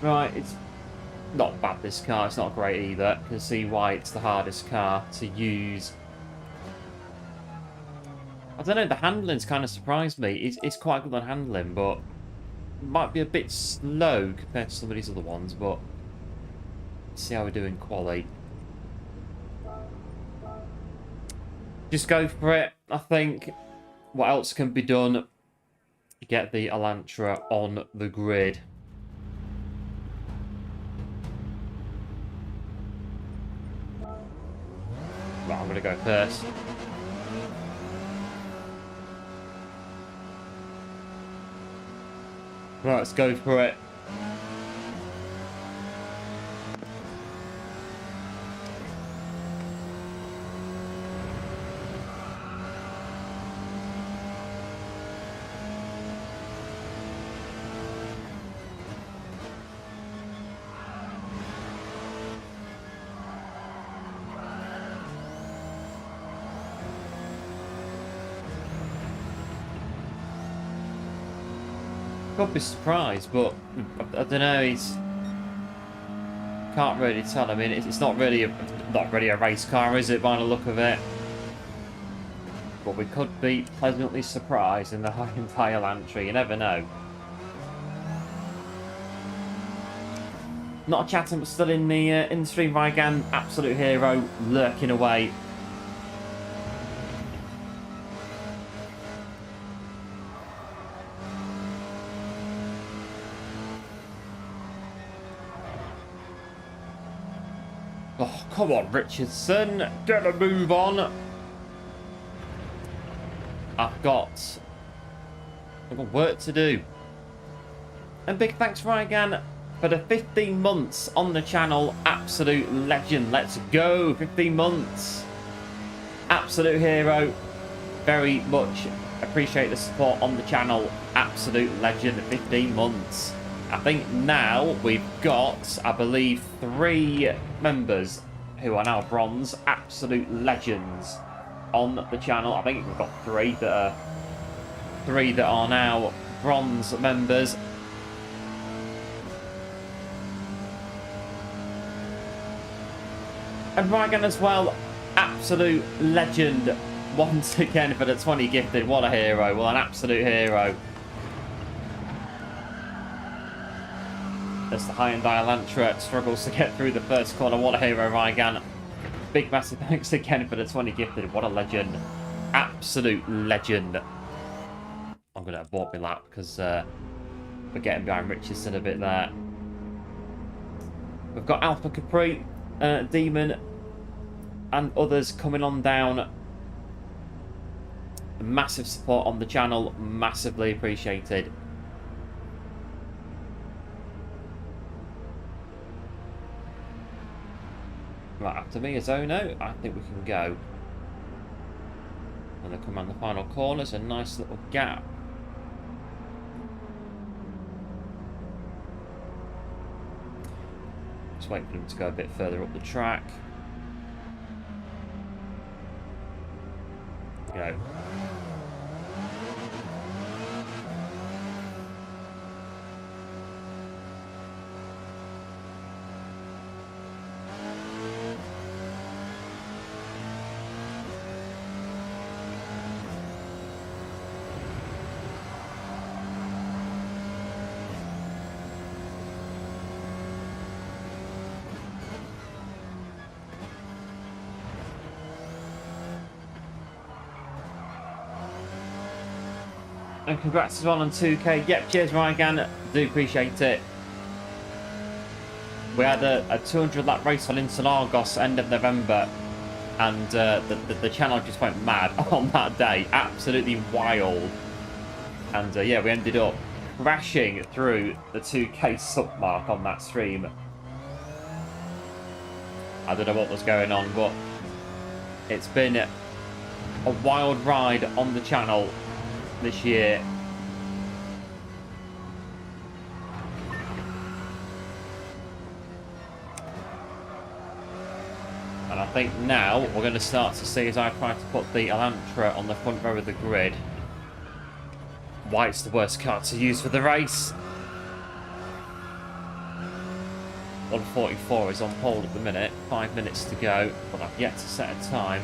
[SPEAKER 1] Right, it's not bad, this car. It's not great either. You can see why it's the hardest car to use. I don't know, the handling's kind of surprised me. It's quite good on handling, but it might be a bit slow compared to some of these other ones, but let's see how we do in quali. Just go for it, I think. What else can be done? Get the Elantra on the grid. Right, I'm going to go first. Right, let's go for it. Could be surprised, but I don't know. Can't really tell. I mean, it's not really a race car, is it? By the look of it, but we could be pleasantly surprised in the Hyundai Elantra. You never know. Not a chatting, but still in the stream. Rygan, absolute hero, lurking away. Oh, come on, Richardson. Get a move on. I've got work to do. And big thanks, Rygan, for the 15 months on the channel. Absolute legend. Let's go. 15 months. Absolute hero. Very much appreciate the support on the channel. Absolute legend. 15 months. I think now we've got, I believe, 3 members who are now bronze, absolute legends on the channel. I think we've got 3 that are now bronze members. And Rygan as well, absolute legend once again for the 20 gifted. What a hero. Well, an absolute hero. As the Hyundai Elantra struggles to get through the first corner. What a hero, Rygan. Big massive thanks again for the 20 gifted. What a legend. Absolute legend. I'm going to abort my lap because we're getting behind Richardson a bit there. We've got Alpha Capri, Demon, and others coming on down. Massive support on the channel. Massively appreciated. Right, after me is Ono. I think we can go. And they come around the final corners, a nice little gap. Just wait for them to go a bit further up the track. Go. And congrats as well on 2K. Yep, cheers, Rygan. Do appreciate it. We had a 200 lap race on Interlagos end of November, and the channel just went mad on that day. Absolutely wild. And yeah, we ended up crashing through the 2K sub mark on that stream. I don't know what was going on, but it's been a wild ride on the channel this year. And I think now we're going to start to see, as I try to put the Elantra on the front row of the grid, why it's the worst car to use for the race. 1:44 is on hold at the minute. 5 minutes to go, but I've yet to set a time.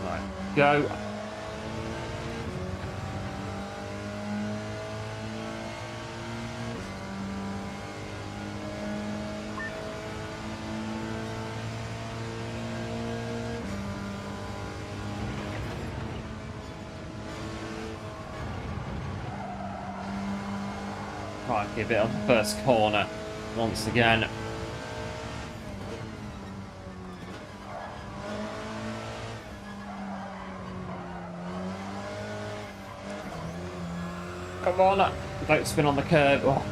[SPEAKER 1] Right, go. Crikey, a bit on the first corner once again. Come on, don't spin on the curb. Oh.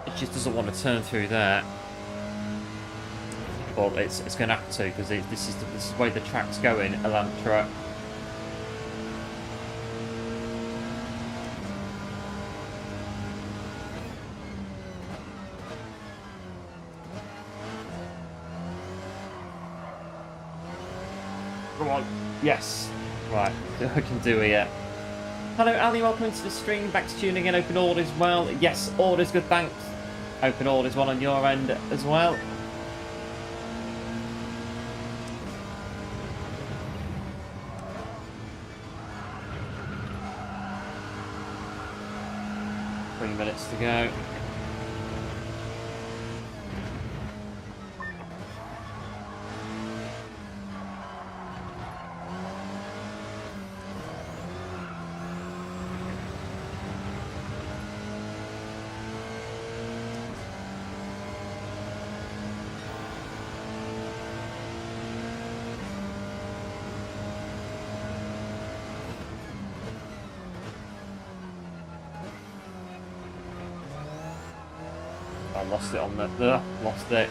[SPEAKER 1] It just doesn't want to turn through there. Well, it's going to have to, because this is the way the track's going, Elantra. Come on. Yes. Right, I can do here. Hello Ali, welcome into the stream. Back to tuning in. Open orders well. Yes, orders good, thanks. Open orders one on your end as well. Three minutes to go. I lost it on the... lost it.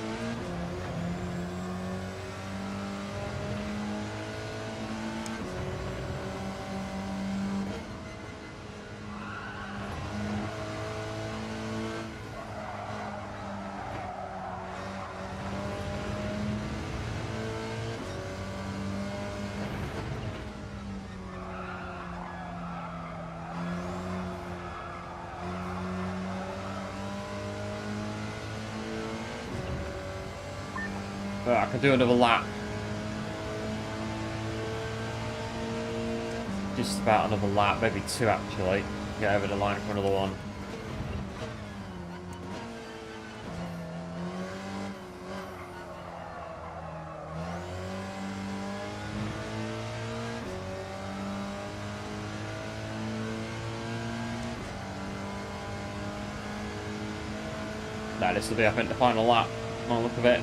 [SPEAKER 1] But I can do another lap. Just about another lap, maybe two actually. Get over the line for another one. No, this will be, I think, the final lap. On the look of it.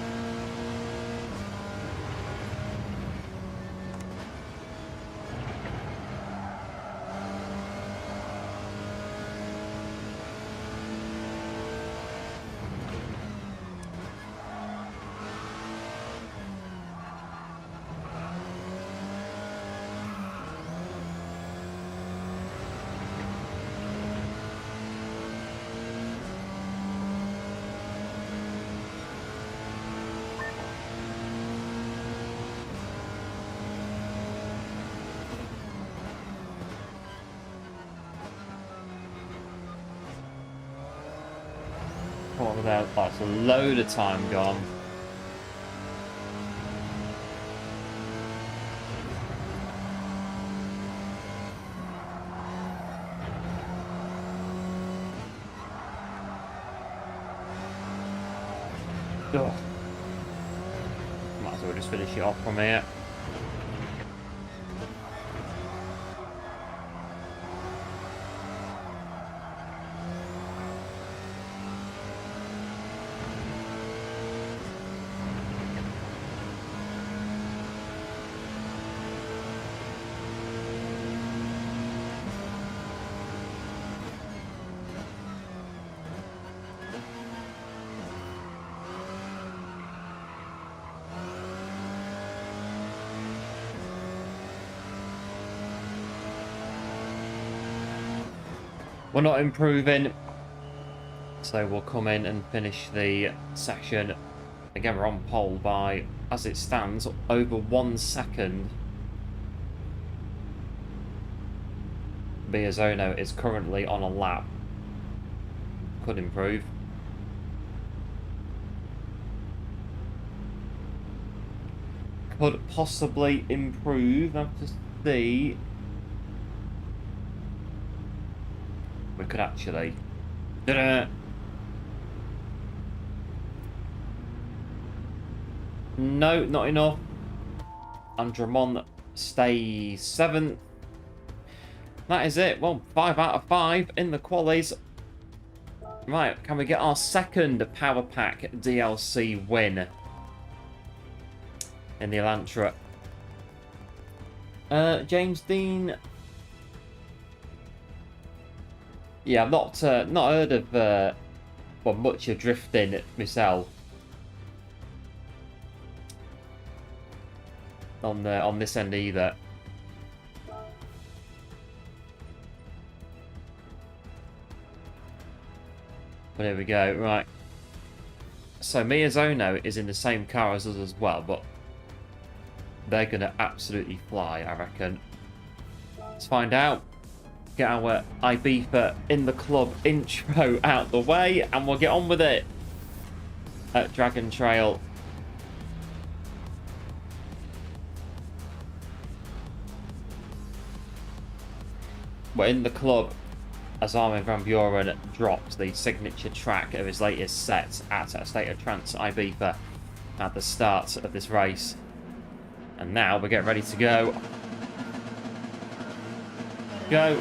[SPEAKER 1] What about that? That's a load of time gone. Ugh. we'll just finish it off from here. We're not improving, so we'll come in and finish the session. Again, we're on pole by, as it stands, over 1 second. Biazono is currently on a lap. Could improve. Could possibly improve. I have to see. We could actually. No, not enough. And Dramon stays 7th. That is it. Well, 5 out of 5 in the qualies. Right, can we get our second Power Pack DLC win in the Elantra? James Dean. Yeah, I've not heard of well, much of drifting myself on this end either. But here we go. Right. So Miyazono is in the same car as us as well, but they're gonna absolutely fly, I reckon. Let's find out. Get our Ibiza in the club intro out the way, and we'll get on with it at Dragon Trail. We're in the club as Armin van Buren drops the signature track of his latest set at A State of Trance Ibiza at the start of this race. And now we're getting ready to go. Go.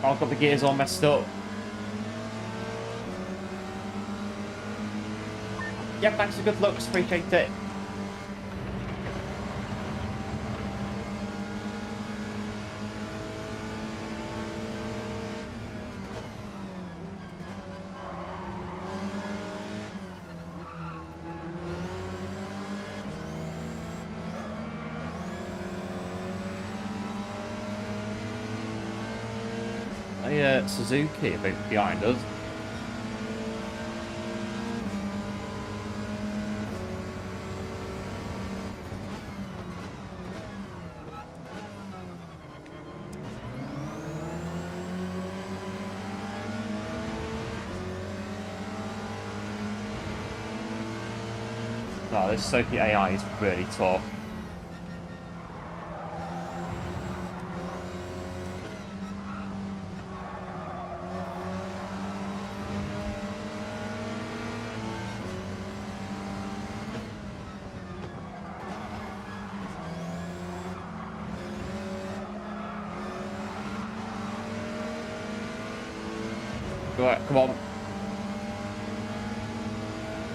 [SPEAKER 1] I've got the gears all messed up. Yeah, thanks for good looks. Appreciate it. Suzuki a bit behind us. Oh, this Sophie AI is really tough. Right, come on.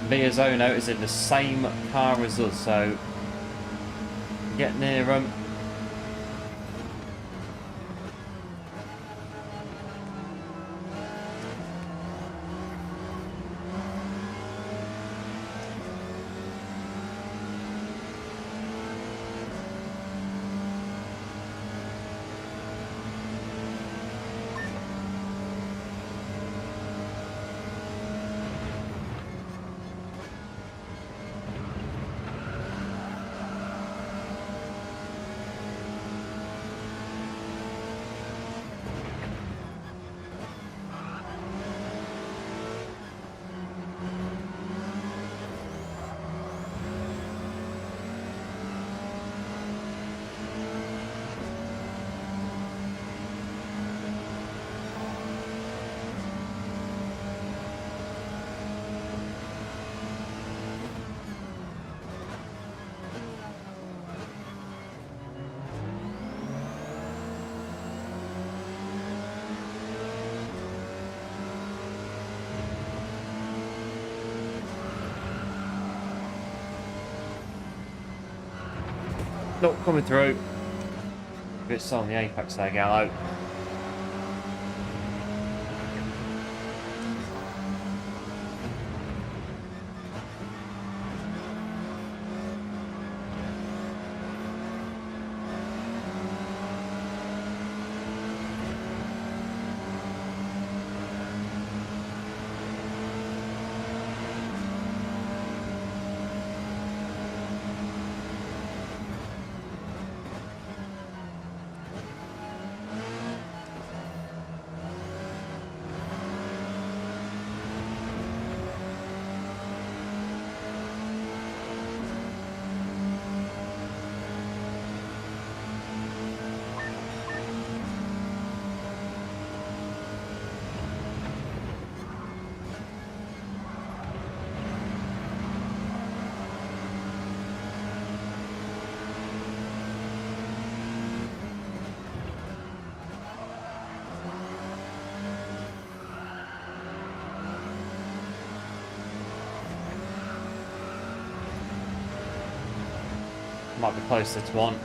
[SPEAKER 1] Miyazono is in the same car as us, so get near him. Not coming through. It's on the apex there, Gallo. Might be closer to one.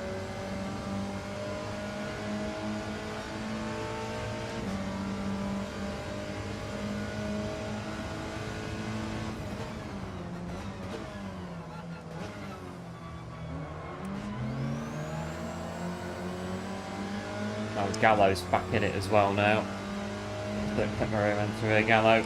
[SPEAKER 1] Oh, Gallo's back in it as well now. Don't clip my rear end through here, Gallo.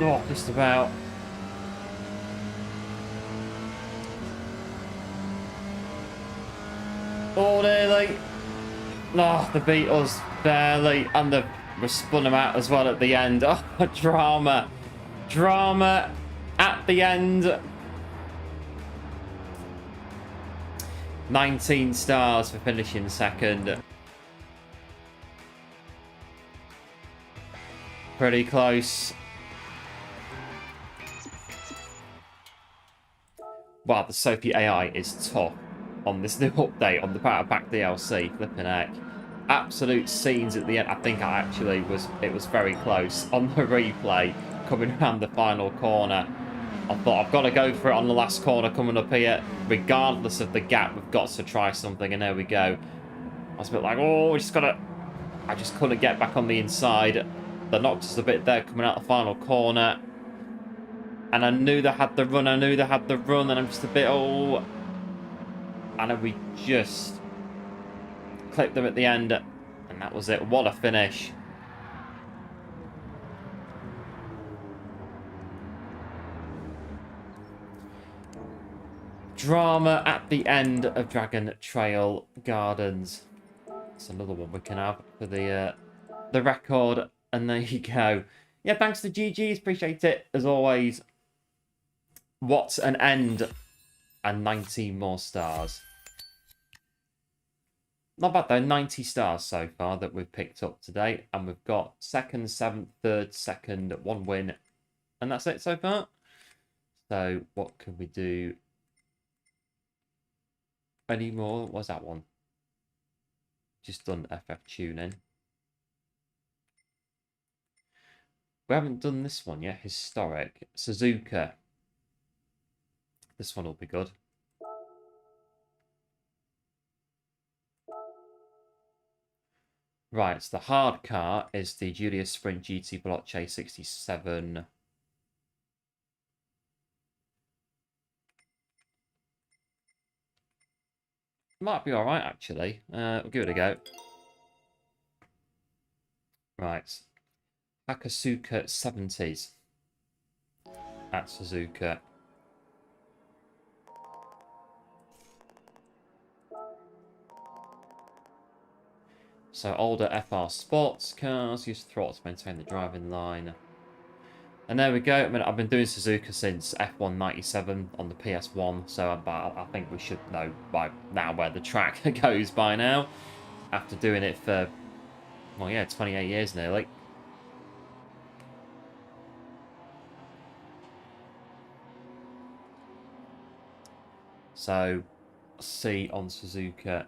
[SPEAKER 1] Oh, just about. Oh, nearly. Oh, they beat us barely. And we spun them out as well at the end. Oh, drama. Drama at the end. 19 stars for finishing second. Pretty close. Wow, the Sophie AI is tough on this new update on the Battle Pack DLC. Flipping heck. Absolute scenes at the end. I think it was very close on the replay coming around the final corner. I thought I've got to go for it on the last corner coming up here. Regardless of the gap, we've got to try something, and there we go. I was a bit like, oh, I just couldn't get back on the inside. They knocked us a bit there coming out the final corner. And I knew they had the run, and I'm just a bit, oh... And we just clipped them at the end, and that was it. What a finish. Drama at the end of Dragon Trail Gardens. That's another one we can have for the record, and there you go. Yeah, thanks to GG's, appreciate it, as always. What an end. And 19 more stars. Not bad though, 90 stars so far that we've picked up today. And we've got second, seventh, third, second, one win. And that's it so far. So what can we do? Any more? What's that one? Just done FF tuning. We haven't done this one yet. Historic. Suzuka. This one will be good. Right, so the hard car is the Julius Sprint GT Block Chase 67. Might be alright, actually. We'll give it a go. Right. Akasuka 70s. At Suzuka. So older FR sports cars, use throttle to maintain the driving line. And there we go. I mean, I've been doing Suzuka since F197 on the PS1, so I think we should know by now where the track goes by now. After doing it for, well, yeah, 28 years nearly. So, C on Suzuka.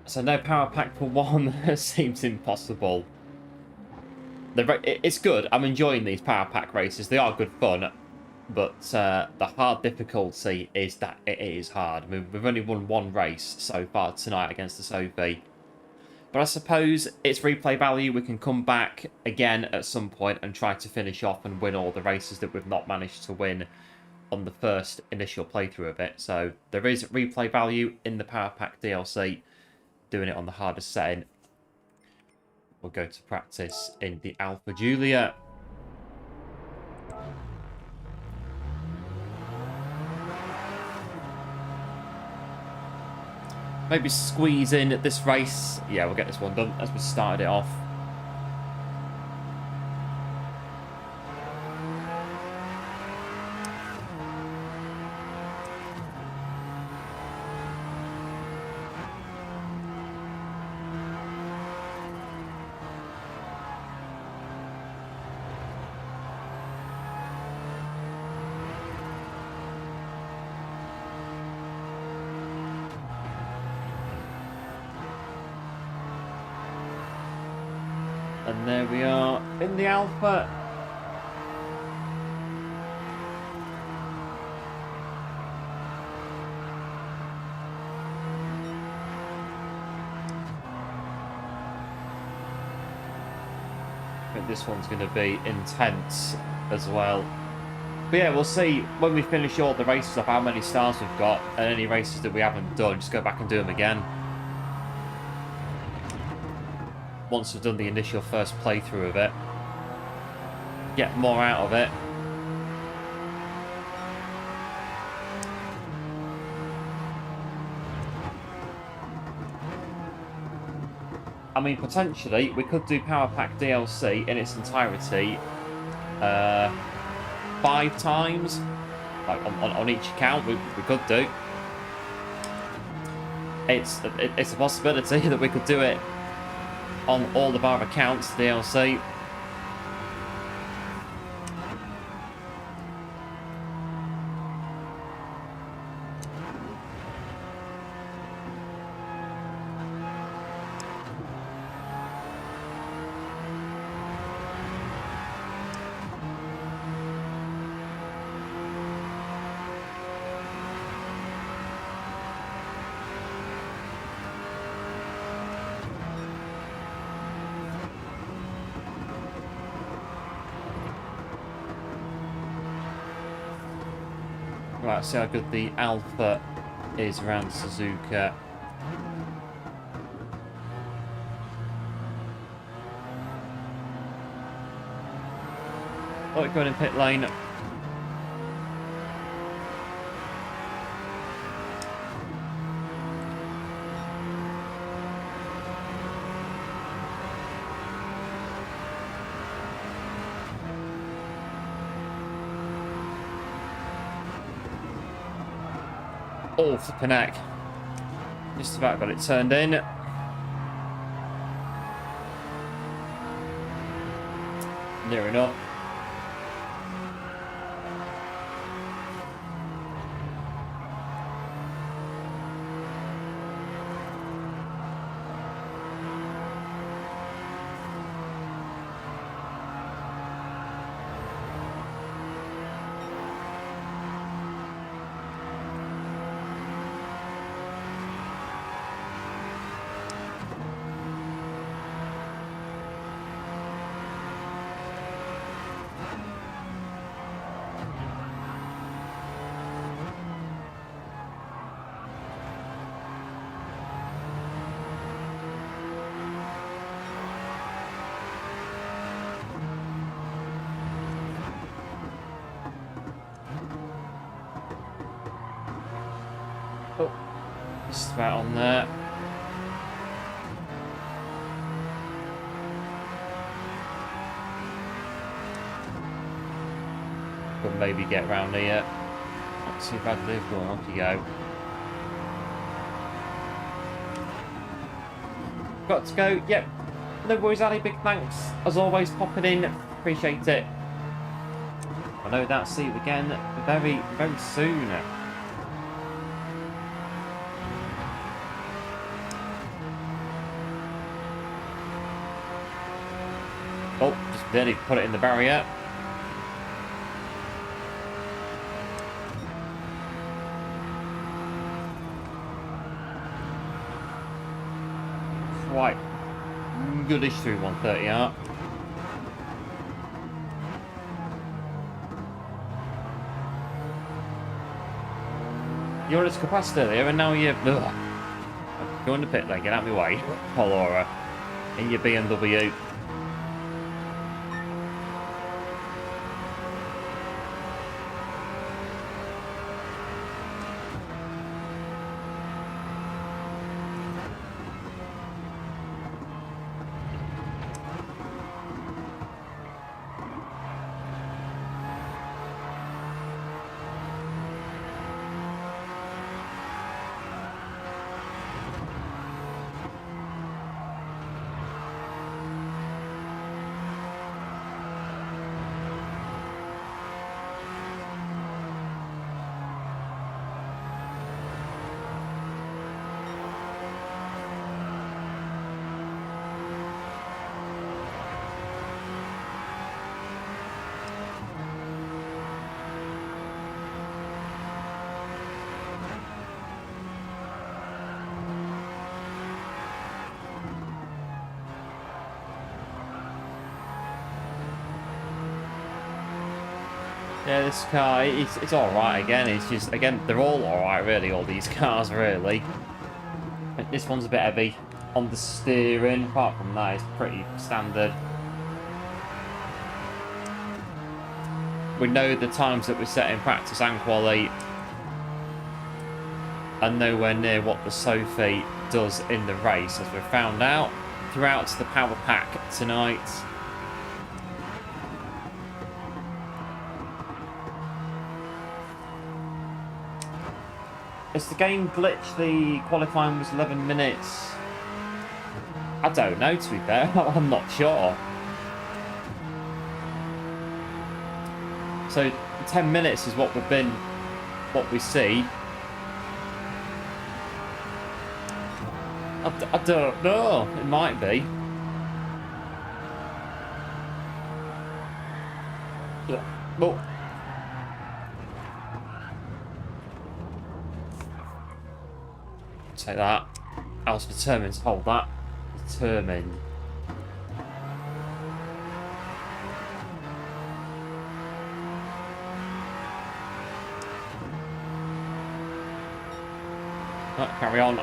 [SPEAKER 1] So no power pack for one seems impossible. It's good. I'm enjoying these power pack races. They are good fun. But the hard difficulty is that it is hard. I mean, we've only won one race so far tonight against the Sophie. But I suppose it's replay value. We can come back again at some point and try to finish off and win all the races that we've not managed to win on the first initial playthrough of it. So there is replay value in the Power Pack DLC. Doing it on the hardest setting. We'll go to practice in the Alpha Giulia. Maybe squeeze in at this race. Yeah, we'll get this one done as we started it off. And there we are in the Alpha. I think this one's going to be intense as well. But yeah, we'll see when we finish all the races of how many stars we've got, and any races that we haven't done, just go back and do them again. Once we've done the initial first playthrough of it, get more out of it. I mean, potentially, we could do Power Pack DLC in its entirety 5 times, like on each account. We could do. It's a possibility that we could do it on all of our accounts, DLC. Right, see how good the Alpha is around Suzuka. Oh, going in pit lane. Oh, flipping heck. Just about got it turned in. Near enough. Just about on there. Could maybe get round here. Not too badly. Go on, off you go. Got to go. Yep. No worries, Ali. Big thanks as always popping in. Appreciate it. I no doubt see you again very, very soon. Oh, just barely put it in the barrier. Quite goodish through 130R. You're at its capacitor there, and now you're... Go in the pit lane, get out of my way. Polora. In your BMW. Yeah, this car, it's alright again. It's just, again, they're all alright, really, all these cars, really. This one's a bit heavy on the steering. Apart from that, it's pretty standard. We know the times that we set in practice and quali are nowhere near what the Sophie does in the race, as we've found out throughout the power pack tonight. Has the game glitched? The qualifying was 11 minutes. I don't know, to be fair. I'm not sure. So 10 minutes is what we see. I don't know. It might be. Well. Take that. I was determined to hold that. Determined. Right, carry on.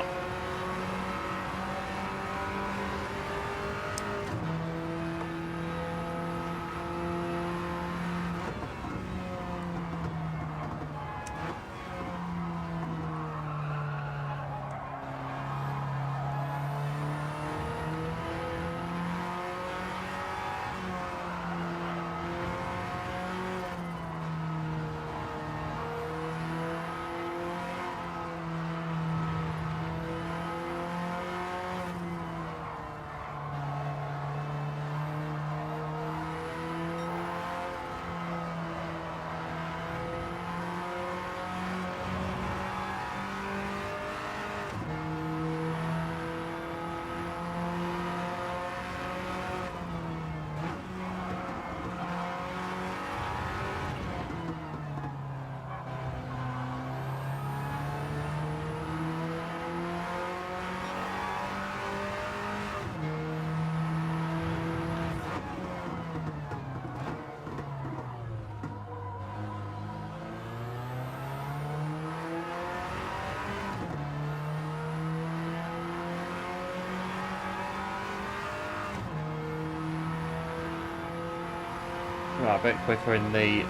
[SPEAKER 1] Right, a bit quicker in the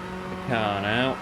[SPEAKER 1] car now.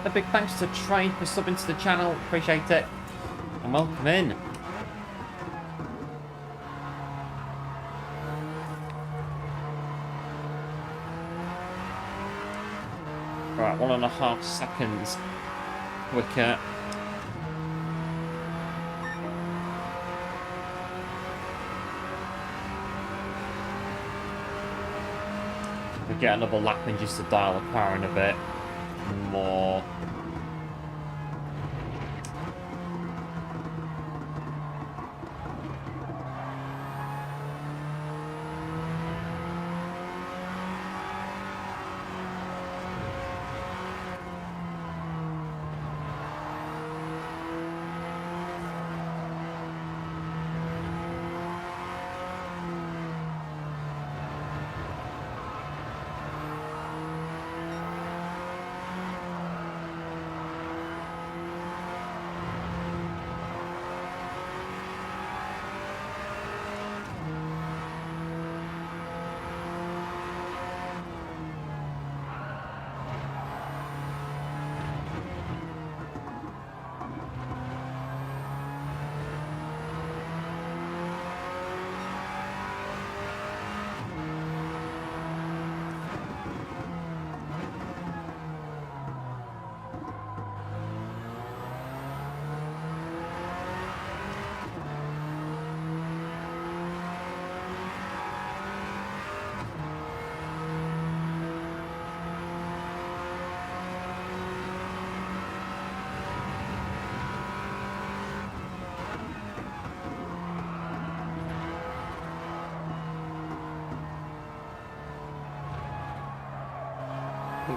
[SPEAKER 1] A big thanks to Trey for subbing to the channel. Appreciate it. And welcome in. Right, 1.5 seconds quicker. We get another lap in just to dial the car in a bit more.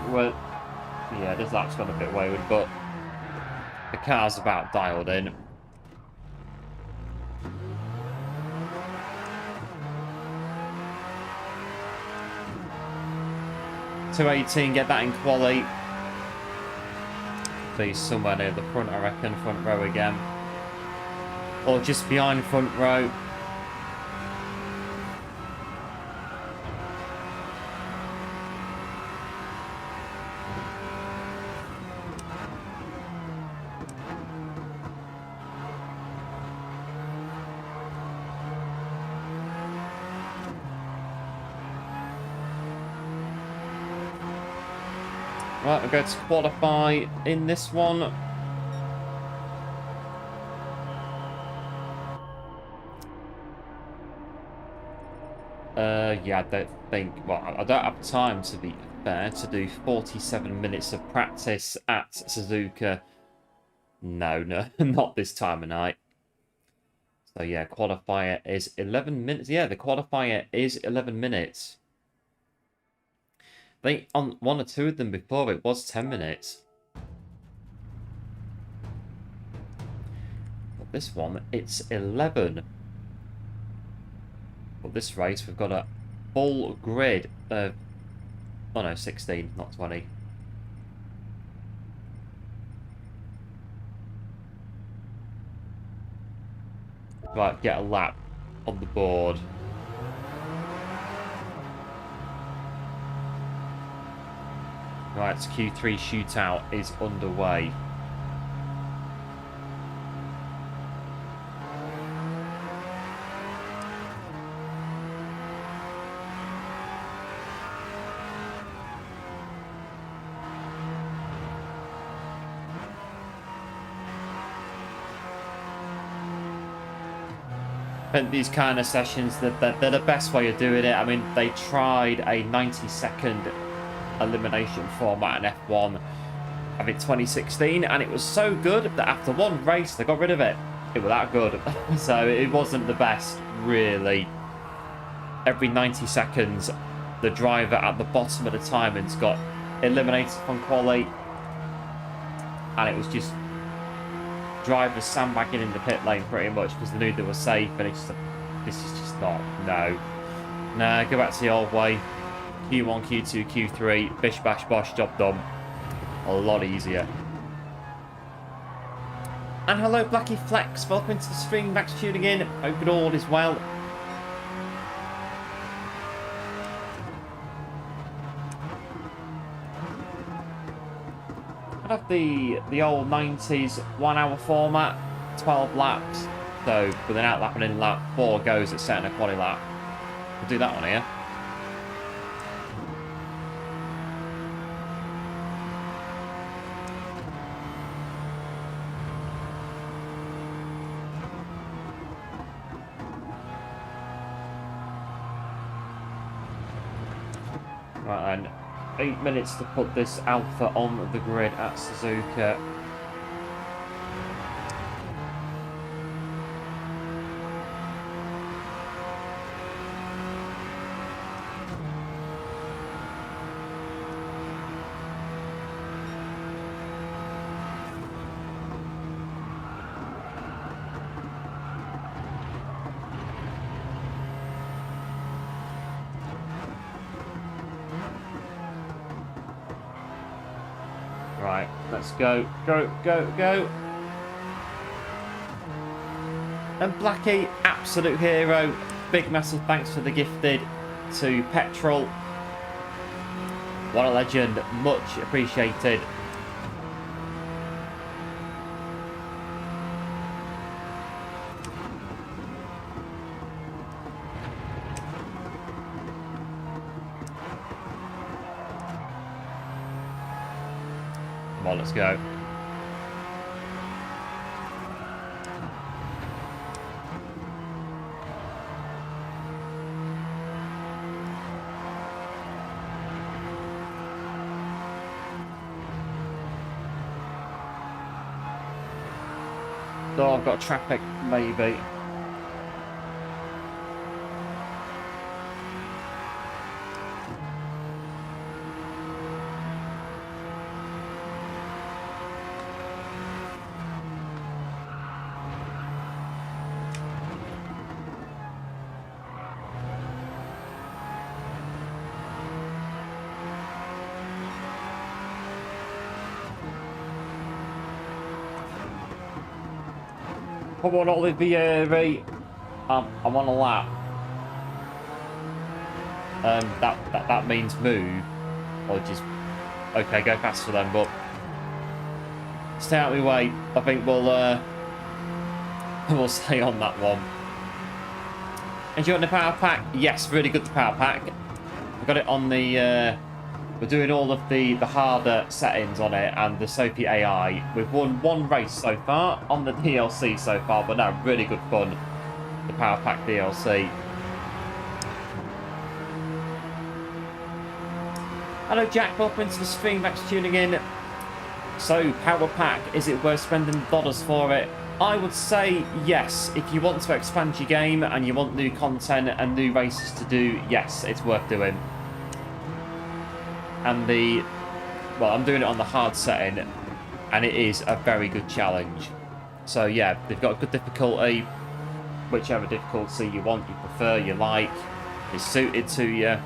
[SPEAKER 1] Well, yeah, this lap's gone a bit wayward, but the car's about dialed in. .218, get that in quali. Be somewhere near the front, I reckon, front row again. Or just behind front row. Right, we're going to qualify in this one. Yeah, I don't think... Well, I don't have time, to be fair, to do 47 minutes of practice at Suzuka. No, not this time of night. So, yeah, qualifier is 11 minutes. Yeah, the qualifier is 11 minutes. I think on one or two of them before it was 10 minutes. But this one, it's 11. But this race, we've got a full grid of... Oh no, 16, not 20. Right, get a lap on the board. Right, Q3 shootout is underway. I think these kind of sessions, they're the best way of doing it. I mean, they tried a 90-second elimination format in F1, I think 2016, and it was so good that after one race they got rid of it. It was that good. So it wasn't the best, really. Every 90 seconds the driver at the bottom of the timings got eliminated from quali, and it was just drivers sandbagging in the pit lane pretty much because they knew they were safe, and it's just, this is just not, no, go back to the old way. Q1, Q2, Q3, bish bash bosh, job done. A lot easier. And hello Blackie Flex, welcome to the stream, thanks for tuning in, hope it all is well. I'd have the old 90s 1 hour format, 12 laps. So with an outlap and in lap, 4 goes at setting a quali lap. We'll do that one here. Right then, 8 minutes to put this Alpha on the grid at Suzuka. Right, let's go, go, go, go. And Blackie, absolute hero. Big massive thanks for the gifted to Petrol. What a legend, much appreciated. Come on, let's go. Oh, I've got traffic, maybe. Come on, Olivieri. I'm on a lap. That means move, or just okay, go faster then. But stay out of my way. I think we'll stay on that one. Enjoying the power pack? Yes, really good. The power pack. We got it on the. We're doing all of the harder settings on it and the Sophie AI. We've won 1 race so far on the DLC so far, but no, really good fun. The Power Pack DLC. Hello Jack, welcome into the stream, thanks for tuning in. So, Power Pack, is it worth spending dollars for it? I would say yes. If you want to expand your game and you want new content and new races to do, yes, it's worth doing. And well, I'm doing it on the hard setting, and it is a very good challenge. So yeah, they've got a good difficulty, whichever difficulty you want, you prefer, you like, is suited to you.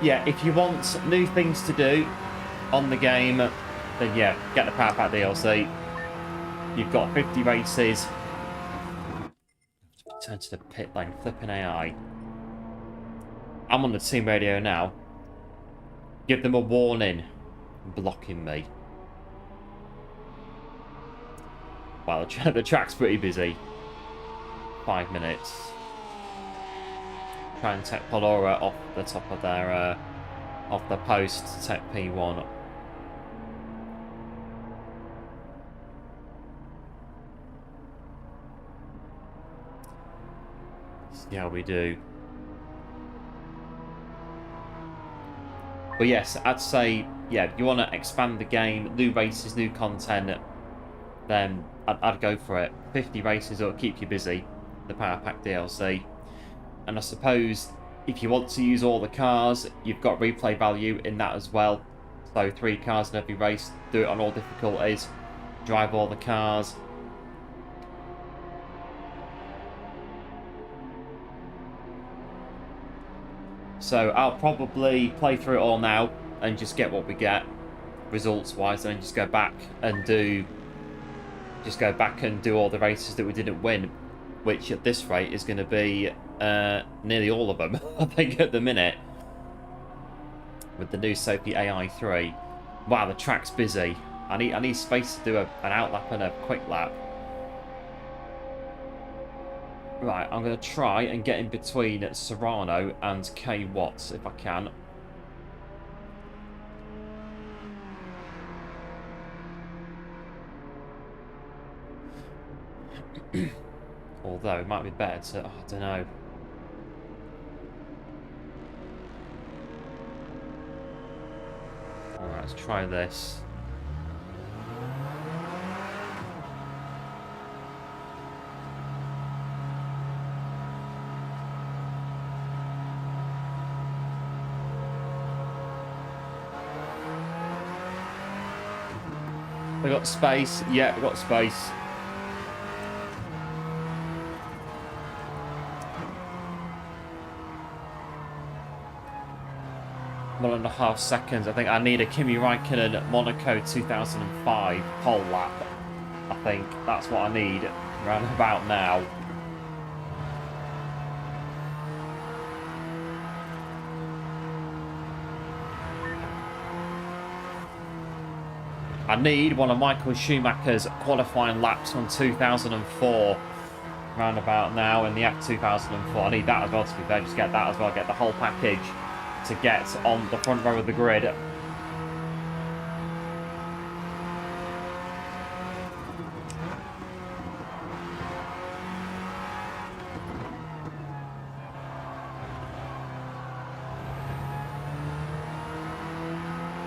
[SPEAKER 1] Yeah, if you want new things to do on the game, then yeah, get the Power Pack DLC. You've got 50 races. Turn to the pit lane, flipping AI. I'm on the team radio now. Give them a warning. Blocking me. Wow, the track's pretty busy. 5 minutes. Try and take Polora off the top of their, off the post to take P1. See how we do. But yes, I'd say, yeah, if you want to expand the game, new races, new content, then I'd go for it. 50 races will keep you busy, the Power Pack DLC. And I suppose if you want to use all the cars, you've got replay value in that as well. So 3 cars in every race, do it on all difficulties, drive all the cars. So I'll probably play through it all now and just get what we get results wise, and then just go back and do all the races that we didn't win. which at this rate is going to be nearly all of them, I think, at the minute, with the new Sophie AI3. Wow, the track's busy. I need space to do an outlap and a quick lap. Right, I'm going to try and get in between Serrano and K Watts if I can. Although, it might be better to... Oh, I don't know. Alright, let's try this. We got space. Yeah, we got space. One and a half seconds. I think I need a Kimi Räikkönen Monaco 2005 pole lap. I think that's what I need around about now. I need one of Michael Schumacher's qualifying laps from 2004 round about now in the F 2004. I need that as well, to be fair. Just get that as well. Get the whole package to get on the front row of the grid.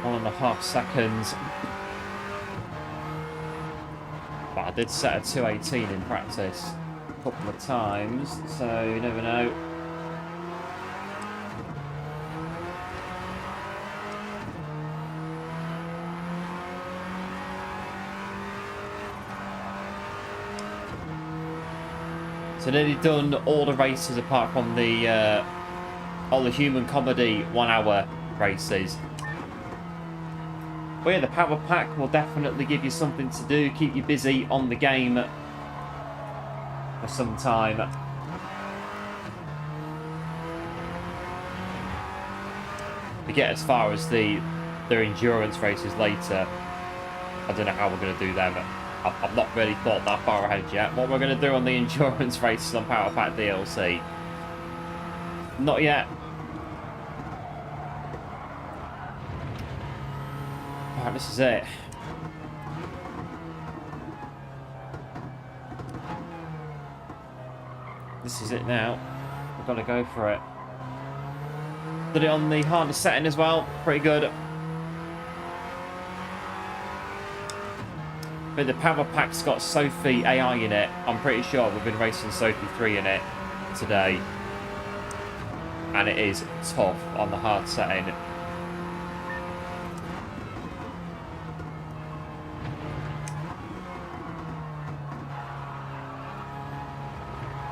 [SPEAKER 1] One and a half seconds. But I did set a 2:18 in practice a couple of times, so you never know. So nearly done all the races apart from the all the human comedy 1 hour races. But yeah, the power pack will definitely give you something to do, keep you busy on the game for some time. We get as far as their endurance races later. I don't know how we're going to do them. I've not really thought that far ahead yet. What we're going to do on the endurance races on Power Pack DLC. Not yet. Alright, this is it. This is it now. We've got to go for it. Did it on the harness setting as well. Pretty good. But the power pack's got Sophie AI in it. I'm pretty sure we've been racing Sophie 3 in it today. And it is tough on the hard setting.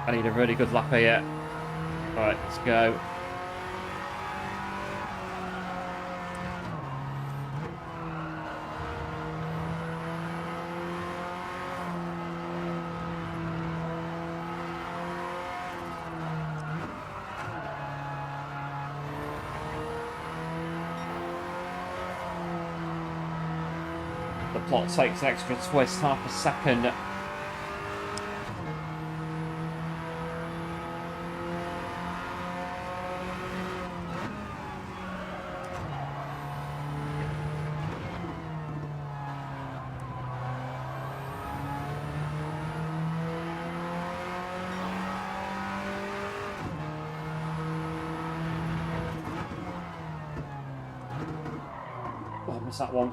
[SPEAKER 1] I need a really good lap here. Alright, let's go. The plot takes an extra twist, half a second. Oh, I missed that one.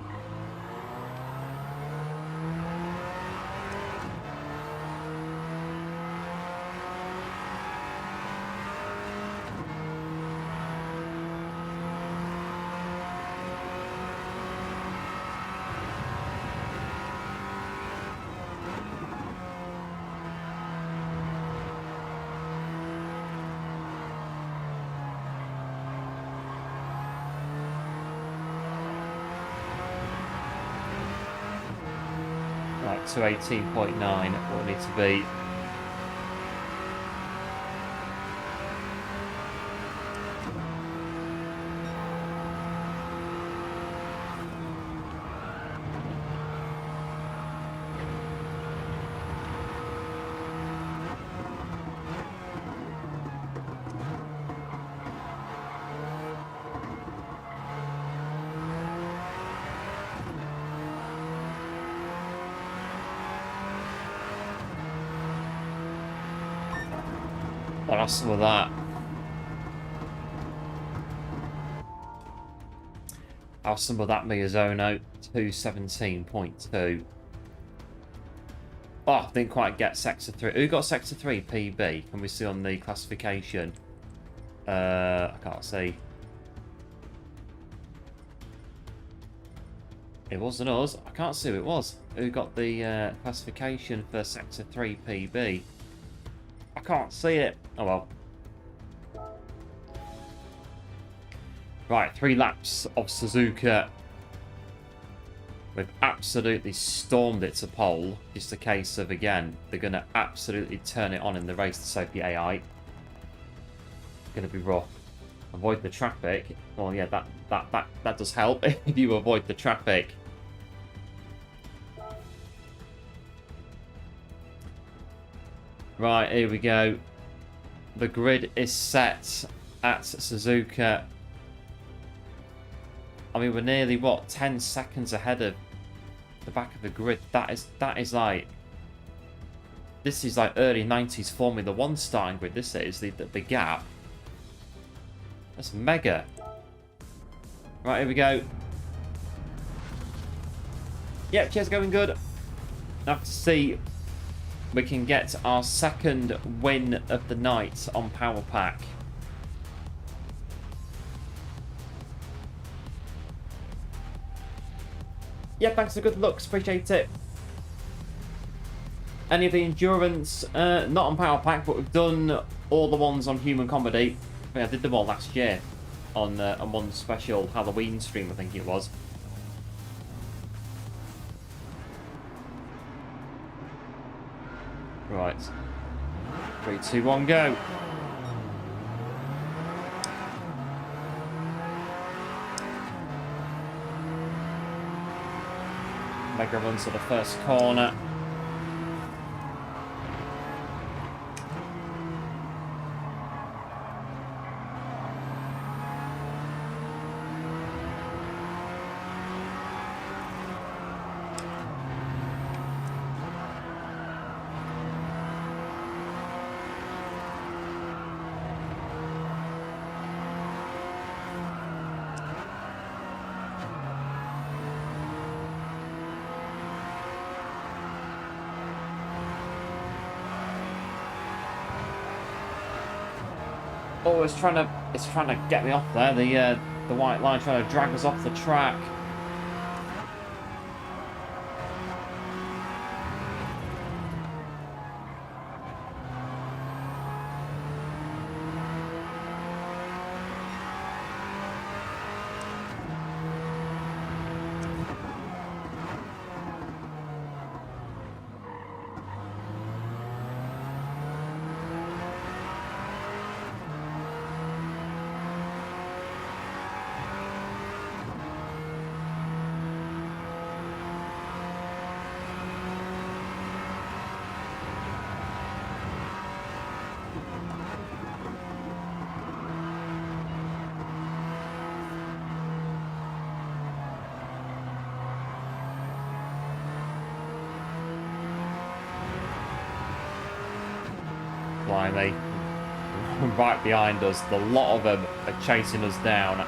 [SPEAKER 1] Right, to 18.9, what we need to be. I'll have some of that. I'll have some of that Miyazono 217.2. Oh, didn't quite get Sector 3. Who got Sector 3 PB? Can we see on the classification? I can't see. It wasn't us. I can't see who it was. Who got the classification for Sector 3 PB? I can't see it. Oh well. Right, 3 laps of Suzuka. We've absolutely stormed it to pole. Just a case of, again, they're going to absolutely turn it on in the race to save the AI. It's going to be rough. Avoid the traffic. Well, yeah, that does help if you avoid the traffic. Right, here we go. The grid is set at Suzuka. I mean, we're nearly, what, 10 seconds ahead of the back of the grid. That is like... This is like early 90s Formula 1 starting grid. This is the gap. That's mega. Right, here we go. Yep, chair's going good. Now to see we can get our second win of the night on Power Pack. Yeah, thanks for good looks. Appreciate it. Any of the endurance, not on Power Pack, but we've done all the ones on Human Comedy. I think I did them all last year on one special Halloween stream, I think it was. Right. 3, 2, 1, go. Mega runs to the first corner. Oh, it's trying to get me off there. The white line trying to drag us off the track. Blimey. Right behind us. The lot of them are chasing us down.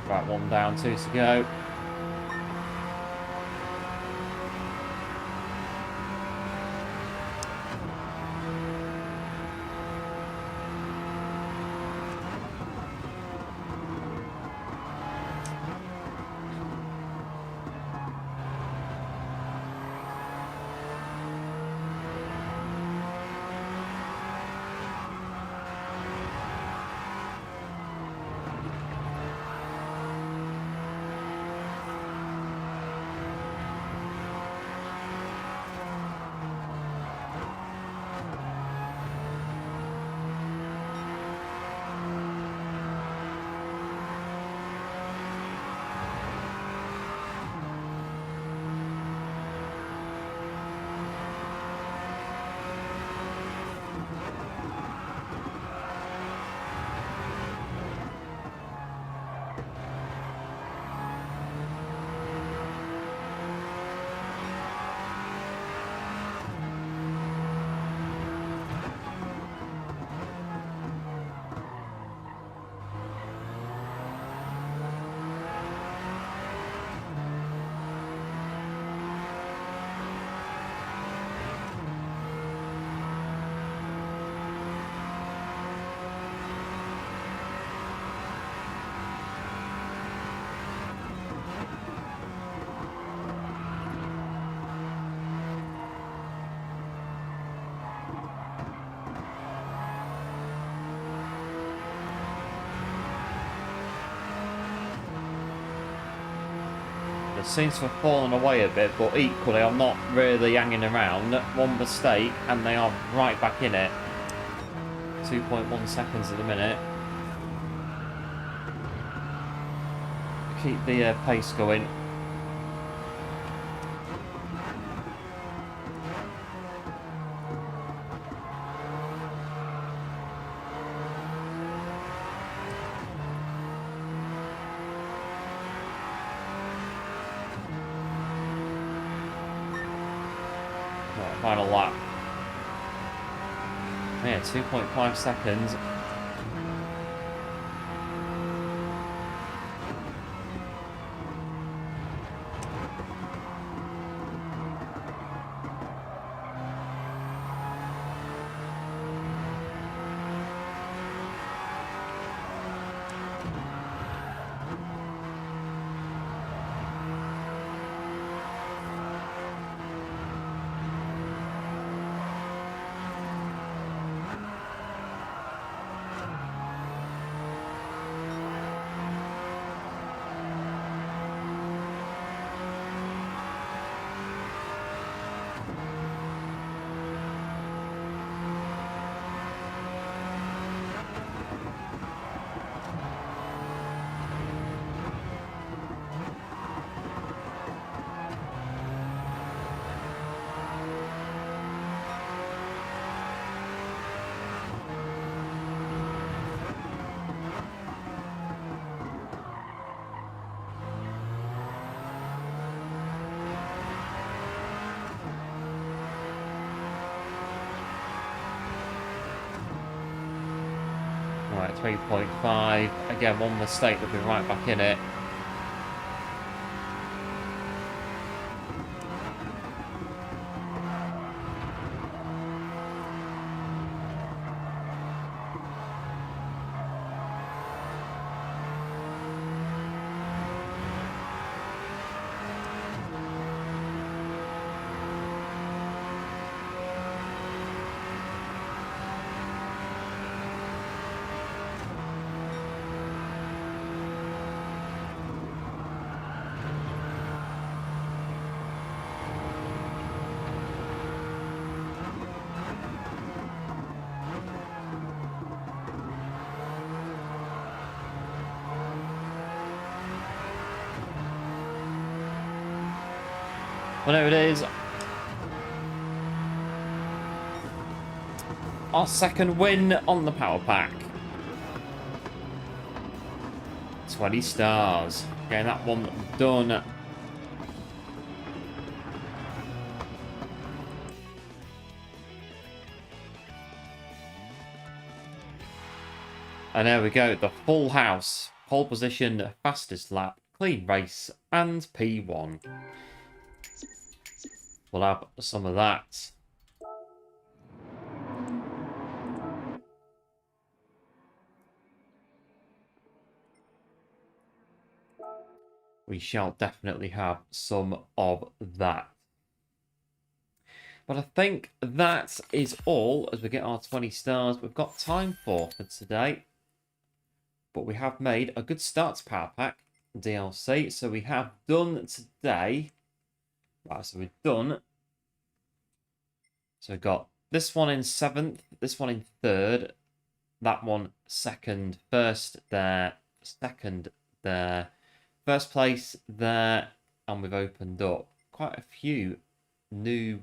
[SPEAKER 1] Right, 1 down, 2 to go. It seems to have fallen away a bit, but equally I'm not really hanging around. One mistake and they are right back in it. 2.1 seconds at the minute. Keep the pace going. Right, final lap. Yeah, 2.5 seconds. Right, 3.5. Again, one mistake, they'll be right back in it. Well, there it is. Our second win on the power pack. 20 stars. Getting that one done. And there we go. The full house. Pole position, fastest lap, clean race, and P1. We'll have some of that. We shall definitely have some of that. But I think that is all as we get our 20 stars we've got time for today. But we have made a good start to Power Pack DLC. So we have done today. Right, so we've done. So we've got this one in 7th, this one in 3rd, that one 2nd, 1st there, 2nd there, 1st place there, and we've opened up quite a few new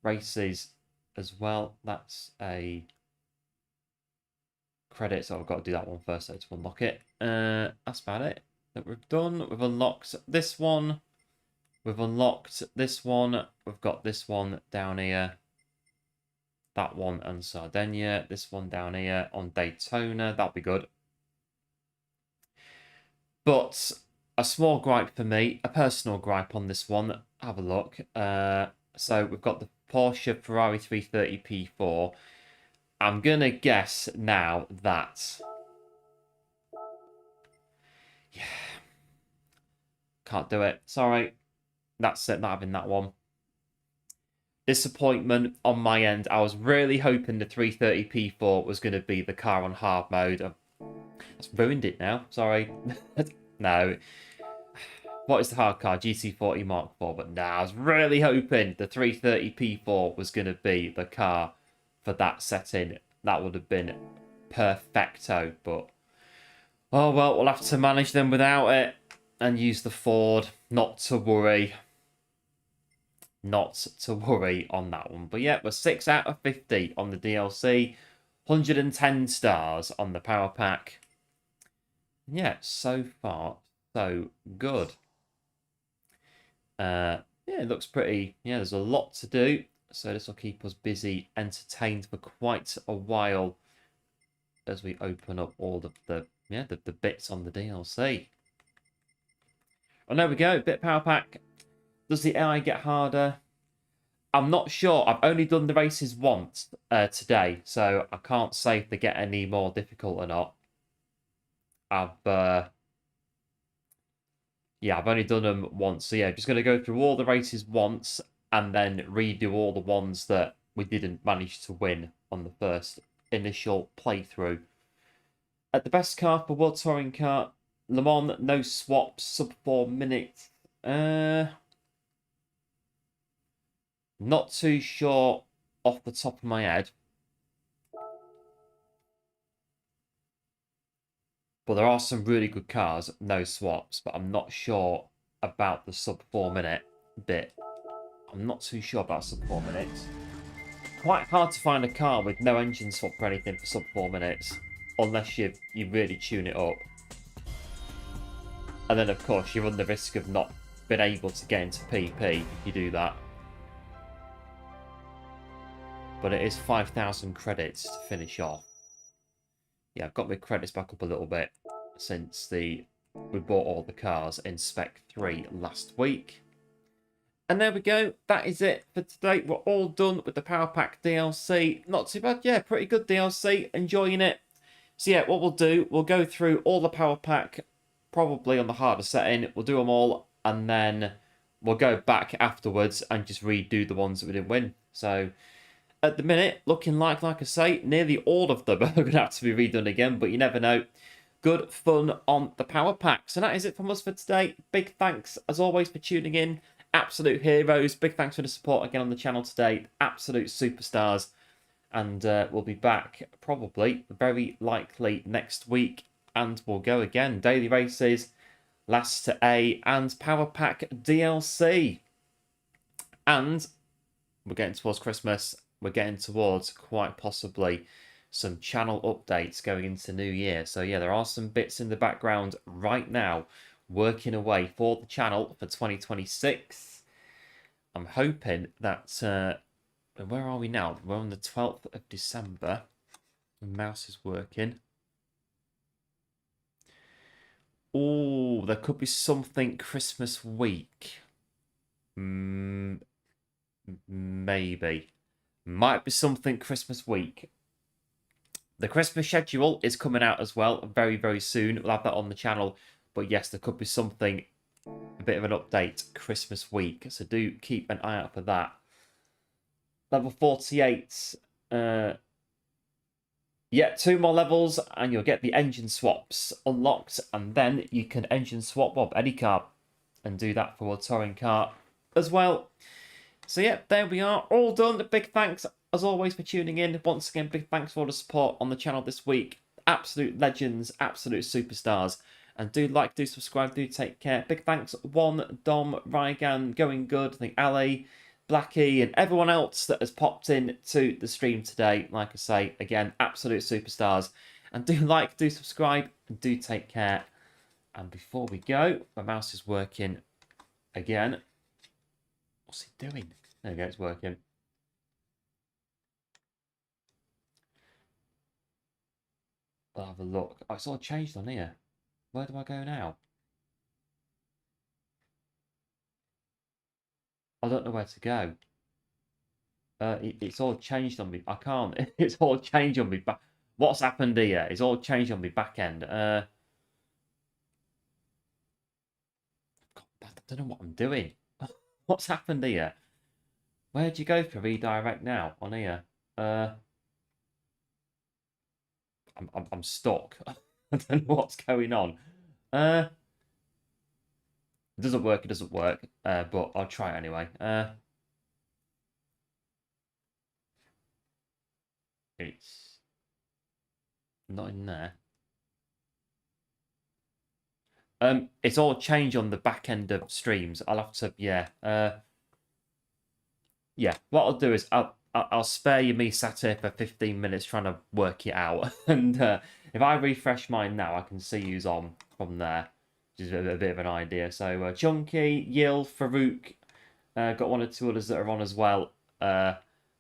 [SPEAKER 1] races as well. That's a credit, so I've got to do that one first to unlock it. That's about it that we've done. We've unlocked this one. We've unlocked this one. We've got this one down here. That one on Sardinia. This one down here on Daytona. That'll be good. But a small gripe for me, a personal gripe on this one. Have a look. So we've got the Porsche Ferrari 330 P4. I'm going to guess now that... Yeah. Can't do it. Sorry. That's it, not having that one. Disappointment on my end. I was really hoping the 330 P4 was going to be the car on hard mode. That's ruined it now. Sorry. No. What is the hard card? GT40 Mark IV. But nah, I was really hoping the 330p4 was going to be the car for that setting. That would have been perfecto. But, oh well, we'll have to manage them without it and use the Ford. Not to worry. Not to worry on that one. But yeah, we're 6 out of 50 on the DLC. 110 stars on the power pack. Yeah, so far, so good. Yeah, it looks pretty. Yeah, there's a lot to do. So this will keep us busy, entertained for quite a while as we open up all of the bits on the DLC. Oh, there we go. Bit power pack. Does the AI get harder? I'm not sure. I've only done the races once today, so I can't say if they get any more difficult or not. Yeah, I've only done them once. So yeah, just going to go through all the races once and then redo all the ones that we didn't manage to win on the first initial playthrough. At the best car for World Touring Car, Le Mans, no swaps, sub 4 minutes. Not too sure off the top of my head. But there are some really good cars, no swaps, but I'm not sure about the sub 4 minute bit. I'm not too sure about sub 4 minutes. Quite hard to find a car with no engine swap or anything for sub 4 minutes, unless you really tune it up. And then of course you run the risk of not being able to get into PP if you do that. But it is 5,000 credits to finish off. Yeah, I've got my credits back up a little bit since we bought all the cars in Spec 3 last week. And there we go. That is it for today. We're all done with the Power Pack DLC. Not too bad. Yeah, pretty good DLC. Enjoying it. So yeah, what we'll do, we'll go through all the Power Pack, probably on the harder setting. We'll do them all, and then we'll go back afterwards and just redo the ones that we didn't win. So at the minute, looking like I say, nearly all of them are going to have to be redone again, but you never know. Good fun on the Power Pack. So that is it from us for today. Big thanks, as always, for tuning in. Absolute heroes. Big thanks for the support again on the channel today. Absolute superstars. And we'll be back probably, very likely, next week. And we'll go again. Daily races, last to A, and Power Pack DLC. And we're getting towards Christmas. We're getting towards quite possibly some channel updates going into New Year. So yeah, there are some bits in the background right now working away for the channel for 2026. I'm hoping that where are we now? We're on the 12th of December. The mouse is working. Oh, there could be something Christmas week. Maybe. Might be something Christmas week. The Christmas schedule is coming out as well very, very soon. We'll have that on the channel. But yes, there could be something, a bit of an update Christmas week. So do keep an eye out for that. Level 48. Yeah, 2 more levels and you'll get the engine swaps unlocked. And then you can engine swap up any car and do that for a touring car as well. So yeah, there we are, all done. Big thanks as always for tuning in. Once again, big thanks for all the support on the channel this week. Absolute legends, absolute superstars. And do like, do subscribe, do take care. Big thanks, One, Dom, Rygan, Going Good, I think Ali, Blackie, and everyone else that has popped in to the stream today. Like I say, again, absolute superstars. And do like, do subscribe, and do take care. And before we go, my mouse is working again. What's it doing? There we go, it's working. I'll have a look. Oh, it's all changed on here. Where do I go now? I don't know where to go. It's all changed on me. I can't. It's all changed on me. What's happened here? It's all changed on me back end. I don't know what I'm doing. What's happened here? Where'd you go for redirect now on here? I'm stuck. I don't know what's going on. It doesn't work, it doesn't work. But I'll try it anyway. It's not in there. It's all changed on the back end of streams. I'll have to, yeah. Yeah, what I'll do is I'll spare you me sat here for 15 minutes trying to work it out. And if I refresh mine now, I can see who's on from there, which is a bit of an idea. So Chunky, Yil, Farouk, got one or two others that are on as well.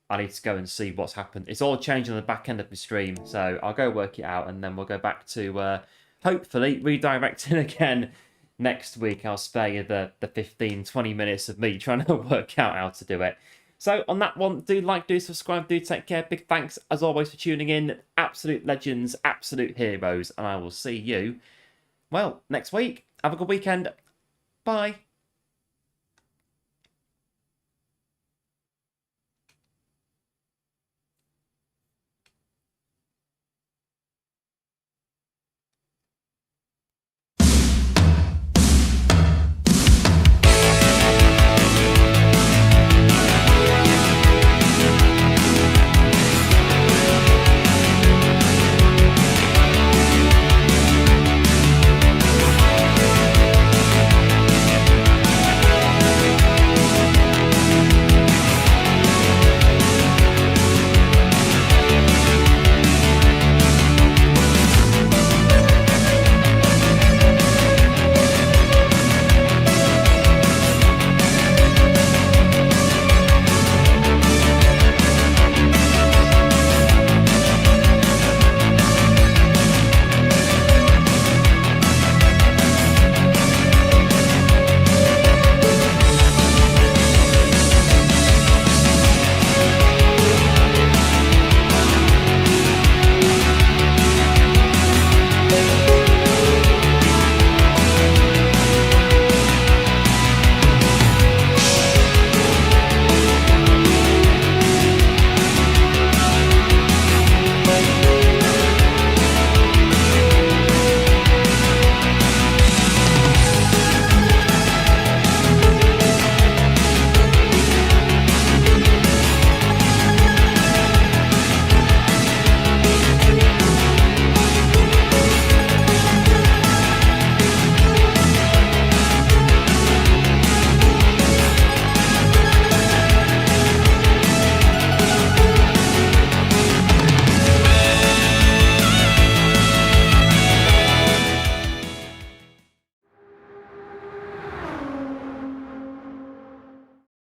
[SPEAKER 1] I need to go and see what's happened. It's all changed on the back end of the stream, so I'll go work it out, and then we'll go back to hopefully redirecting again next week. I'll spare you the 15-20 minutes of me trying to work out how to do it. So on that one, do like, do subscribe, do take care. Big thanks as always for tuning in. Absolute legends, absolute heroes, and I will see you, well, next week. Have a good weekend. Bye.